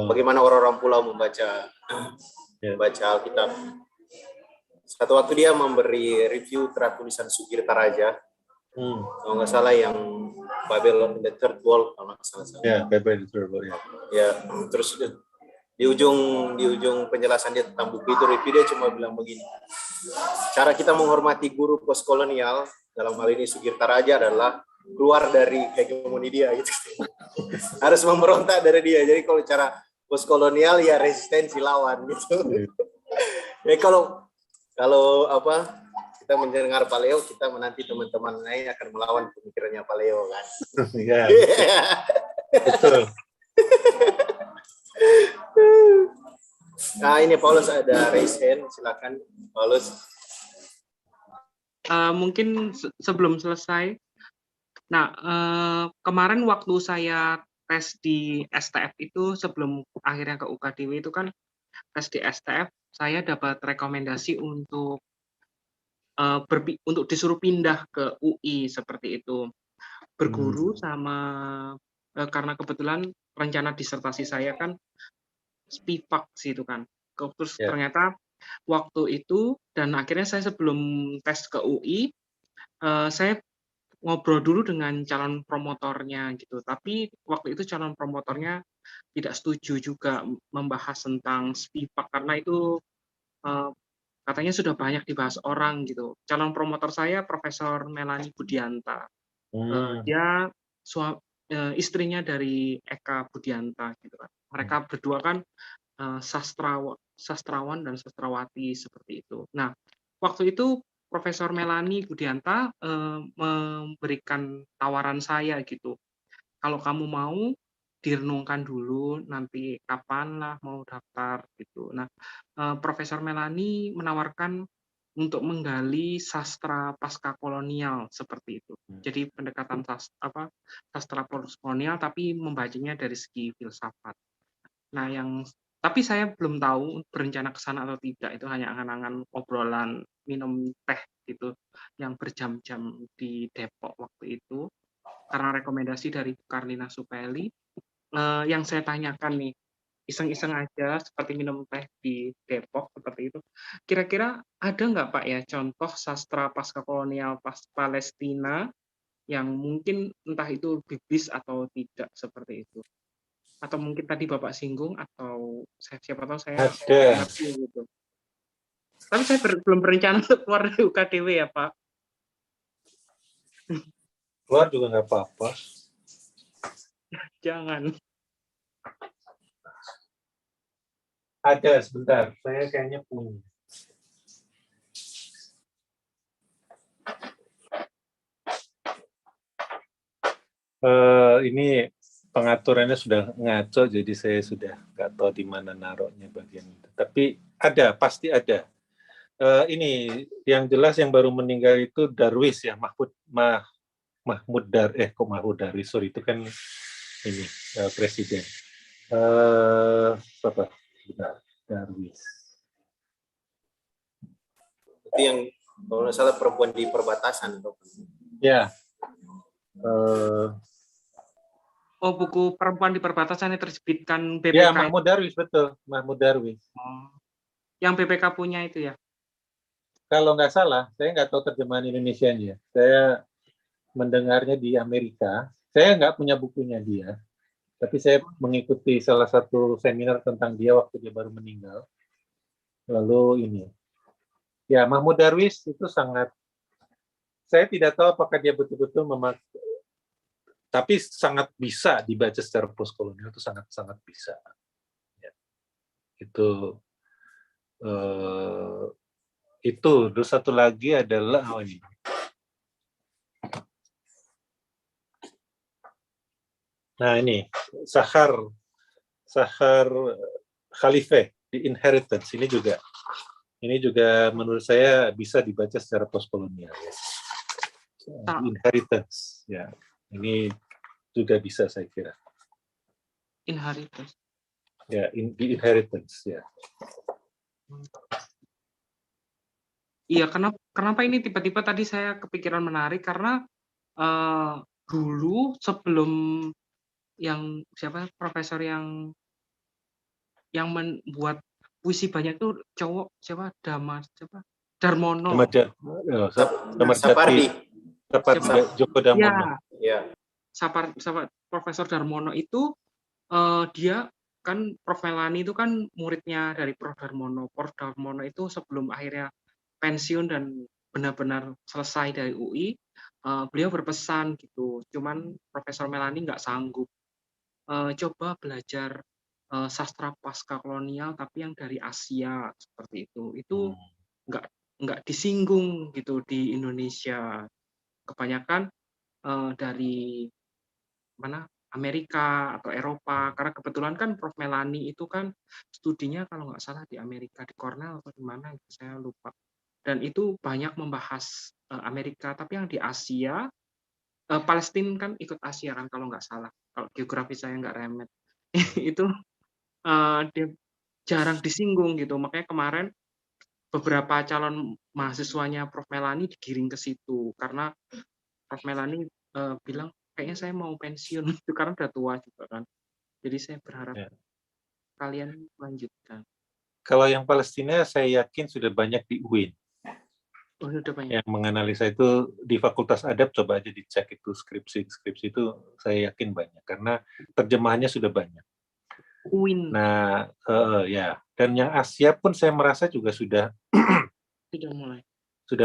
bagaimana orang-orang pulau membaca Alkitab. Satu waktu dia memberi review terhadap tulisan Sugirta Raja. Kalau nggak salah yang Babylon the Third World, kalau nggak salah. Ya, Babylon the Third World. Ya, terus di ujung penjelasan dia tentang buku itu, review dia cuma bilang begini. Cara kita menghormati guru postkolonial, dalam hal ini Sugirta Raja, adalah keluar dari hegemoni dia gitu. Harus memberontak dari dia. Jadi kalau cara postkolonial ya resistensi lawan gitu. Ya kalau kita mendengar Paleo, kita menanti teman-teman lain akan melawan pemikirannya Paleo kan. Iya. Betul. Nah ini Paulus ada raise hand, silakan Paulus. Mungkin sebelum selesai. Nah, kemarin waktu saya tes di STF itu sebelum akhirnya ke UKDW itu kan tes di STF, saya dapat rekomendasi untuk disuruh pindah ke UI seperti itu. Berguru sama karena kebetulan rencana disertasi saya kan SPIVAK sih itu kan. Terus ternyata waktu itu dan akhirnya saya sebelum tes ke UI saya ngobrol dulu dengan calon promotornya gitu. Tapi waktu itu calon promotornya tidak setuju juga membahas tentang SPIVAK karena itu katanya sudah banyak dibahas orang gitu. Calon promotor saya Profesor Melanie Budianta. Dia istrinya dari Eka Budianta gitu kan. Mereka berdua kan sastrawan dan sastrawati seperti itu. Nah, waktu itu Profesor Melanie Budianta memberikan tawaran saya gitu. Kalau kamu mau direnungkan dulu nanti kapan lah mau daftar gitu. Nah, Profesor Melanie menawarkan untuk menggali sastra pasca kolonial seperti itu. Jadi pendekatan sastra kolonial tapi membacanya dari segi filsafat. Nah, tapi saya belum tahu berencana ke sana atau tidak. Itu hanya angan-angan obrolan minum teh gitu yang berjam-jam di Depok waktu itu karena rekomendasi dari Karlina Supeli. Yang saya tanyakan nih, iseng-iseng aja seperti minum teh di Depok seperti itu. Kira-kira ada nggak Pak ya contoh sastra pasca kolonial Palestina yang mungkin entah itu biblis atau tidak seperti itu? Atau mungkin tadi Bapak singgung atau siapa tahu saya ngerti gitu. Tapi saya belum berencana untuk keluar dari UKDW ya Pak. Keluar juga nggak apa-apa. Jangan. Ada, sebentar. Saya kayaknya punya. Ini pengaturannya sudah ngaco, jadi saya sudah nggak tahu di mana naruhnya bagian itu. Tapi ada, pasti ada. Ini yang jelas yang baru meninggal itu Darwis ya, Mahmud Darwis, sorry itu kan ini presiden. Benar, Darwis. Itu yang kalau nggak salah perempuan di perbatasan. Ya. Buku Perempuan di Perbatasan yang terbitkan BPK. Ya, Mahmud Darwis, betul. Mahmud Darwis. Yang BPK punya itu ya? Kalau nggak salah, saya nggak tahu terjemahan Indonesianya. Saya mendengarnya di Amerika. Saya nggak punya bukunya dia. Tapi saya mengikuti salah satu seminar tentang dia waktu dia baru meninggal. Lalu ini. Ya, Mahmud Darwis itu sangat, saya tidak tahu apakah dia betul-betul tapi sangat bisa dibaca secara postkolonial, itu sangat-sangat bisa. Ya. Itu Itu, terus satu lagi adalah ini. Nah ini, Sahar Khalifah, The Inheritance, ini juga menurut saya bisa dibaca secara postkolonial. The Inheritance, ya, ini juga bisa saya kira. Inheritance. Ya, The Inheritance, ya. Iya, kenapa ini tiba-tiba tadi saya kepikiran menarik karena dulu sebelum yang profesor yang membuat puisi banyak tuh cowok Darmono. Sapardi. Djoko Damono. Ya. Profesor Darmono itu dia kan Prof. Melani itu kan muridnya dari Prof. Darmono. Prof. Darmono itu sebelum akhirnya pensiun dan benar-benar selesai dari UI, beliau berpesan gitu. Cuman Profesor Melani nggak sanggup. Coba belajar sastra pasca kolonial tapi yang dari Asia seperti itu. Itu nggak disinggung gitu di Indonesia. Kebanyakan dari mana Amerika atau Eropa, karena kebetulan kan Prof. Melani itu kan studinya kalau nggak salah di Amerika, di Cornell atau di mana, saya lupa. Dan itu banyak membahas Amerika, tapi yang di Asia, Palestina kan ikut Asia kan kalau nggak salah, kalau geografi saya nggak remet, itu dia jarang disinggung gitu, makanya kemarin beberapa calon mahasiswanya Prof. Melani digiring ke situ, karena Prof. Melani bilang, kayaknya saya mau pensiun itu karena udah tua juga kan. Jadi saya berharap kalian lanjutkan. Kalau yang Palestina saya yakin sudah banyak di UIN. Oh, sudah banyak. Yang menganalisa itu di Fakultas Adab, coba aja dicek itu skripsi itu saya yakin banyak karena terjemahannya sudah banyak. UIN. Nah, ya, dan yang Asia pun saya merasa juga sudah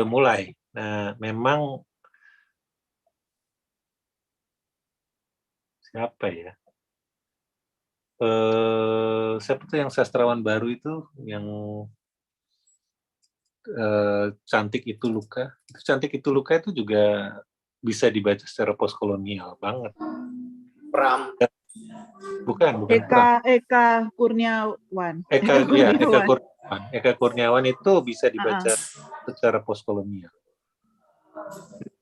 mulai. Nah, memang siapa ya? Siapa tuh yang sastrawan baru itu yang Cantik Itu Luka? Cantik Itu Luka itu juga bisa dibaca secara postkolonial banget. Pram. Bukan Eka Kurniawan. Eka Kurniawan itu bisa dibaca secara postkolonial.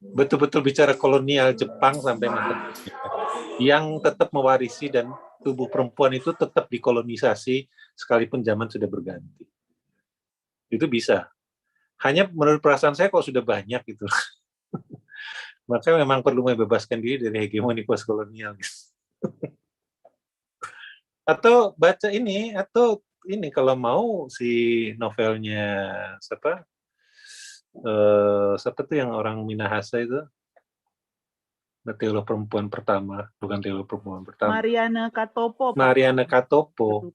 Betul-betul bicara kolonial Jepang sampai masa yang tetap mewarisi dan tubuh perempuan itu tetap dikolonisasi sekalipun zaman sudah berganti. Itu bisa. Hanya menurut perasaan saya kok sudah banyak gitu. Maka memang perlu membebaskan diri dari hegemoni postkolonial. Atau baca ini, kalau mau si novelnya siapa tuh yang orang Minahasa itu, teolog perempuan pertama, bukan teolog perempuan pertama. Mariana Katopo. Mariana Katopo.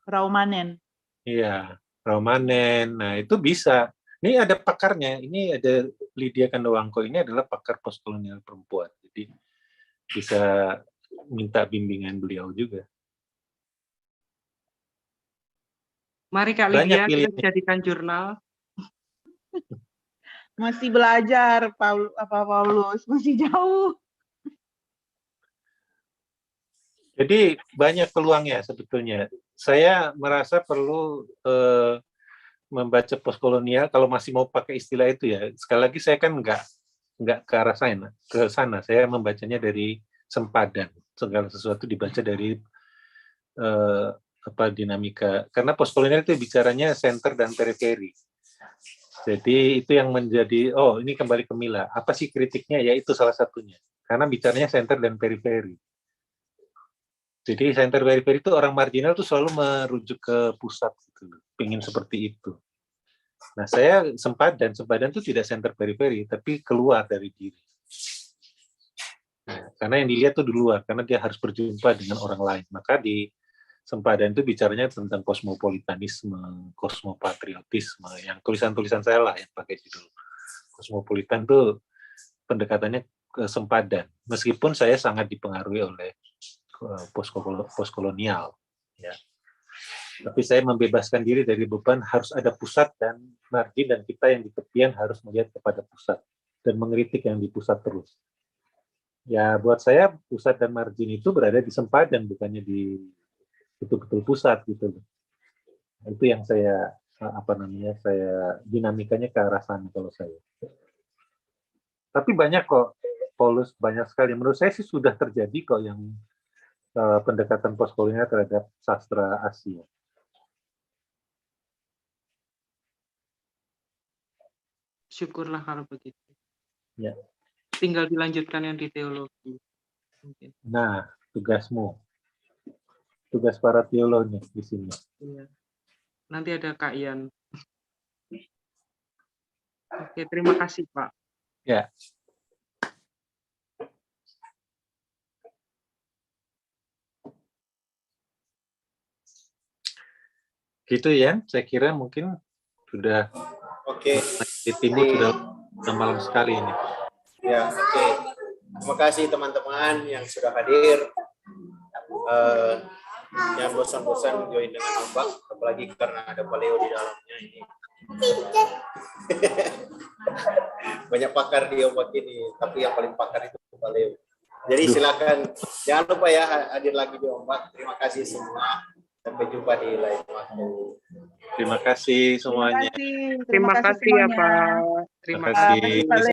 Raumanen. Iya, Raumanen. Nah, itu bisa. Ini ada pakarnya. Ini ada Lydia Kandowangko, ini adalah pakar postkolonial perempuan. Jadi bisa minta bimbingan beliau juga. Mari Kak Lydia, kita jadikan jurnal. Masih belajar, Paulus, masih jauh. Jadi banyak peluangnya sebetulnya. Saya merasa perlu membaca postkolonial kalau masih mau pakai istilah itu ya. Sekali lagi saya kan nggak ke arah sana. Saya membacanya dari sempadan. Segala sesuatu dibaca dari dinamika. Karena postkolonial itu bicaranya center dan periferi. Jadi itu yang menjadi, ini kembali ke Mila. Apa sih kritiknya? Ya itu salah satunya. Karena bicaranya center dan periferi. Jadi center periferi itu orang marginal tuh selalu merujuk ke pusat gitu. Pengen seperti itu. Nah, saya sempadan itu tidak center periferi, tapi keluar dari diri. Nah, karena yang dilihat tuh di luar, karena dia harus berjumpa dengan orang lain. Maka di sempadan itu bicaranya tentang kosmopolitanisme, kosmopatriotisme, yang tulisan-tulisan saya lah yang pakai judul kosmopolitan tuh pendekatannya ke sempadan. Meskipun saya sangat dipengaruhi oleh postkolonial, ya. Tapi saya membebaskan diri dari beban harus ada pusat dan margin, dan kita yang di tepian harus melihat kepada pusat dan mengkritik yang di pusat terus. Ya, buat saya pusat dan margin itu berada di sempadan, bukannya di betul-betul pusat gitu. Itu yang saya saya dinamikanya ke arah sana kalau saya. Tapi banyak kok, Paulus, banyak sekali. Menurut saya sih sudah terjadi kok yang pendekatan postkolonial terhadap sastra Asia. Syukurlah kalau begitu. Ya. Tinggal dilanjutkan yang di teologi. Mungkin. Nah, tugasmu. Tugas para teolog nih di sini. Iya. Nanti ada Kak Ian. Oke, terima kasih, Pak. Ya. Gitu ya, saya kira mungkin sudah Oke. di timur sudah malam sekali ini. Ya, oke. Terima kasih teman-teman yang sudah hadir. Yang bosan-bosan join dengan Ombak, apalagi karena ada Paleo di dalamnya ini. Banyak pakar di Ombak ini, tapi yang paling pakar itu Paleo. Jadi silakan, jangan lupa ya hadir lagi di Ombak. Terima kasih semua. Sampai jumpa di lain waktu. Terima kasih semuanya. Terima kasih ya, Pak. Terima kasih. Terima kasih.